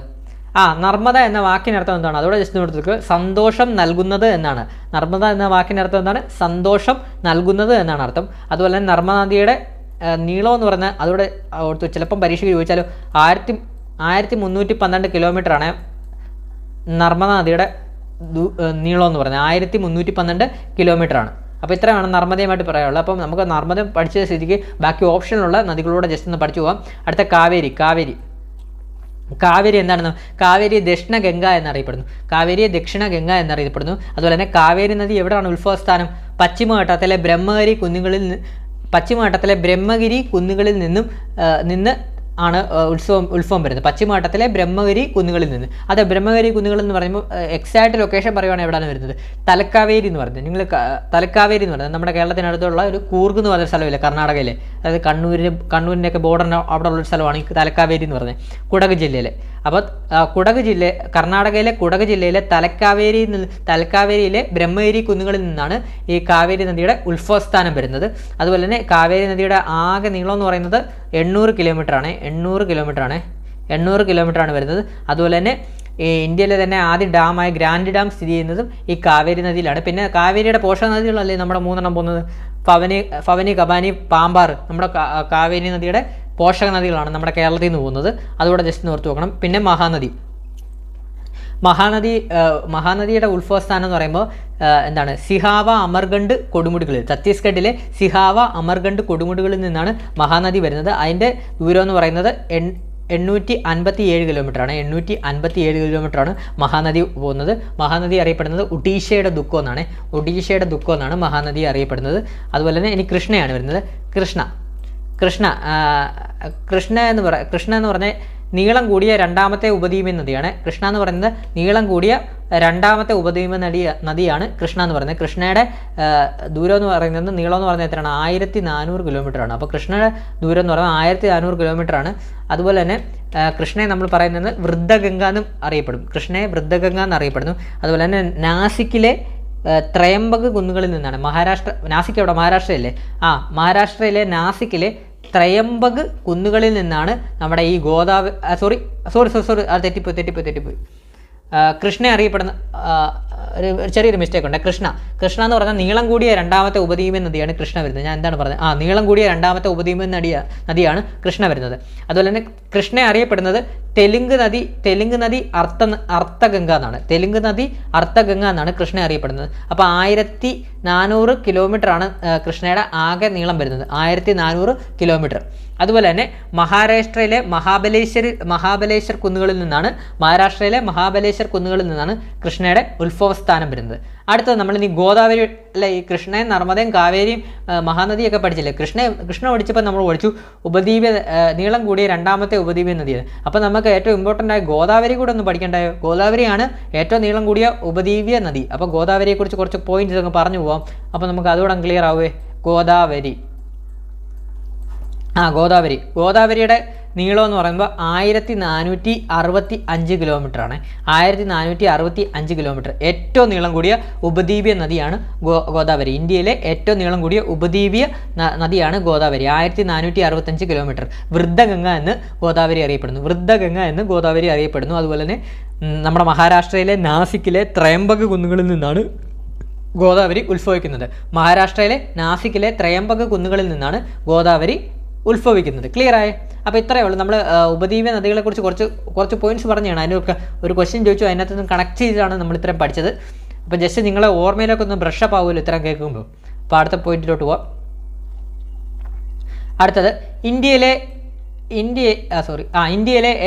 നർമ്മദ എന്ന വാക്കിനർത്ഥം എന്താണ്? അതോടെ ജസ്റ്റ് നോട്ട്, സന്തോഷം നൽകുന്നത് എന്നാണ്. നർമ്മദ എന്ന വാക്കിനർത്ഥം എന്താണ്? സന്തോഷം നൽകുന്നത് എന്നാണ് അർത്ഥം. അതുപോലെ തന്നെ നർമ്മദ നദിയുടെ നീളം എന്ന് പറഞ്ഞാൽ, അതോടെ ചിലപ്പം പരീക്ഷയ്ക്ക് ചോദിച്ചാലോ, 1312 കിലോമീറ്ററാണ് നർമ്മദ നദിയുടെ നീളം എന്ന് പറഞ്ഞാൽ. 1312 കിലോമീറ്ററാണ്. അപ്പോൾ ഇത്രയാണ് നർമ്മദയുമായിട്ട് പറയാനുള്ളത്. അപ്പം നമുക്ക് നർമ്മദ പഠിച്ച സ്ഥിതിക്ക് ബാക്കി ഓപ്ഷനുള്ള നദികളൂടെ ജസ്റ്റ് ഒന്ന് പഠിച്ചു പോകാം. അടുത്ത കാവേരി എന്താണെന്ന്? കാവേരി ദക്ഷിണ ഗംഗ എന്നറിയപ്പെടുന്നു. കാവേരിയെ ദക്ഷിണ ഗംഗ എന്നറിയപ്പെടുന്നു. അതുപോലെ തന്നെ കാവേരി നദി എവിടെയാണ് ഉത്ഭവസ്ഥാനം? പശ്ചിമഘട്ടത്തിലെ ബ്രഹ്മഗിരി കുന്നുകളിൽ നിന്ന് ആണ് ഉത്ഭവം വരുന്നത്. പശ്ചിമഘട്ടത്തിലെ ബ്രഹ്മഗിരി കുന്നുകളിൽ നിന്ന്. അത് ബ്രഹ്മഗിരി കുന്നുകൾ എന്ന് പറയുമ്പോൾ എക്സാക്റ്റ് ലൊക്കേഷൻ പറയുവാണെങ്കിൽ എവിടെയാണ് വരുന്നത്? തലക്കാവേരി എന്ന് പറയുന്നത്. തലക്കാവേരി എന്ന് പറയുന്നത് നമ്മുടെ കേരളത്തിനടുത്തുള്ള ഒരു കൂർഗ് എന്ന് പറയുന്ന സ്ഥലമില്ല, കർണാടകയിലെ, അതായത് കണ്ണൂരിൻ്റെയൊക്കെ ബോർഡറിന് അവിടെ ഉള്ളൊരു സ്ഥലമാണ് ഈ തലക്കാവേരി എന്ന് പറയുന്നത്, കുടക് ജില്ലയിലെ. അപ്പോൾ കർണാടകയിലെ കുടക് ജില്ലയിലെ തലക്കാവേരിയിലെ ബ്രഹ്മഗിരി കുന്നുകളിൽ നിന്നാണ് ഈ കാവേരി നദിയുടെ ഉത്ഭവസ്ഥാനം വരുന്നത്. അതുപോലെ തന്നെ കാവേരി നദിയുടെ ആകെ നീളം എന്ന് പറയുന്നത് 800 കിലോമീറ്ററാണ്. 800 കിലോമീറ്ററാണ് വരുന്നത്. അതുപോലെ തന്നെ ഈ ഇന്ത്യയിലെ തന്നെ ആദ്യ ഡാമായ ഗ്രാൻഡ് ഡാം സ്ഥിതി ചെയ്യുന്നതും ഈ കാവേരി നദിയിലാണ്. പിന്നെ കാവേരിയുടെ പോഷക നദികളല്ലേ നമ്മുടെ 3 പോകുന്നത്? ഫവനി, കബാനി, പാമ്പാർ നമ്മുടെ കാവേരി നദിയുടെ പോഷക നദികളാണ് നമ്മുടെ കേരളത്തിൽ നിന്ന് പോകുന്നത്. അതുകൂടെ ജസ്റ്റ് ഓർത്ത് വെക്കണം. പിന്നെ മഹാനദിയുടെ ഉത്ഭവസ്ഥാനം എന്ന് പറയുമ്പോൾ എന്താണ്? സിഹാവ, അമർകണ്ട് കൊടുമുടികളിൽ, ഛത്തീസ്ഗഡിലെ സിഹാവ, അമർകണ്ട് കൊടുമുടികളിൽ നിന്നാണ് മഹാനദി വരുന്നത്. അതിൻ്റെ ദൂരം എന്ന് പറയുന്നത് 857 കിലോമീറ്ററാണ്. 857 കിലോമീറ്ററാണ് മഹാനദി പോകുന്നത്. മഹാനദി അറിയപ്പെടുന്നത് ഒഡീഷയുടെ ദുഃഖം എന്നാണ് മഹാനദി അറിയപ്പെടുന്നത്. അതുപോലെ തന്നെ ഇനി കൃഷ്ണയാണ് വരുന്നത്. കൃഷ്ണ എന്ന് പറഞ്ഞാൽ നീളം കൂടിയ രണ്ടാമത്തെ ഉപദ്വീപൻ നദിയാണ്. കൃഷ്ണ എന്ന് പറയുന്നത് നീളം കൂടിയ രണ്ടാമത്തെ ഉപദ്വീപൻ നദിയാണ് കൃഷ്ണ എന്ന് പറയുന്നത്. കൃഷ്ണയുടെ ദൂരം എന്ന് പറയുന്നത്, നീളം എന്ന് പറയുന്നത് എത്രയാണ്? 1400 കിലോമീറ്ററാണ്. അപ്പോൾ കൃഷ്ണയുടെ ദൂരം എന്ന് പറയുന്നത് 1400 കിലോമീറ്ററാണ്. അതുപോലെ തന്നെ കൃഷ്ണയെ നമ്മൾ പറയുന്നത് വൃദ്ധഗംഗ എന്നും അറിയപ്പെടും. അതുപോലെ തന്നെ നാസിക്കിലെ ത്രയംബക് കുന്നുകളിൽ നിന്നാണ്. നാസിക് എവിടെ? മഹാരാഷ്ട്രയല്ലേ? മഹാരാഷ്ട്രയിലെ നാസിക്കിലെ ത്രയംബക് കുന്നുകളിൽ നിന്നാണ് നമ്മുടെ ഈ സോറി അത് തെറ്റിപ്പോയി. കൃഷ്ണ അറിയപ്പെടുന്ന ഒരു ചെറിയൊരു മിസ്റ്റേക്ക് ഉണ്ട്. കൃഷ്ണ എന്ന് പറഞ്ഞാൽ നീളം കൂടിയ രണ്ടാമത്തെ ഉപദ്വീപൻ നദിയാണ് കൃഷ്ണ വരുന്നത്. ഞാൻ എന്താണ് പറഞ്ഞത്? നീളം കൂടിയ രണ്ടാമത്തെ ഉപദ്വീപൻ നദിയാണ് കൃഷ്ണ വരുന്നത്. അതുപോലെ തന്നെ കൃഷ്ണ അറിയപ്പെടുന്നത് തെലുങ്ക് നദി അർത്ഥഗംഗ എന്നാണ് കൃഷ്ണ അറിയപ്പെടുന്നത്. അപ്പോൾ 1400 കിലോമീറ്ററാണ് കൃഷ്ണയുടെ ആകെ നീളം വരുന്നത്. 1400 കിലോമീറ്റർ. അതുപോലെ തന്നെ മഹാരാഷ്ട്രയിലെ മഹാബലേശ്വർ കുന്നുകളിൽ നിന്നാണ് കൃഷ്ണയുടെ ഉത്ഭവ സ്ഥാനം വരുന്നത്. അടുത്തത് നമ്മൾ ഇനി ഗോദാവരി അല്ല, ഈ കൃഷ്ണയും നർമ്മദയും കാവേരിയും മഹാനദിയൊക്കെ പഠിച്ചില്ലേ. കൃഷ്ണ പഠിച്ചപ്പോൾ നമ്മൾ പഠിച്ചു ഉപദ്വീപ നീളം കൂടിയ രണ്ടാമത്തെ ഉപദ്വീപ നദിയാണ്. അപ്പോൾ നമുക്ക് ഏറ്റവും ഇമ്പോർട്ടൻ്റ് ആയ ഗോദാവരി കൂടെ ഒന്ന് പഠിക്കേണ്ടായോ. ഗോദാവരിയാണ് ഏറ്റവും നീളം കൂടിയ ഉപദ്വീപീയ നദി. അപ്പോൾ ഗോദാവരിയെക്കുറിച്ച് കുറച്ച് പോയിന്റ്സ് അങ്ങ് പറഞ്ഞു പോവാം. അപ്പോൾ നമുക്ക് അതുകൂടെ ക്ലിയർ ആവുമേ. ഗോദാവരിയുടെ നീളം എന്ന് പറയുമ്പോൾ 1465 കിലോമീറ്ററാണ്. 1465 കിലോമീറ്റർ. ഏറ്റവും നീളം കൂടിയ ഉപദ്വീപീയ നദിയാണ് ഗോദാവരി. ഇന്ത്യയിലെ ഏറ്റവും നീളം കൂടിയ ഉപദ്വീപീയ നദിയാണ് ഗോദാവരി. 1465 കിലോമീറ്റർ. വൃദ്ധഗംഗ എന്ന് ഗോദാവരി അറിയപ്പെടുന്നു. അതുപോലെ തന്നെ നമ്മുടെ മഹാരാഷ്ട്രയിലെ നാസിക്കിലെ ത്രയംബക് കുന്നുകളിൽ നിന്നാണ് ഗോദാവരി ഉത്ഭവിക്കുന്നത്. ഗോദാവരി ഉത്ഭവിക്കുന്നത്. ക്ലിയർ ആയേ? അപ്പോൾ ഇത്രയേ ഉള്ളൂ. നമ്മൾ ഉപദ്വീപ നദികളെക്കുറിച്ച് കുറച്ച് പോയിന്റ്സ് പറഞ്ഞാണ്. അതിനൊക്കെ ഒരു ക്വസ്റ്റ്യൻ ചോദിച്ചു, അതിനകത്ത് നിന്ന് കണക്ട് ചെയ്താണ് നമ്മൾ ഇത്രയും പഠിച്ചത്. അപ്പോൾ ജസ്റ്റ് നിങ്ങളെ ഓർമ്മയിലൊക്കെ ഒന്ന് ബ്രഷപ്പ് ആവുമല്ലോ ഇത്രയും കേൾക്കുമ്പോൾ. അപ്പോൾ അടുത്ത പോയിന്റിലോട്ട് പോവാം. അടുത്തത് ഇന്ത്യയിലെ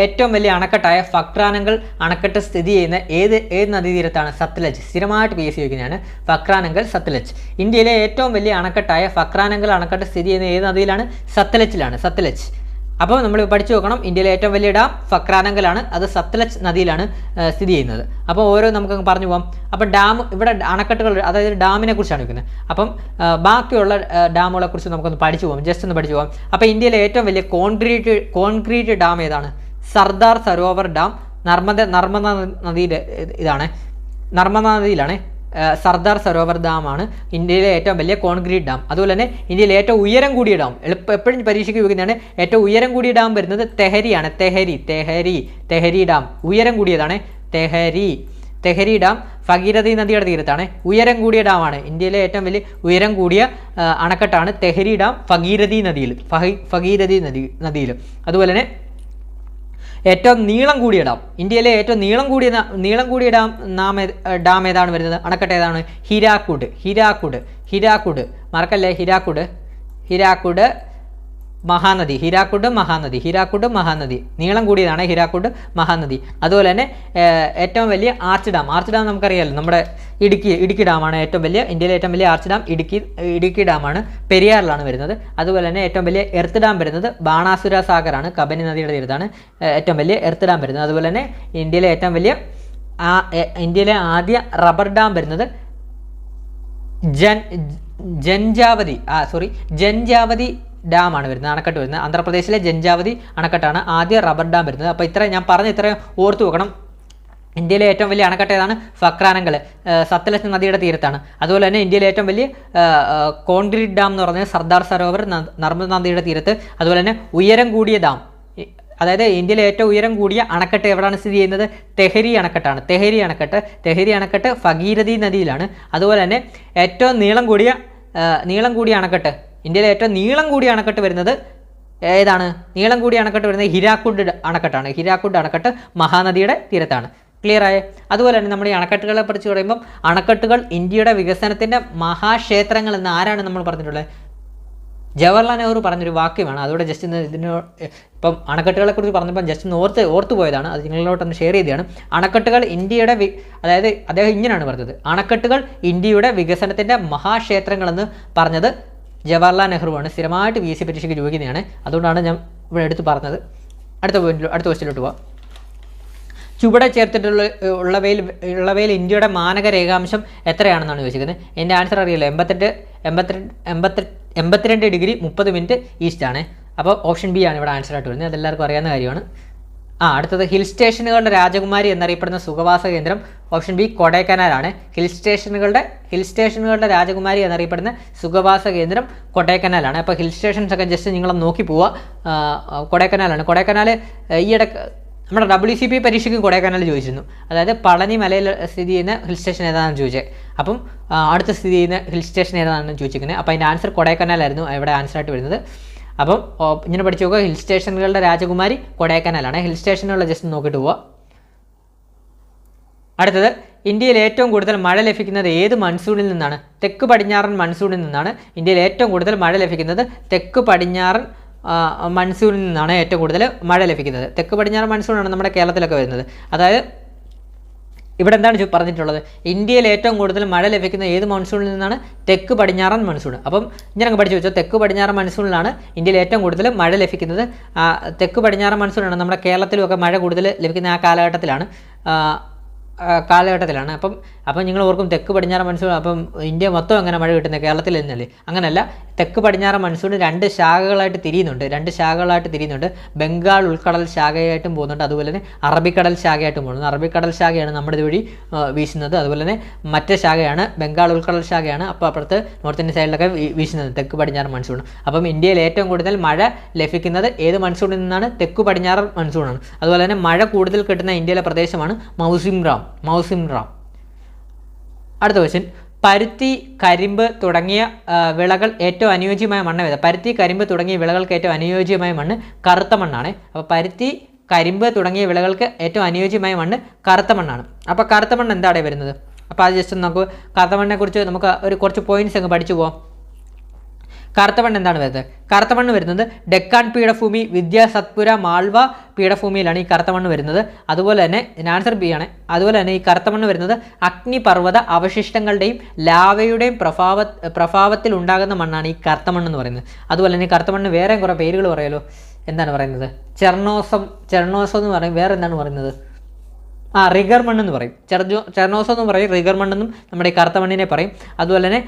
ഏറ്റവും വലിയ അണക്കെട്ടായ ഫക്രാനങ്കൽ അണക്കെട്ട് സ്ഥിതി ചെയ്യുന്ന ഏത് നദീതീരത്താണ്? സത്ലജ്. സ്ഥിരമായിട്ട് PSC ചോദിക്കുന്നതാണ് ഫക്രാനങ്കൽ, സത്ലജ്. ഇന്ത്യയിലെ ഏറ്റവും വലിയ അണക്കെട്ടായ ഫക്രാനങ്കൽ അണക്കെട്ട് സ്ഥിതി ചെയ്യുന്ന ഏത് നദിയിലാണ്? സത്ലജ്. അപ്പോൾ നമ്മൾ പഠിച്ചു നോക്കണം. ഇന്ത്യയിലെ ഏറ്റവും വലിയ ഡാം ഫക്രാനങ്കലാണ്. അത് സത്ലജ് നദിയിലാണ് സ്ഥിതി ചെയ്യുന്നത്. അപ്പോൾ ഓരോ നമുക്ക് പറഞ്ഞു പോകാം. അപ്പോൾ ഇവിടെ അണക്കെട്ടുകൾ, അതായത് ഡാമിനെ കുറിച്ചാണ് ചോദിക്കുന്നത്. അപ്പം ബാക്കിയുള്ള ഡാമുകളെ കുറിച്ച് നമുക്കൊന്ന് പഠിച്ചു പോകാം. ജസ്റ്റ് ഒന്ന് പഠിച്ചു പോകാം. അപ്പോൾ ഇന്ത്യയിലെ ഏറ്റവും വലിയ കോൺക്രീറ്റ് ഡാം ഏതാണ്? സർദാർ സരോവർ ഡാം. നർമ്മദ നദിയിലാണ്. സർദാർ സരോവർ ഡാമാണ് ഇന്ത്യയിലെ ഏറ്റവും വലിയ കോൺക്രീറ്റ് ഡാം. അതുപോലെ തന്നെ ഇന്ത്യയിലെ ഏറ്റവും ഉയരം കൂടിയ ഡാം, എപ്പോഴും പരീക്ഷയ്ക്ക് ചോദിക്കുന്നതാണ്. ഏറ്റവും ഉയരം കൂടിയ ഡാം വരുന്നത് തെഹരിയാണ്. തെഹരി ഡാം ഉയരം കൂടിയതാണ്. തെഹരി ഡാം ഭഗീരഥി നദിയുടെ തീരത്താണ്. ഉയരം കൂടിയ ഡാമാണ്. ഇന്ത്യയിലെ ഏറ്റവും വലിയ ഉയരം കൂടിയ അണക്കെട്ടാണ് തെഹരി ഡാം ഭഗീരഥി നദിയിൽ. അതുപോലെ തന്നെ ഏറ്റവും നീളം കൂടിയ ഡാം, ഇന്ത്യയിലെ ഏറ്റവും നീളം കൂടിയ ഡാം ഏതാണ് വരുന്നത്? അണക്കെട്ട് ഏതാണ്? ഹിരാക്കുഡ്. മറക്കല്ലേ, ഹിരാക്കുഡ് മഹാനദി. നീളം കൂടിയതാണ് ഹിരാക്കുഡ് മഹാനദി. അതുപോലെ തന്നെ ഏറ്റവും വലിയ ആർച്ച് ഡാം നമുക്കറിയാമല്ലോ, നമ്മുടെ ഇടുക്കി ഡാമാണ് ഇന്ത്യയിലെ ഏറ്റവും വലിയ ആർച്ച് ഡാം. ഇടുക്കി ഡാമാണ്, പെരിയാറിലാണ് വരുന്നത്. അതുപോലെ തന്നെ ഏറ്റവും വലിയ എർത്ത് ഡാം വരുന്നത് ബാണാസുര സാഗറാണ്. കബനി നദിയുടെ തീരത്താണ് ഏറ്റവും വലിയ എർത്ത് ഡാം വരുന്നത്. അതുപോലെ തന്നെ ഇന്ത്യയിലെ ആദ്യ റബ്ബർ ഡാം വരുന്നത് ജൻജാവതി ഡാമാണ് വരുന്നത്, അണക്കെട്ട് വരുന്നത്. ആന്ധ്രാപ്രദേശിലെ ജൻജാവതി അണക്കെട്ടാണ് ആദ്യ റബ്ബർ ഡാം വരുന്നത്. അപ്പോൾ ഞാൻ പറഞ്ഞ ഇത്രയും ഓർത്തു വെക്കണം. ഇന്ത്യയിലെ ഏറ്റവും വലിയ അണക്കെട്ട് ഏതാണ്? ഫക്രാനങ്കൽ, സത്ലജ് നദിയുടെ തീരത്താണ്. അതുപോലെ തന്നെ ഇന്ത്യയിലെ ഏറ്റവും വലിയ കോൺക്രീറ്റ് ഡാം എന്ന് പറഞ്ഞാൽ സർദാർ സരോവർ നർമ്മദ നദിയുടെ തീരത്ത്. അതുപോലെ തന്നെ ഉയരം കൂടിയ ഡാം, അതായത് ഇന്ത്യയിലെ ഏറ്റവും ഉയരം കൂടിയ അണക്കെട്ട് എവിടെയാണ് സ്ഥിതി ചെയ്യുന്നത്? തെഹരി അണക്കെട്ടാണ്. തെഹരി അണക്കെട്ട് ഭഗീരഥി നദിയിലാണ്. അതുപോലെ തന്നെ ഏറ്റവും നീളം കൂടിയ അണക്കെട്ട്, ഇന്ത്യയിലെ ഏറ്റവും നീളം കൂടിയ അണക്കെട്ട് വരുന്നത് ഏതാണ്? ഹിരാക്കുഡ് അണക്കെട്ട് മഹാനദിയുടെ തീരത്താണ്. ക്ലിയർ ആയേ? അതുപോലെ തന്നെ നമ്മുടെ ഈ അണക്കെട്ടുകളെ കുറിച്ച് പറയുമ്പം അണക്കെട്ടുകൾ ഇന്ത്യയുടെ വികസനത്തിൻ്റെ മഹാക്ഷേത്രങ്ങൾ എന്ന് ആരാണ് നമ്മൾ പറഞ്ഞിട്ടുള്ളത്? ജവഹർലാൽ നെഹ്റു പറഞ്ഞൊരു വാക്യമാണ്. അതോടെ ജസ്റ്റ് ഇപ്പം അണക്കെട്ടുകളെ കുറിച്ച് പറഞ്ഞപ്പോൾ ജസ്റ്റ് ഓർത്തു പോയതാണ്. അത് നിങ്ങളോട്ടൊന്ന് ഷെയർ ചെയ്തതാണ്. അണക്കെട്ടുകൾ ഇന്ത്യയുടെ അതായത് അദ്ദേഹം ഇങ്ങനെയാണ് പറഞ്ഞത്, അണക്കെട്ടുകൾ ഇന്ത്യയുടെ വികസനത്തിൻ്റെ മഹാക്ഷേത്രങ്ങളെന്ന് പറഞ്ഞത് ജവഹർലാൽ നെഹ്റുവാണ്. സ്ഥിരമായിട്ട് PSC പരീക്ഷയ്ക്ക് ചോദിക്കുന്നതാണ്. അതുകൊണ്ടാണ് ഞാൻ ഇവിടെ എടുത്ത് പറഞ്ഞത്. അടുത്ത ക്വസ്റ്റ്യനിലോട്ട് പോവാം. ചുവടെ ചേർത്തിട്ടുള്ളവയിൽ ഇന്ത്യയുടെ മാനക രേഖാംശം എത്രയാണെന്നാണ് ചോദിച്ചിരിക്കുന്നത്. എൻ്റെ ആൻസർ അറിയില്ല. 82 ഡിഗ്രി 30 മിനിറ്റ് ഈസ്റ്റ് ആണ്. അപ്പോൾ ഓപ്ഷൻ ബി ആണ് ഇവിടെ ആൻസർ ആയിട്ട് വരുന്നത്. അതെല്ലാവർക്കും അറിയാവുന്ന കാര്യമാണ്. അടുത്തത് ഹിൽ സ്റ്റേഷനുകളുടെ രാജകുമാരി എന്നറിയപ്പെടുന്ന സുഖവാസ കേന്ദ്രം. ഓപ്ഷൻ ബി കൊടൈക്കനാലാണ്. ഹിൽ സ്റ്റേഷനുകളുടെ രാജകുമാരി എന്നറിയപ്പെടുന്ന സുഖവാസ കേന്ദ്രം കൊടൈക്കനാലാണ്. അപ്പോൾ ഹിൽ സ്റ്റേഷൻസ് ഒക്കെ ജസ്റ്റ് നിങ്ങളൊന്ന് നോക്കി പോവുക. കൊടൈക്കനാലാണ്. കൊടൈക്കനാൽ ഈയിടെ നമ്മുടെ WCP പരീക്ഷയ്ക്കും കൊടൈക്കനാൽ ചോദിച്ചിരുന്നു. അതായത് പളനി മലയിൽ സ്ഥിതി ചെയ്യുന്ന ഹിൽ സ്റ്റേഷൻ ഏതാണെന്ന് ചോദിച്ചത്. അപ്പം അടുത്ത് സ്ഥിതി ചെയ്യുന്ന ഹിൽ സ്റ്റേഷൻ ഏതാണെന്ന് ചോദിച്ചിരിക്കുന്നത്. അപ്പോൾ അതിൻ്റെ ആൻസർ കൊടൈക്കനാലായിരുന്നു ഇവിടെ ആൻസറായിട്ട് വരുന്നത്. അപ്പം ഇങ്ങനെ പഠിച്ചു നോക്കുക. ഹിൽ സ്റ്റേഷനുകളുടെ രാജകുമാരി കൊടൈക്കനാലാണ്. ഹിൽ സ്റ്റേഷനുകൾ ജസ്റ്റ് നോക്കിയിട്ട് പോവുക. അടുത്തത്, ഇന്ത്യയിൽ ഏറ്റവും കൂടുതൽ മഴ ലഭിക്കുന്നത് ഏത് മൺസൂണിൽ നിന്നാണ്? തെക്ക് പടിഞ്ഞാറൻ മൺസൂണിൽ നിന്നാണ് ഇന്ത്യയിൽ ഏറ്റവും കൂടുതൽ മഴ ലഭിക്കുന്നത്. തെക്ക് പടിഞ്ഞാറൻ മൺസൂണിൽ നിന്നാണ് ഏറ്റവും കൂടുതൽ മഴ ലഭിക്കുന്നത്. തെക്ക് പടിഞ്ഞാറൻ മൺസൂണാണ് നമ്മുടെ കേരളത്തിലൊക്കെ വരുന്നത്. അതായത് ഇവിടെ എന്താണ് പറഞ്ഞിട്ടുള്ളത്, ഇന്ത്യയിൽ ഏറ്റവും കൂടുതൽ മഴ ലഭിക്കുന്ന ഏത് മൺസൂണിൽ നിന്നാണ്? തെക്ക് പടിഞ്ഞാറൻ മൺസൂൺ. അപ്പം ഇങ്ങനെ പഠിച്ചു വെച്ചോ, തെക്ക് പടിഞ്ഞാറൻ മൺസൂണിലാണ് ഇന്ത്യയിൽ ഏറ്റവും കൂടുതൽ മഴ ലഭിക്കുന്നത്. തെക്ക് പടിഞ്ഞാറൻ മൺസൂണാണ് നമ്മുടെ കേരളത്തിലുമൊക്കെ മഴ കൂടുതൽ ലഭിക്കുന്ന ആ കാലഘട്ടത്തിലാണ്. അപ്പം നിങ്ങൾ ഓർക്കും തെക്ക് പടിഞ്ഞാറൻ മൺസൂൺ, അപ്പം ഇന്ത്യ മൊത്തം എങ്ങനെ മഴ കിട്ടുന്നത്, കേരളത്തിൽ നിന്നല്ലേ? അങ്ങനെയല്ല, തെക്ക് പടിഞ്ഞാറൻ മൺസൂൺ രണ്ട് ശാഖകളായിട്ട് തിരിയുന്നുണ്ട്. ബംഗാൾ ഉൾക്കടൽ ശാഖയായിട്ടും പോകുന്നുണ്ട്, അതുപോലെ തന്നെ അറബിക്കടൽ ശാഖയായിട്ടും പോകുന്നത്. അറബിക്കടൽ ശാഖയാണ് നമ്മുടെ ഇതുവഴി വീശുന്നത്, അതുപോലെ തന്നെ മറ്റേ ശാഖയാണ് ബംഗാൾ ഉൾക്കടൽ ശാഖയാണ് അപ്പോൾ അപ്പുറത്ത് നോർത്ത് ഇന്ത്യൻ സൈഡിലൊക്കെ വീശുന്നത് തെക്ക് പടിഞ്ഞാറൻ മൺസൂൺ. അപ്പം ഇന്ത്യയിൽ ഏറ്റവും കൂടുതൽ മഴ ലഭിക്കുന്നത് ഏത് മൺസൂണിൽ നിന്നാണ്? തെക്ക് പടിഞ്ഞാറൻ മൺസൂണാണ്. അതുപോലെ തന്നെ മഴ കൂടുതൽ കിട്ടുന്ന ഇന്ത്യയിലെ പ്രദേശമാണ് മൗസിം റാം. അടുത്ത ക്വസ്റ്റ്യൻ, പരുത്തി, കരിമ്പ് തുടങ്ങിയ വിളകൾ ഏറ്റവും അനുയോജ്യമായ മണ്ണ് ഏത്? പരുത്തി, കരിമ്പ് തുടങ്ങിയ വിളകൾക്ക് ഏറ്റവും അനുയോജ്യമായ മണ്ണ് കറുത്ത മണ്ണാണ്. അപ്പോൾ പരുത്തി, കരിമ്പ് തുടങ്ങിയ വിളകൾക്ക് ഏറ്റവും അനുയോജ്യമായ മണ്ണ് കറുത്ത മണ്ണാണ്. അപ്പോൾ കറുത്ത മണ്ണ് എന്താണ് വരുന്നത്? അപ്പോൾ അത് ജസ്റ്റ് നമുക്ക് കറുത്ത മണ്ണിനെ കുറിച്ച് നമുക്ക് കുറച്ച് പോയിന്റ്സ് അങ്ങ് പഠിച്ചു പോകാം. കറുത്ത മണ്ണ് എന്താണ് വരുന്നത്? കറുത്ത മണ്ണ് വരുന്നത് ഡെക്കാൻ പീഠഭൂമി, വിന്ധ്യ, സത്പുര, മാൾവ പീഠഭൂമിയിലാണ് ഈ കറുത്ത മണ്ണ് വരുന്നത്. അതുപോലെ തന്നെ ആൻസർ ബി ആണ്. അതുപോലെ തന്നെ ഈ കറുത്ത മണ്ണ് വരുന്നത് അഗ്നിപർവ്വത അവശിഷ്ടങ്ങളുടെയും ലാവയുടെയും പ്രഭാവത്തിൽ ഉണ്ടാകുന്ന മണ്ണാണ് ഈ കറുത്ത മണ്ണ് എന്ന് പറയുന്നത്. അതുപോലെ തന്നെ ഈ കറുത്ത മണ്ണ് വേറെ കുറേ പേരുകൾ പറയാലോ. എന്താണ് പറയുന്നത്? ചെർണോസം എന്ന് പറയും. വേറെ എന്താണ് പറയുന്നത്? റിഗർ മണ്ണെന്ന് പറയും. ചെർണോസം എന്ന് പറയും, റിഗർ മണ്ണെന്നും നമ്മുടെ ഈ കറുത്ത മണ്ണിനെ പറയും. അതുപോലെ തന്നെ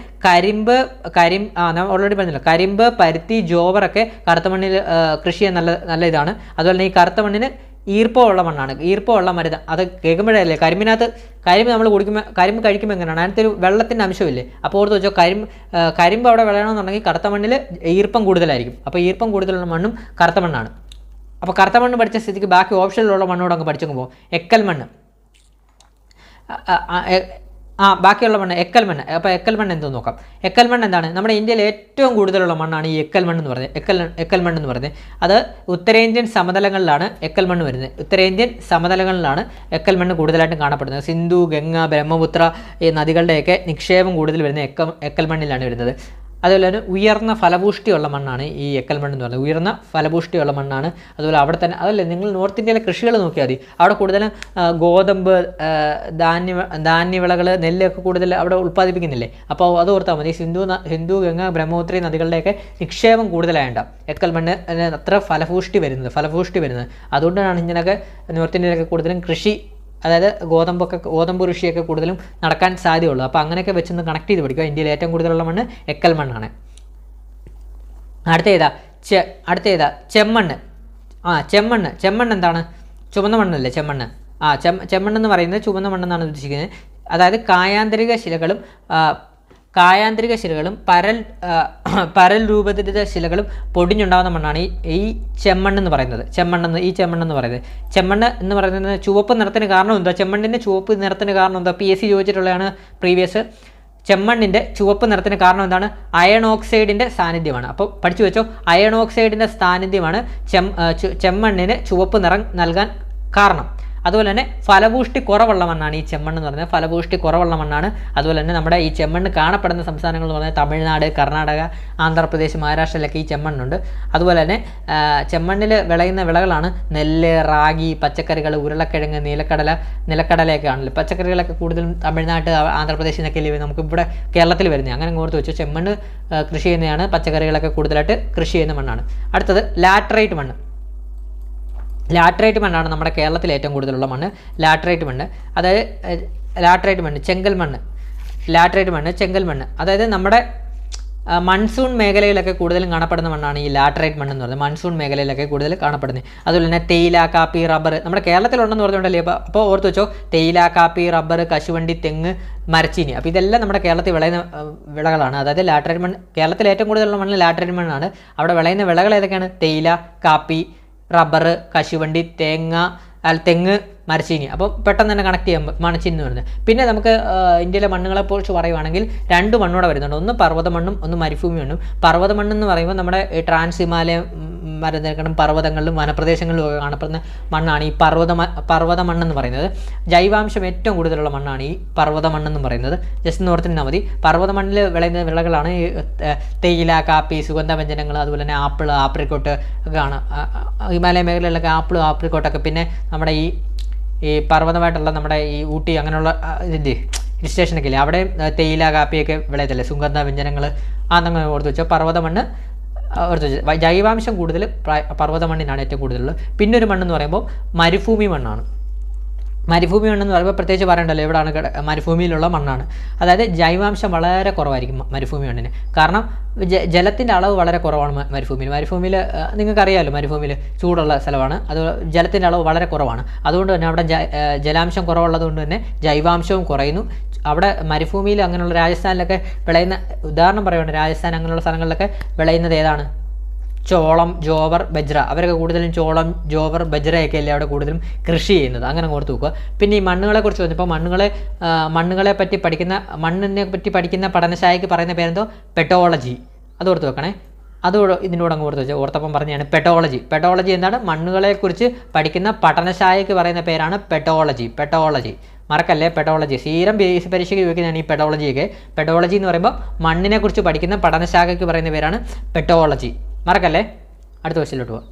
ഞാൻ ഓൾറെഡി പറഞ്ഞല്ലോ, കരിമ്പ്, പരുത്തി, ജോവറൊക്കെ കറുത്ത മണ്ണിൽ കൃഷി ചെയ്യാൻ നല്ല ഇതാണ്. അതുപോലെ തന്നെ ഈ കറുത്ത മണ്ണിന് ഈർപ്പമുള്ള മണ്ണാണ്, ഈർപ്പമുള്ള മരുന്ന്. അത് കേൾക്കുമ്പോഴല്ലേ കരിമ്പ് നമ്മൾ കരിമ്പ് കഴിക്കുമ്പോൾ എങ്ങനെയാണ്? അതിനകത്തൊരു വെള്ളത്തിൻ്റെ അംശമില്ലേ? അപ്പോൾ ഓർത്ത് വെച്ചോ, കരിമ്പ് അവിടെ വിളയണമെന്നുണ്ടെങ്കിൽ കറുത്ത മണ്ണിൽ ഈർപ്പം കൂടുതലായിരിക്കും. അപ്പോൾ ഈർപ്പം കൂടുതലുള്ള മണ്ണും കറുത്ത മണ്ണാണ്. അപ്പോൾ കറുത്ത മണ്ണ് പഠിച്ച സ്ഥിതിക്ക് ബാക്കി ഓപ്ഷനിലുള്ള മണ്ണോട് അങ്ങ് പഠിച്ചങ്ങ് പോകും. എക്കൽ മണ്ണ്, ബാക്കിയുള്ള മണ്ണ് എക്കൽ മണ്ണ്. അപ്പോൾ എക്കൽ മണ്ണ് എന്തോ നോക്കാം. എക്കൽ മണ്ണ് എന്താണ്? നമ്മുടെ ഇന്ത്യയിൽ ഏറ്റവും കൂടുതലുള്ള മണ്ണാണ് ഈ എക്കൽ മണ്ണ് എന്ന് പറയുന്നത്. എക്കൽ മണ്ണ് എന്ന് പറയുന്നത് അത് ഉത്തരേന്ത്യൻ സമതലങ്ങളിലാണ് എക്കൽ മണ്ണ് വരുന്നത്. ഉത്തരേന്ത്യൻ സമതലങ്ങളിലാണ് എക്കൽ മണ്ണ് കൂടുതലായിട്ടും കാണപ്പെടുന്നത്. സിന്ധു, ഗംഗ, ബ്രഹ്മപുത്ര ഈ നദികളുടെയൊക്കെ നിക്ഷേപം കൂടുതൽ വരുന്നത് എക്കൽ മണ്ണിലാണ് വരുന്നത്. അതുപോലെ തന്നെ ഉയർന്ന ഫലപുഷ്ടിയുള്ള മണ്ണാണ് ഈ എക്കൽ മണ്ണ് എന്ന് പറയുന്നത്. ഉയർന്ന ഫലപുഷ്ടിയുള്ള മണ്ണാണ്. അതുപോലെ അവിടെ തന്നെ അതല്ലേ, നിങ്ങൾ നോർത്ത് ഇന്ത്യയിലെ കൃഷികൾ നോക്കിയാൽ മതി, അവിടെ കൂടുതലും ഗോതമ്പ്, ധാന്യവിളകൾ, നെല്ലൊക്കെ കൂടുതൽ അവിടെ ഉൽപ്പാദിപ്പിക്കുന്നില്ലേ? അപ്പോൾ അത് ഓർത്താൽ മതി. സിന്ധു, ഗംഗ, ബ്രഹ്മപുത്ര നദികളുടെയൊക്കെ നിക്ഷേപം കൂടുതലായിട്ടാണ് എക്കൽ മണ്ണ് അത്ര ഫലപുഷ്ടി വരുന്നത്. അതുകൊണ്ടാണ് ഇങ്ങനെയൊക്കെ നോർത്ത് ഇന്ത്യയിലൊക്കെ കൂടുതലും കൃഷി, അതായത് ഗോതമ്പ് കൃഷിയൊക്കെ കൂടുതലും നടക്കാൻ സാധ്യതയുള്ളൂ. അപ്പോൾ അങ്ങനെയൊക്കെ വെച്ചൊന്ന് കണക്ട് ചെയ്ത് പഠിക്കുക. ഇന്ത്യയിൽ ഏറ്റവും കൂടുതലുള്ള മണ്ണ് എക്കൽ മണ്ണാണ്. അടുത്ത ഏതാ? ചെമ്മണ്ണ്. ചെമ്മണ്ണ് എന്താണ്? ചുവന്ന മണ്ണല്ലേ ചെമ്മണ്ണ്? ചെമ്മണ്ണെന്ന് പറയുന്നത് ചുവന്ന മണ്ണെന്നാണ് ഉദ്ദേശിക്കുന്നത്. അതായത് കായാന്തരിക ശിലകളും പരൽ രൂപത്തിലുള്ള ശിലകളും പൊടിഞ്ഞുണ്ടാകുന്ന മണ്ണാണ് ഈ ചെമ്മണ്ണ് എന്ന് പറയുന്നത്. ചെമ്മണ്ണ് എന്ന് പറയുന്നത് ചുവപ്പ് നിറത്തിന് കാരണം എന്താ? ചെമ്മണ്ണിൻ്റെ ചുവപ്പ് നിറത്തിന് കാരണം എന്താ? PSC ചോദിച്ചിട്ടുള്ളതാണ് previous. ചെമ്മണ്ണിൻ്റെ ചുവപ്പ് നിറത്തിന് കാരണം എന്താണ്? അയൺ ഓക്സൈഡിൻ്റെ സാന്നിധ്യമാണ്. അപ്പോൾ പഠിച്ചു വെച്ചോ, അയൺ ഓക്സൈഡിൻ്റെ സാന്നിധ്യമാണ് ചെമ്മണ്ണിന് ചുവപ്പ് നിറം നൽകാൻ കാരണം. അതുപോലെ തന്നെ ഫലപുഷ്ടി കുറവുള്ള മണ്ണാണ് ഈ ചെമ്മണ്ണ് എന്ന് പറയുന്നത്. ഫലപുഷ്ടി കുറവുള്ള മണ്ണാണ്. അതുപോലെ തന്നെ നമ്മുടെ ഈ ചെമ്മണ്ണ് കാണപ്പെടുന്ന സംസ്ഥാനങ്ങൾ എന്ന് പറഞ്ഞാൽ തമിഴ്നാട്, കർണാടക, ആന്ധ്രാപ്രദേശ്, മഹാരാഷ്ട്രയിലൊക്കെ ഈ ചെമ്മണ്ണുണ്ട്. അതുപോലെ തന്നെ ചെമ്മണ്ണിൽ വിളയുന്ന വിളകളാണ് നെല്ല്, റാഗി, പച്ചക്കറികൾ, ഉരുളക്കിഴങ്ങ്, നിലക്കടലയൊക്കെ ആണല്ലോ. പച്ചക്കറികളൊക്കെ കൂടുതലും തമിഴ്നാട്, ആന്ധ്രാപ്രദേശിൽ നിന്നൊക്കെ നമുക്ക് ഇവിടെ കേരളത്തിൽ വരുന്നത്. അങ്ങനെ ഓർത്ത് വെച്ചു, ചെമ്മണ്ണ് കൃഷി ചെയ്യുന്നതാണ്, പച്ചക്കറികളൊക്കെ കൂടുതലായിട്ട് കൃഷി ചെയ്യുന്ന മണ്ണാണ്. അടുത്തത് ലാറ്ററൈറ്റ് മണ്ണാണ് നമ്മുടെ കേരളത്തിൽ ഏറ്റവും കൂടുതലുള്ള മണ്ണ്. ലാറ്ററൈറ്റ് മണ്ണ്, ചെങ്കൽ മണ്ണ്. അതായത് നമ്മുടെ മൺസൂൺ മേഖലയിലൊക്കെ കൂടുതലും കാണപ്പെടുന്ന മണ്ണാണ് ഈ ലാറ്ററൈറ്റ് മണ്ണ് എന്ന് പറയുന്നത്. മൺസൂൺ മേഖലയിലൊക്കെ കൂടുതൽ കാണപ്പെടുന്നത്. അതുപോലെ തന്നെ തേയില, കാപ്പി, റബ്ബർ നമ്മുടെ കേരളത്തിലുണ്ടെന്ന് പറഞ്ഞുകൊണ്ടല്ലേ. അപ്പോൾ ഓർത്ത് വെച്ചോ, തേയില, കാപ്പി, റബ്ബർ, കശുവണ്ടി, തെങ്ങ്, മരച്ചീനി. അപ്പോൾ ഇതെല്ലാം നമ്മുടെ കേരളത്തിൽ വിളയുന്ന വിളകളാണ്. അതായത് ലാറ്ററൈറ്റ് മണ്ണ്, കേരളത്തിൽ ഏറ്റവും കൂടുതലുള്ള മണ്ണ് ലാറ്ററൈറ്റ് മണ്ണാണ്. അവിടെ വിളയുന്ന വിളകൾ ഏതൊക്കെയാണ്? തേയില, കാപ്പി, റബ്ബർ, കശുവണ്ടി, തെങ്ങ്, മരച്ചീനി. അപ്പോൾ പെട്ടെന്ന് തന്നെ കണക്ട് ചെയ്യാൻ മരച്ചീനി എന്ന് പറയുന്നത്. പിന്നെ നമുക്ക് ഇന്ത്യയിലെ മണ്ണുകളെക്കുറിച്ച് പറയുവാണെങ്കിൽ 2 മണ്ണൂടെ വരുന്നുണ്ട്. ഒന്ന് പർവ്വത മണ്ണും ഒന്ന് മരുഭൂമി മണ്ണും. പർവ്വത മണ്ണെന്ന് പറയുമ്പോൾ നമ്മുടെ ട്രാൻസ് ഹിമാലയം മരനിരകളും പർവ്വതങ്ങളിലും വനപ്രദേശങ്ങളിലും ഒക്കെ കാണപ്പെടുന്ന മണ്ണാണ് ഈ പർവ്വത മണ്ണെന്ന് പറയുന്നത്. ജൈവാംശം ഏറ്റവും കൂടുതലുള്ള മണ്ണാണ് ഈ പർവ്വത മണ്ണെന്ന് പറയുന്നത്. ജസ്റ്റ് നോർത്തിന്നാൽ മതി. പർവ്വത മണ്ണിൽ വിളയുന്ന വിളകളാണ് തേയില, കാപ്പി, സുഗന്ധവ്യഞ്ജനങ്ങൾ, അതുപോലെ തന്നെ ആപ്പിൾ, ആപ്രിക്കോട്ട് ഒക്കെ ആണ്. ഹിമാലയ മേഖലയിലൊക്കെ ആപ്പിളും ആപ്രിക്കോട്ടൊക്കെ. പിന്നെ നമ്മുടെ ഈ ഈ പർവ്വതമായിട്ടുള്ള നമ്മുടെ ഈ ഊട്ടി അങ്ങനെയുള്ള ഇതിൻ്റെ ഹിൽ സ്റ്റേഷനൊക്കെ ഇല്ലേ, അവിടെ തേയില കാപ്പിയൊക്കെ വിളയത്തില്ലേ, സുഗന്ധ വ്യഞ്ജനങ്ങൾ അന്നങ്ങനെ ഓർത്ത് വെച്ചോ. പർവ്വത മണ്ണ് ഓർത്ത് വെച്ചോ. ജൈവാംശം കൂടുതൽ പർവ്വത മണ്ണിനാണ് ഏറ്റവും കൂടുതലുള്ളത്. പിന്നെ ഒരു മണ്ണെന്ന് പറയുമ്പോൾ മരുഭൂമി മണ്ണാണ്. മരുഭൂമി മണ്ണെന്ന് പറയുമ്പോൾ പ്രത്യേകിച്ച് പറയണ്ടല്ലോ, എവിടെയാണ് മരുഭൂമിയിലുള്ള മണ്ണാണ്. അതായത് ജൈവാംശം വളരെ കുറവായിരിക്കും മരുഭൂമി മണ്ണിന്. കാരണം ജലത്തിൻ്റെ അളവ് വളരെ കുറവാണ് മരുഭൂമിയിൽ നിങ്ങൾക്കറിയാമല്ലോ, മരുഭൂമിയിൽ ചൂടുള്ള സ്ഥലമാണ്, അത് ജലത്തിൻ്റെ അളവ് വളരെ കുറവാണ്. അതുകൊണ്ട് തന്നെ അവിടെ ജലാംശം കുറവുള്ളത് കൊണ്ട് തന്നെ ജൈവാംശവും കുറയുന്നു. അവിടെ മരുഭൂമിയിൽ അങ്ങനെയുള്ള രാജസ്ഥാനിലൊക്കെ വിളയുന്ന, ഉദാഹരണം പറയുകയാണ്, രാജസ്ഥാൻ അങ്ങനെയുള്ള സ്ഥലങ്ങളിലൊക്കെ വിളയുന്നത് ഏതാണ്? ചോളം, ജോവർ, ബജ്ര. അവരൊക്കെ കൂടുതലും ചോളം, ജോവർ, ബജ്രയൊക്കെ അല്ലേ അവിടെ കൂടുതലും കൃഷി ചെയ്യുന്നത്. അങ്ങനെ ഓർത്ത് നോക്കുക. പിന്നെ ഈ മണ്ണുകളെക്കുറിച്ച് വന്നപ്പോൾ മണ്ണിനെ പറ്റി പഠിക്കുന്ന പഠനശാലയ്ക്ക് പറയുന്ന പേരെന്തോ? പെറ്റോളജി. അത് ഓർത്ത് വെക്കണേ. ഇതിനോട് അങ്ങ് ഓർത്ത് വെച്ചാൽ ഓർത്തപ്പം പറഞ്ഞാണ് പെറ്റോളജി എന്താണ്? മണ്ണുകളെക്കുറിച്ച് പഠിക്കുന്ന പഠനശാലയ്ക്ക് പറയുന്ന പേരാണ് പെറ്റോളജി. മറക്കല്ലേ, പെറ്റോളജി സ്ഥിരം പരീക്ഷയ്ക്ക് ചോദിക്കുന്നതാണ് ഈ പെറ്റോളജിയൊക്കെ. പെറ്റോളജി എന്ന് പറയുമ്പോൾ മണ്ണിനെക്കുറിച്ച് പഠിക്കുന്ന പഠനശാഖയ്ക്ക് പറയുന്ന പേരാണ് പെറ്റോളജി. മറക്കല്ലേ. അടുത്ത ക്വസ്റ്റ്യനിലോട്ട് പോവാം.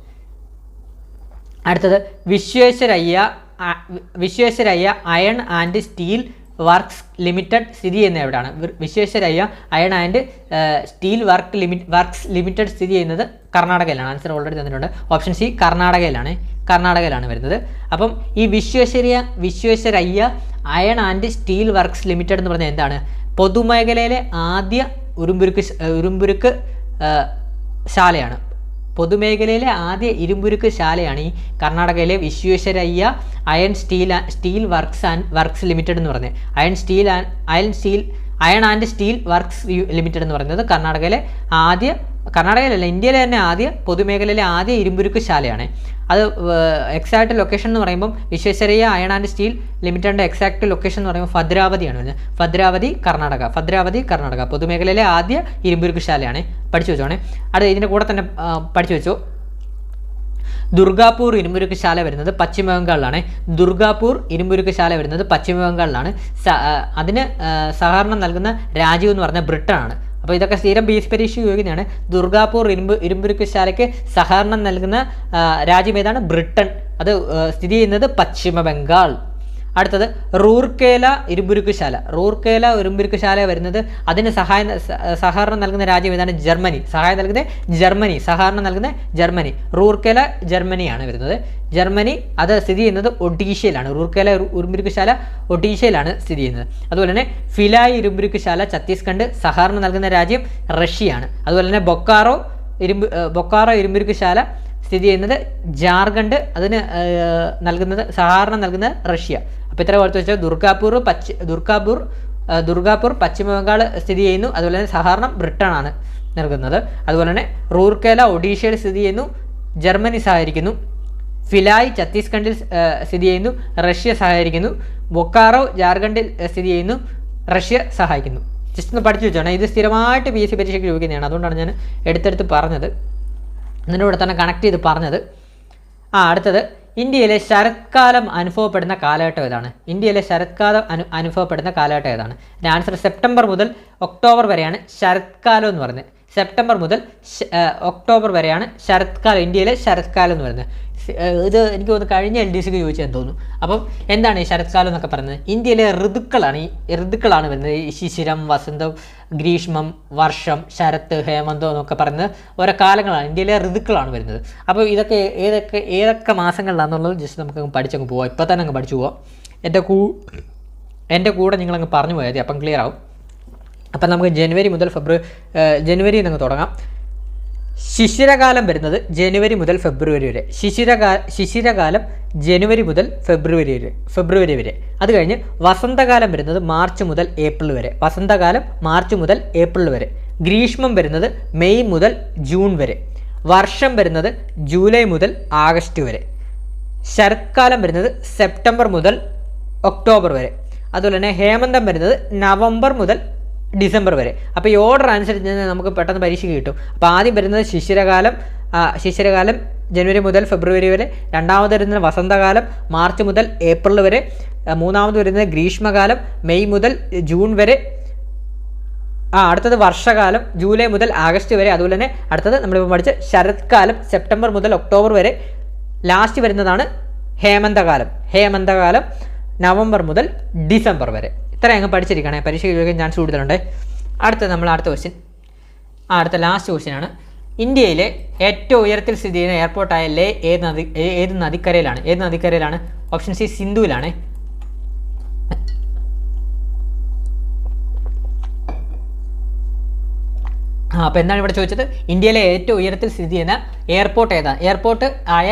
അടുത്തത് Visvesvaraya iron and steel works limited സ്ഥിതി ചെയ്യുന്നത് എവിടെയാണ്? Visvesvaraya iron and steel works limited സ്ഥിതി ചെയ്യുന്നത് കർണാടകയിലാണ്. ആൻസർ ഓൾറെഡി തന്നിട്ടുണ്ട്. ഓപ്ഷൻ സി കർണാടകയിലാണ് വരുന്നത്. അപ്പം ഈ Visvesvaraya iron and steel works limited എന്ന് പറഞ്ഞാൽ എന്താണ്? പൊതുമേഖലയിലെ ആദ്യ ഇരുമ്പുരുക്ക് ശാലയാണ്. പൊതുമേഖലയിലെ ആദ്യ ഇരുമ്പുരുക്ക് ശാലയാണ് ഈ കർണാടകയിലെ Visvesvaraya iron steel works limited എന്ന് പറഞ്ഞത്. Iron and steel works limited എന്ന് പറയുന്നത് കർണാടകയിലല്ല, ഇന്ത്യയിലെ തന്നെ പൊതുമേഖലയിലെ ആദ്യ ഇരുമ്പുരുക്ക് ശാലയാണ്. അത് എക്സാക്ട് ലൊക്കേഷൻ എന്ന് പറയുമ്പം വിശ്വേശ്വരയ്യ അയൺ ആൻഡ് സ്റ്റീൽ ലിമിറ്റഡിൻ്റെ എക്സാക്ട് ലൊക്കേഷൻ എന്ന് പറയുമ്പോൾ ഭദ്രാവതിയാണ് വരുന്നത്. ഭദ്രാവതി കർണാടക പൊതുമേഖലയിലെ ആദ്യ ഇരുമ്പുരുക്ക് ശാലയാണ്. പഠിച്ചു വെച്ചോണേ. അത് ഇതിൻ്റെ കൂടെ തന്നെ പഠിച്ചു വെച്ചോ. ദുർഗാപൂർ ഇരുമ്പുരുക്ക് ശാല വരുന്നത് പശ്ചിമ ബംഗാളിലാണ്. അതിന് സഹകരണം നൽകുന്ന രാജ്യം എന്ന് പറഞ്ഞാൽ ബ്രിട്ടനാണ്. അപ്പോൾ ഇതൊക്കെ സ്ഥിരം ബേസ് പരീക്ഷ ചോദിക്കുന്നതാണ്. ദുർഗാപൂർ ഇരുമ്പുരുക്ക് ശാലയ്ക്ക് സഹകരണം നൽകുന്ന രാജ്യം ഏതാണ്? ബ്രിട്ടൻ. അത് സ്ഥിതി ചെയ്യുന്നത് പശ്ചിമ ബംഗാൾ. അടുത്തത് റൂർക്കേല ഇരുമ്പുരുക്ക് ശാല വരുന്നത്, അതിന് സഹകരണം നൽകുന്ന രാജ്യം ഏതാണ്? ജർമ്മനി. സഹകരണം നൽകുന്ന ജർമ്മനി. റൂർക്കേല ജർമ്മനിയാണ് വരുന്നത്. ജർമ്മനി അത് സ്ഥിതി ചെയ്യുന്നത് ഒഡീഷയിലാണ്. റൂർക്കേല ഇരുമ്പുരുക്ക് ശാല ഒഡീഷയിലാണ് സ്ഥിതി ചെയ്യുന്നത്. അതുപോലെ തന്നെ ഫിലായ് ഇരുമ്പുരുക്ക് ശാല ഛത്തീസ്ഗഡ്. സഹകരണം നൽകുന്ന രാജ്യം റഷ്യയാണ്. അതുപോലെ തന്നെ ബൊക്കാറോ ഇരുമ്പുരുക്ക് ശാല സ്ഥിതി ചെയ്യുന്നത് ജാർഖണ്ഡ്. അതിന് സഹകരണം നൽകുന്നത് റഷ്യ. അപ്പോൾ ഇത്ര ഓർത്ത് വെച്ചാൽ ദുർഗാപൂർ പശ്ചിമ ബംഗാൾ സ്ഥിതി ചെയ്യുന്നു. അതുപോലെ തന്നെ സഹകരണം ബ്രിട്ടനാണ് നൽകുന്നത്. അതുപോലെ തന്നെ റൂർക്കേല ഒഡീഷയിൽ സ്ഥിതി ചെയ്യുന്നു, ജർമ്മനി സഹകരിക്കുന്നു. ഫിലായ് ഛത്തീസ്ഗഡിൽ സ്ഥിതി ചെയ്യുന്നു, റഷ്യ സഹകരിക്കുന്നു. ബൊക്കാറോ ജാർഖണ്ഡിൽ സ്ഥിതി ചെയ്യുന്നു, റഷ്യ സഹായിക്കുന്നു. ജസ്റ്റ് ഒന്ന് പഠിച്ചു വെച്ചോണം. ഇത് സ്ഥിരമായിട്ട് PSC പരീക്ഷയ്ക്ക് ചോദിക്കുന്നതാണ്. അതുകൊണ്ടാണ് ഞാൻ എടുത്തെടുത്ത് പറഞ്ഞത്, ഇതിനോട് തന്നെ കണക്ട് ചെയ്ത് പറഞ്ഞത്. അടുത്തത് ഇന്ത്യയിലെ ശരത്കാലം അനുഭവപ്പെടുന്ന കാലഘട്ടം ഏതാണ്? അനുഭവപ്പെടുന്ന കാലഘട്ടം ഏതാണ്? ആൻസർ സെപ്റ്റംബർ മുതൽ ഒക്ടോബർ വരെയാണ് ശരത്കാലം എന്ന് പറയുന്നത്. സെപ്റ്റംബർ മുതൽ ഒക്ടോബർ വരെയാണ് ശരത്കാലം, ഇന്ത്യയിലെ ശരത്കാലം എന്ന് പറയുന്നത്. ഇത് എനിക്ക് തോന്നുന്നു കഴിഞ്ഞ LDCക്ക് ചോദിച്ചതെന്ന് തോന്നുന്നു. അപ്പം എന്താണ് ഈ ശരത്കാലം എന്നൊക്കെ പറയുന്നത്? ഇന്ത്യയിലെ ഋതുക്കളാണ് വരുന്നത്. ഈ ശിശിരം, വസന്തം, ഗ്രീഷ്മം, വർഷം, ശരത്ത്, ഹേമന്തം എന്നൊക്കെ പറയുന്നത് ഓരോ കാലങ്ങളാണ്. ഇന്ത്യയിലെ ഋതുക്കളാണ് വരുന്നത്. അപ്പോൾ ഇതൊക്കെ ഏതൊക്കെ മാസങ്ങളിലാണെന്നുള്ളത് ജസ്റ്റ് നമുക്ക് പഠിച്ചങ്ങ് പോവാം. ഇപ്പോൾ തന്നെ അങ്ങ് പഠിച്ചു പോവാം. എൻ്റെ കൂടെ നിങ്ങളങ്ങ് പറഞ്ഞു പോയാൽ മതി, അപ്പം ക്ലിയർ ആവും. അപ്പം നമുക്ക് ജനുവരി അങ്ങ് തുടങ്ങാം. ശിശിരകാലം വരുന്നത് ജനുവരി മുതൽ ഫെബ്രുവരി വരെ. ശിശിരകാലം ജനുവരി മുതൽ ഫെബ്രുവരി വരെ. അത് കഴിഞ്ഞ് വസന്തകാലം വരുന്നത് മാർച്ച് മുതൽ ഏപ്രിൽ വരെ. ഗ്രീഷ്മം വരുന്നത് മെയ് മുതൽ ജൂൺ വരെ. വർഷം വരുന്നത് ജൂലൈ മുതൽ ആഗസ്റ്റ് വരെ. ശരത്കാലം വരുന്നത് സെപ്റ്റംബർ മുതൽ ഒക്ടോബർ വരെ. അതുപോലെ തന്നെ ഹേമന്തം വരുന്നത് നവംബർ മുതൽ ഡിസംബർ വരെ. അപ്പോൾ ഈ ഓർഡർ അനുസരിച്ച് നമുക്ക് പെട്ടെന്ന് പരീക്ഷയ്ക്ക് കിട്ടും. അപ്പോൾ ആദ്യം വരുന്നത് ശിശിരകാലം ജനുവരി മുതൽ ഫെബ്രുവരി വരെ. രണ്ടാമത് വരുന്നത് വസന്തകാലം മാർച്ച് മുതൽ ഏപ്രിൽ വരെ. മൂന്നാമത് വരുന്നത് ഗ്രീഷ്മകാലം മെയ് മുതൽ ജൂൺ വരെ. അടുത്തത് വർഷകാലം ജൂലൈ മുതൽ ആഗസ്റ്റ് വരെ. അതുപോലെ തന്നെ അടുത്തത് നമ്മളിപ്പോൾ പഠിച്ച ശരത്കാലം സെപ്റ്റംബർ മുതൽ ഒക്ടോബർ വരെ. ലാസ്റ്റ് വരുന്നതാണ് ഹേമന്തകാലം നവംബർ മുതൽ ഡിസംബർ വരെ. ഇത്രയും അങ്ങ് പഠിച്ചിരിക്കണേ, പരീക്ഷ ചോദിക്കാൻ ചാൻസ് കൂടുതലുണ്ട്. അടുത്ത ക്വസ്റ്റ്യൻ, അടുത്ത ലാസ്റ്റ് ക്വസ്റ്റ്യനാണ്. ഇന്ത്യയിലെ ഏറ്റവും ഉയരത്തിൽ സ്ഥിതി ചെയ്യുന്ന എയർപോർട്ടായ ലേ ഏത് നദിക്കരയിലാണ്? Option C സിന്ധുവിലാണ്. അപ്പോൾ എന്താണ് ഇവിടെ ചോദിച്ചത്? ഇന്ത്യയിലെ ഏറ്റവും ഉയരത്തിൽ സ്ഥിതി ചെയ്യുന്ന എയർപോർട്ട് ഏതാണ്? എയർപോർട്ട് ആയ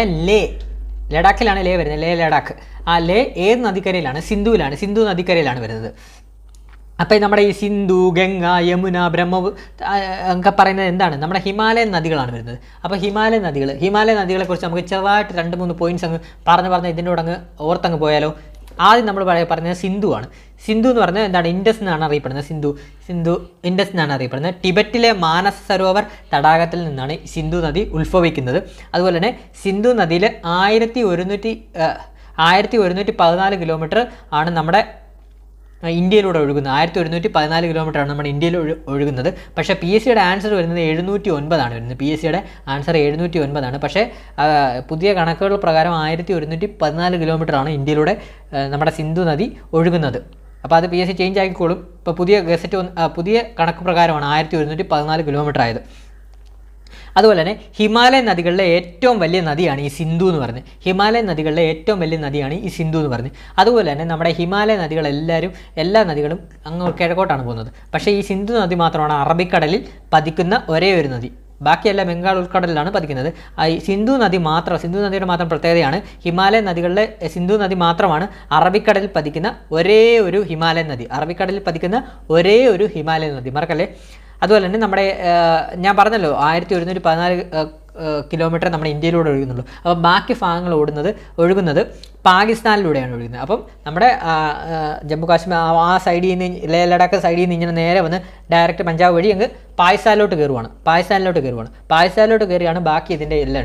ലഡാക്കിലാണ് ലേ വരുന്നത്, ലഡാക്ക്. ആ ലേ ഏത് നദിക്കരയിലാണ്? സിന്ധുവിലാണ്, സിന്ധു നദിക്കരയിലാണ് വരുന്നത്. അപ്പോൾ നമ്മുടെ ഈ സിന്ധു, ഗംഗ, യമുന, ഒക്കെ പറയുന്നത് എന്താണ്? നമ്മുടെ ഹിമാലയൻ നദികളാണ് വരുന്നത്. അപ്പോൾ ഹിമാലയൻ നദികളെക്കുറിച്ച് നമുക്ക് ചെറുതായിട്ട് 2-3 പോയിന്റ്സ് അങ്ങ് പറഞ്ഞ് ഇതിൻ്റെ കൂടെ അങ്ങ് ഓർത്തങ്ങ് പോയാലോ? ആദ്യം നമ്മൾ പറഞ്ഞത് സിന്ധുവാണ്. സിന്ധു എന്ന് പറഞ്ഞാൽ എന്താണ്? ഇൻഡസ് എന്നാണ് അറിയപ്പെടുന്നത്. ഇൻഡസ് എന്നാണ് അറിയപ്പെടുന്നത്. ടിബറ്റിലെ മാനസ സരോവർ തടാകത്തിൽ നിന്നാണ് സിന്ധു നദി ഉത്ഭവിക്കുന്നത്. അതുപോലെ തന്നെ സിന്ധു നദിയിൽ 1114 കിലോമീറ്റർ ആണ് നമ്മുടെ ഇന്ത്യയിലൂടെ ഒഴുകുന്നത്. 1114 കിലോമീറ്ററാണ് നമ്മുടെ ഇന്ത്യയിൽ ഒഴുകുന്നത്. പക്ഷേ PSCയുടെ ആൻസർ വരുന്നത് 709 വരുന്നത്. PSCയുടെ ആൻസർ 709. പക്ഷേ പുതിയ കണക്കുകൾ പ്രകാരം 1114 കിലോമീറ്ററാണ് ഇന്ത്യയിലൂടെ നമ്മുടെ സിന്ധു നദി ഒഴുകുന്നത്. അപ്പോൾ അത് PSC ചേഞ്ച് ആക്കിക്കോളും. ഇപ്പോൾ പുതിയ കണക്ക് പ്രകാരമാണ് 1114 കിലോമീറ്റർ ആയത്. അതുപോലെ തന്നെ ഹിമാലയൻ നദികളിലെ ഏറ്റവും വലിയ നദിയാണ് ഈ സിന്ധു എന്ന് പറഞ്ഞത്. അതുപോലെ തന്നെ നമ്മുടെ ഹിമാലയ എല്ലാ നദികളും അങ്ങ് കിഴക്കോട്ടാണ് പോകുന്നത്. പക്ഷേ ഈ സിന്ധു നദി മാത്രമാണ് അറബിക്കടലിൽ പതിക്കുന്ന ഒരേ ഒരു നദി. ബാക്കിയെല്ലാം ബംഗാൾ ഉൾക്കടലിലാണ് പതിക്കുന്നത്. സിന്ധു നദിയുടെ മാത്രം പ്രത്യേകതയാണ് സിന്ധു നദി മാത്രമാണ് അറബിക്കടലിൽ പതിക്കുന്ന ഒരേ ഒരു ഹിമാലയൻ നദി. മറക്കല്ലേ. അതുപോലെ തന്നെ നമ്മുടെ ഞാൻ പറഞ്ഞല്ലോ 1114 കിലോമീറ്റർ നമ്മുടെ ഇന്ത്യയിലൂടെ ഒഴുകുന്നുള്ളൂ. അപ്പോൾ ബാക്കി ഭാഗങ്ങൾ ഒഴുകുന്നത് പാകിസ്ഥാനിലൂടെയാണ് ഒഴുകുന്നത്. അപ്പം നമ്മുടെ ജമ്മു കാശ്മീർ ആ സൈഡിൽ നിന്ന്, ലേ ലഡാക്ക് സൈഡിൽ നിന്ന് ഇങ്ങനെ നേരെ വന്ന് ഡയറക്റ്റ് പഞ്ചാബ് വഴി അങ്ങ് പാകിസ്ഥാനിലോട്ട് കയറുകയാണ്. ബാക്കി ഇതിൻ്റെ എല്ലാം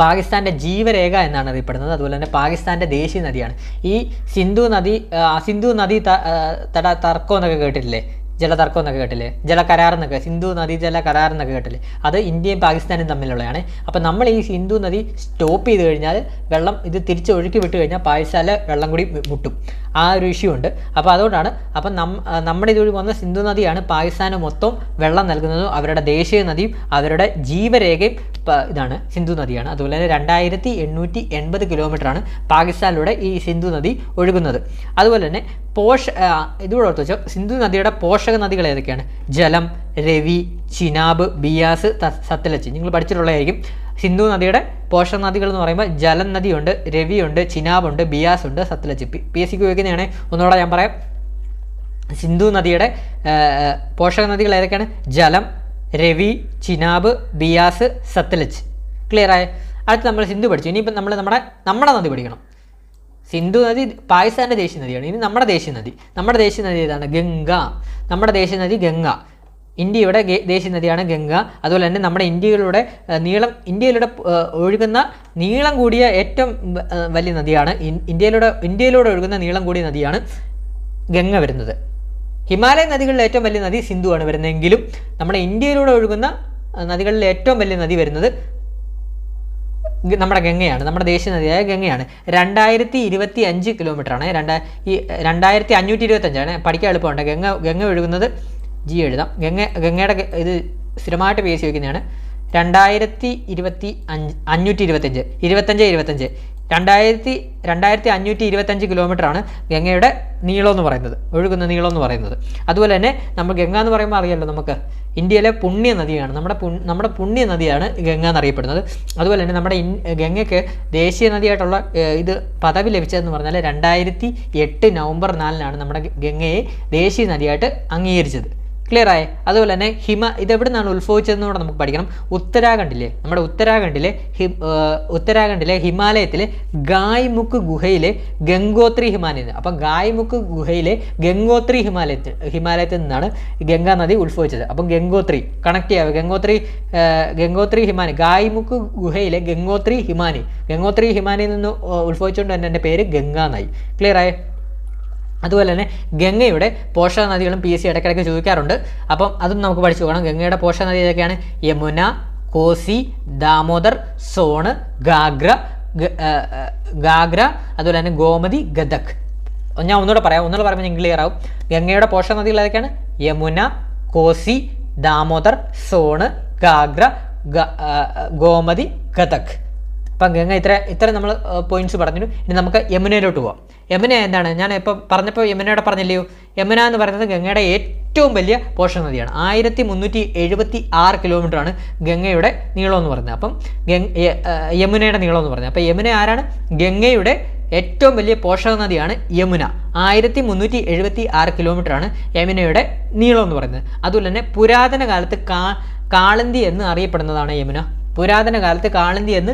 പാകിസ്ഥാൻ്റെ ജീവരേഖ എന്നാണ് അറിയപ്പെടുന്നത്. അതുപോലെ തന്നെ പാകിസ്ഥാൻ്റെ ദേശീയ നദിയാണ് ഈ സിന്ധു നദി തർക്കം എന്നൊക്കെ കേട്ടിട്ടില്ലേ? ജലകരാർ എന്നൊക്കെ, സിന്ധു നദി ജല കരാർ എന്നൊക്കെ കേട്ടില്ലേ? അത് ഇന്ത്യയും പാകിസ്ഥാനും തമ്മിലുള്ളതാണ്. അപ്പോൾ നമ്മൾ ഈ സിന്ധു നദി സ്റ്റോപ്പ് ചെയ്ത് കഴിഞ്ഞാൽ വെള്ളം ഇത് തിരിച്ച് ഒഴുക്കി വിട്ട് കഴിഞ്ഞാൽ പാകിസ്ഥാനിലെ വെള്ളം കൂടി മുട്ടും. ആ ഒരു ഇഷ്യൂ ഉണ്ട്. അപ്പോൾ അതുകൊണ്ടാണ് നമ്മുടെ ഇതുവഴി വന്ന സിന്ധു നദിയാണ് പാകിസ്ഥാന് മൊത്തം വെള്ളം നൽകുന്നതും അവരുടെ ദേശീയ നദിയും അവരുടെ ജീവരേഖയും ഇതാണ് സിന്ധു നദിയാണ്. അതുപോലെ തന്നെ 2880 കിലോമീറ്ററാണ് പാകിസ്ഥാനിലൂടെ ഈ സിന്ധു നദി ഒഴുകുന്നത്. അതുപോലെ തന്നെ ഇതുകൂടെ ഓർത്ത് വെച്ചോ, സിന്ധു നദിയുടെ പോഷക നദികൾ ഏതൊക്കെയാണ്? ജലം, രവി, ചിനാബ്, ബിയാസ്, സത്ലജ്. നിങ്ങൾ പഠിച്ചിട്ടുള്ളതായിരിക്കും. സിന്ധു നദിയുടെ പോഷക നദികൾ എന്ന് പറയുമ്പോൾ ജലം നദിയുണ്ട്, രവിയുണ്ട്, ചിനാബുണ്ട്, ബിയാസ് ഉണ്ട്, സത്ലജ്. PSCക്ക് ഉപയോഗിക്കുന്നതാണ്. ഒന്നുകൂടെ ഞാൻ പറയാം. സിന്ധു നദിയുടെ പോഷക നദികൾ ഏതൊക്കെയാണ്? ജലം, രവി, ചിനാബ്, ബിയാസ്, സത്ലജ്. ക്ലിയർ ആയ? അടുത്ത് നമ്മൾ സിന്ധു പഠിച്ചു. ഇനിയിപ്പം നമ്മുടെ നദി പഠിക്കണം. സിന്ധു നദി പാകിസ്ഥാൻ്റെ ദേശീയ നദിയാണ്. ഇനി നമ്മുടെ ദേശീയ നദി ഏതാണ്? ഗംഗ. നമ്മുടെ ദേശീയ നദി ഗംഗ. ഇന്ത്യയുടെ ദേശീയ നദിയാണ് ഗംഗ. അതുപോലെ തന്നെ നമ്മുടെ ഇന്ത്യയിലൂടെ ഒഴുകുന്ന നീളം കൂടിയ ഏറ്റവും വലിയ നദിയാണ് ഇന്ത്യയിലൂടെ ഒഴുകുന്ന നീളം കൂടിയ നദിയാണ് ഗംഗ വരുന്നത്. ഹിമാലയൻ നദികളിലെ ഏറ്റവും വലിയ നദി സിന്ധുവാണ് വരുന്നതെങ്കിലും നമ്മുടെ ഇന്ത്യയിലൂടെ ഒഴുകുന്ന നദികളിലെ ഏറ്റവും വലിയ നദി വരുന്നത് നമ്മുടെ ഗംഗയാണ്. നമ്മുടെ ദേശീയ നദിയായ ഗംഗയാണ്. 2025 കിലോമീറ്ററാണ്. 2525 പഠിക്കാൻ എളുപ്പമുണ്ട്. ഗംഗ ഒഴുകുന്നത് എഴുതാം. ഗംഗയുടെ ഇത് സ്ഥിരമായിട്ട് PSC വയ്ക്കുന്നതാണ്. 2525 കിലോമീറ്ററാണ് ഗംഗയുടെ ഒഴുകുന്ന നീളം എന്ന് പറയുന്നത്. അതുപോലെ തന്നെ നമ്മൾ ഗംഗ എന്ന് പറയുമ്പോൾ അറിയാമല്ലോ, നമുക്ക് ഇന്ത്യയിലെ പുണ്യ നദിയാണ്. നമ്മുടെ പുണ്യ നദിയാണ് ഗംഗ എന്നറിയപ്പെടുന്നത്. അതുപോലെ തന്നെ നമ്മുടെ ഗംഗയ്ക്ക് ദേശീയ നദിയായിട്ടുള്ള ഇത് പദവി ലഭിച്ചതെന്ന് പറഞ്ഞാൽ 2008 നവംബർ 4 നമ്മുടെ ഗംഗയെ ദേശീയ നദിയായിട്ട് അംഗീകരിച്ചത്. ക്ലിയർ ആയേ? അതുപോലെ തന്നെ ഇതെവിടെ നിന്നാണ് ഉത്ഭവിച്ചതെന്ന് കൂടെ നമുക്ക് പഠിക്കണം. നമ്മുടെ ഉത്തരാഖണ്ഡിലെ ഹിമാലയത്തിലെ ഗായ്മുഖ് ഗുഹയിലെ ഗംഗോത്രി ഹിമാലയം. അപ്പം ഗായ്മുഖ് ഗുഹയിലെ ഗംഗോത്രി ഹിമാലയത്തിൽ നിന്നാണ് ഗംഗാ നദി ഉത്ഭവിച്ചത്. അപ്പം ഗംഗോത്രി കണക്ട് ചെയ്യാവുക. ഗംഗോത്രി ഹിമാനി, ഗായ്മുഖ് ഗുഹയിലെ ഗംഗോത്രി ഹിമാനിയിൽ നിന്ന് ഉത്ഭവിച്ചുകൊണ്ട് തന്നെ എൻ്റെ പേര് ഗംഗാ നദി. ക്ലിയർ ആയേ? അതുപോലെ തന്നെ ഗംഗയുടെ പോഷക നദികളും PSC ഇടയ്ക്കിടയ്ക്ക് ചോദിക്കാറുണ്ട്. അപ്പം അതും നമുക്ക് പഠിച്ചു പോകണം. ഗംഗയുടെ പോഷക നദി ഏതൊക്കെയാണ്? യമുന, കോസി, ദാമോദർ, സോണ്, ഗാഗ്ര, ഗാഗ്ര, അതുപോലെ തന്നെ ഗോമതി, ഗദക്. ഞാൻ ഒന്നുകൂടെ പറയുമ്പോൾ നിങ്ങൾക്ക് ക്ലിയർ ആവും. ഗംഗയുടെ പോഷക നദികൾ ഏതൊക്കെയാണ്? യമുന, കോസി, ദാമോദർ, സോണ്, ഗാഗ്ര, ഗോമതി, ഗദക്. അപ്പം ഗംഗ ഇത്ര നമ്മൾ പോയിന്റ്സ് പറഞ്ഞു. ഇനി നമുക്ക് യമുനയിലോട്ട് പോവാം. യമുന എന്താണ്? ഞാൻ ഇപ്പോൾ പറഞ്ഞപ്പോൾ യമുനയുടെ പറഞ്ഞില്ലയോ? യമുന എന്ന് പറയുന്നത് ഗംഗയുടെ ഏറ്റവും വലിയ പോഷക നദിയാണ്. 1376 കിലോമീറ്ററാണ് ഗംഗയുടെ നീളം എന്ന് പറയുന്നത്. അപ്പം യമുനയുടെ നീളം എന്ന് പറഞ്ഞത്. അപ്പം യമുന ആരാണ്? ഗംഗയുടെ ഏറ്റവും വലിയ പോഷക നദിയാണ് യമുന. 1376 കിലോമീറ്ററാണ് യമുനയുടെ നീളം എന്ന് പറയുന്നത്. അതുപോലെ തന്നെ പുരാതന കാലത്ത് കാളന്തി എന്ന് അറിയപ്പെടുന്നതാണ് യമുന. പുരാതന കാലത്ത് കാളന്തി എന്ന്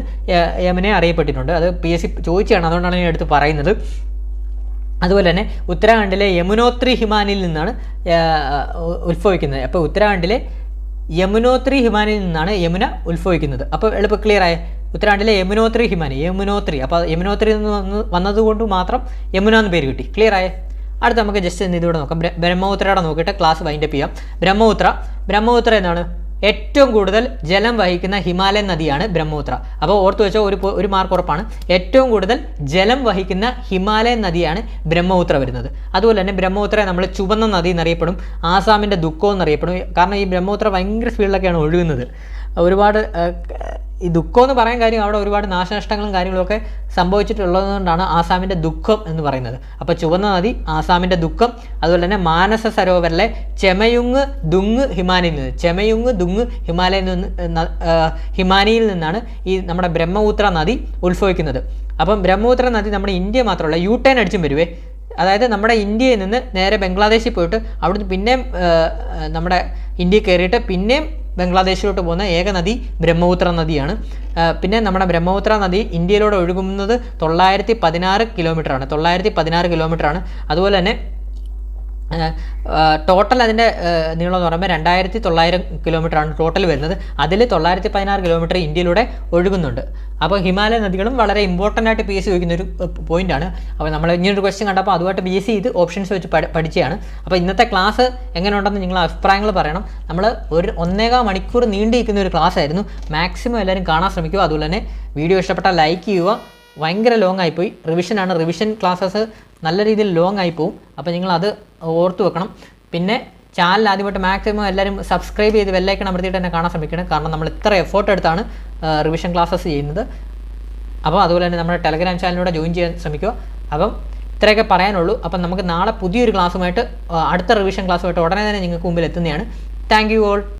യമുന അറിയപ്പെട്ടിട്ടുണ്ട്. അത് PSC ചോദിച്ചാണ്, അതുകൊണ്ടാണ് ഞാൻ എടുത്ത് പറയുന്നത്. അതുപോലെ തന്നെ ഉത്തരാഖണ്ഡിലെ യമുനോത്രി ഹിമാനിയിൽ നിന്നാണ് ഉത്ഭവിക്കുന്നത്. അപ്പോൾ ഉത്തരാഖണ്ഡിലെ യമുനോത്രി ഹിമാനിയിൽ നിന്നാണ് യമുന ഉത്ഭവിക്കുന്നത്. അപ്പോൾ എളുപ്പം ക്ലിയർ ആയ ഉത്തരാഖണ്ഡിലെ യമുനോത്രി ഹിമാനി, യമുനോത്രി. അപ്പോൾ യമുനോത്രി നിന്ന് വന്നതുകൊണ്ട് മാത്രം യമുന എന്ന് പേര് കിട്ടി. ക്ലിയർ ആയ? അടുത്ത് നമുക്ക് ജസ്റ്റ് ഇതിവിടെ നോക്കാം. ബ്രഹ്മപുത്രയുടെ നോക്കിയിട്ട് ക്ലാസ് വൈൻഡപ്പ് ചെയ്യാം. ബ്രഹ്മപുത്ര എന്നാണ് ഏറ്റവും കൂടുതൽ ജലം വഹിക്കുന്ന ഹിമാലയൻ നദിയാണ് ബ്രഹ്മപുത്ര. അപ്പോൾ ഓർത്ത് വെച്ചോ, ഒരു മാർക്ക് ഉറപ്പാണ്. ഏറ്റവും കൂടുതൽ ജലം വഹിക്കുന്ന ഹിമാലയൻ നദിയാണ് ബ്രഹ്മപുത്ര വരുന്നത്. അതുപോലെ തന്നെ ബ്രഹ്മപുത്രയെ നമ്മൾ ചുവന്ന നദി എന്നറിയപ്പെടും, ആസാമിൻ്റെ ദുഃഖം എന്നറിയപ്പെടും. കാരണം ഈ ബ്രഹ്മപുത്ര ഭയങ്കര സ്പീഡിലൊക്കെയാണ് ഒഴുകുന്നത്. ഒരുപാട് ഈ ദുഃഖം എന്ന് പറയാൻ കാര്യം അവിടെ ഒരുപാട് നാശനഷ്ടങ്ങളും കാര്യങ്ങളൊക്കെ സംഭവിച്ചിട്ടുള്ളതുകൊണ്ടാണ് ആസാമിൻ്റെ ദുഃഖം എന്ന് പറയുന്നത്. അപ്പോൾ ചുവന്ന നദി, ആസാമിൻ്റെ ദുഃഖം, അതുപോലെ തന്നെ മാനസ സരോവറിലെ ചെമയുങ് ദുങ് ഹിമാനിയിൽ നിന്നാണ് ഈ നമ്മുടെ ബ്രഹ്മപുത്ര നദി ഉത്ഭവിക്കുന്നത്. അപ്പം ബ്രഹ്മപുത്ര നദി നമ്മുടെ ഇന്ത്യ മാത്രമല്ല U-turn അടിച്ചും വരുവേ. അതായത് നമ്മുടെ ഇന്ത്യയിൽ നിന്ന് നേരെ ബംഗ്ലാദേശിൽ പോയിട്ട് അവിടുന്ന് പിന്നെയും നമ്മുടെ ഇന്ത്യയിൽ കയറിയിട്ട് പിന്നെയും ബംഗ്ലാദേശിലോട്ട് പോകുന്ന ഏക നദി ബ്രഹ്മപുത്ര നദിയാണ്. പിന്നെ നമ്മുടെ ബ്രഹ്മപുത്ര നദി ഇന്ത്യയിലൂടെ ഒഴുകുന്നത് 916 കിലോമീറ്ററാണ്. 916 കിലോമീറ്ററാണ്. അതുപോലെ തന്നെ ടോട്ടൽ അതിൻ്റെ നീളം എന്ന് പറയുമ്പോൾ 2900 കിലോമീറ്ററാണ് ടോട്ടൽ വരുന്നത്. അതിൽ 916 കിലോമീറ്റർ ഇന്ത്യയിലൂടെ ഒഴുകുന്നുണ്ട്. അപ്പോൾ ഹിമാലയ നദികളും വളരെ ഇമ്പോർട്ടൻ്റ് ആയിട്ട് PSC ചോദിക്കുന്ന ഒരു പോയിൻ്റാണ്. അപ്പോൾ നമ്മൾ ഇങ്ങനൊരു ക്വസ്റ്റ്യൻ കണ്ടപ്പോൾ അതുമായിട്ട് BSC ചെയ്ത് ഓപ്ഷൻസ് വെച്ച് പഠിച്ചതാണ്. അപ്പോൾ ഇന്നത്തെ ക്ലാസ് എങ്ങനെ ഉണ്ടെന്ന് നിങ്ങൾ അഭിപ്രായങ്ങൾ പറയണം. നമ്മൾ 1.25 മണിക്കൂർ നീണ്ടിരിക്കുന്ന ഒരു ക്ലാസ് ആയിരുന്നു. മാക്സിമം എല്ലാവരും കാണാൻ ശ്രമിക്കുക. അതുപോലെ തന്നെ വീഡിയോ ഇഷ്ടപ്പെട്ടാൽ ലൈക്ക് ചെയ്യുക. ഭയങ്കര ലോങ് ആയിപ്പോയി, റിവിഷൻ ക്ലാസ്സസ് നല്ല രീതിയിൽ ലോങ് ആയിപ്പോവും. അപ്പോൾ നിങ്ങളത് ഓർത്ത് വെക്കണം. പിന്നെ ചാനൽ ആദ്യമായിട്ട് മാക്സിമം എല്ലാവരും സബ്സ്ക്രൈബ് ചെയ്ത് ബെല്ലൈക്കൺ അമർത്തിയിട്ട് തന്നെ കാണാൻ ശ്രമിക്കണം. കാരണം നമ്മൾ ഇത്ര എഫേർട്ട് എടുത്താണ് റിവിഷൻ ക്ലാസ്സസ് ചെയ്യുന്നത്. അപ്പോൾ അതുപോലെ തന്നെ നമ്മുടെ ടെലഗ്രാം ചാനലിലൂടെ ജോയിൻ ചെയ്യാൻ ശ്രമിക്കുക. അപ്പം ഇത്രയൊക്കെ പറയാനുള്ളൂ. അപ്പം നമുക്ക് നാളെ പുതിയൊരു ക്ലാസ്സുമായിട്ട് അടുത്ത റിവിഷൻ ക്ലാസ്സുമായിട്ട് ഉടനെ തന്നെ നിങ്ങൾക്ക് മുമ്പിൽ എത്തുന്നതാണ്. Thank you all.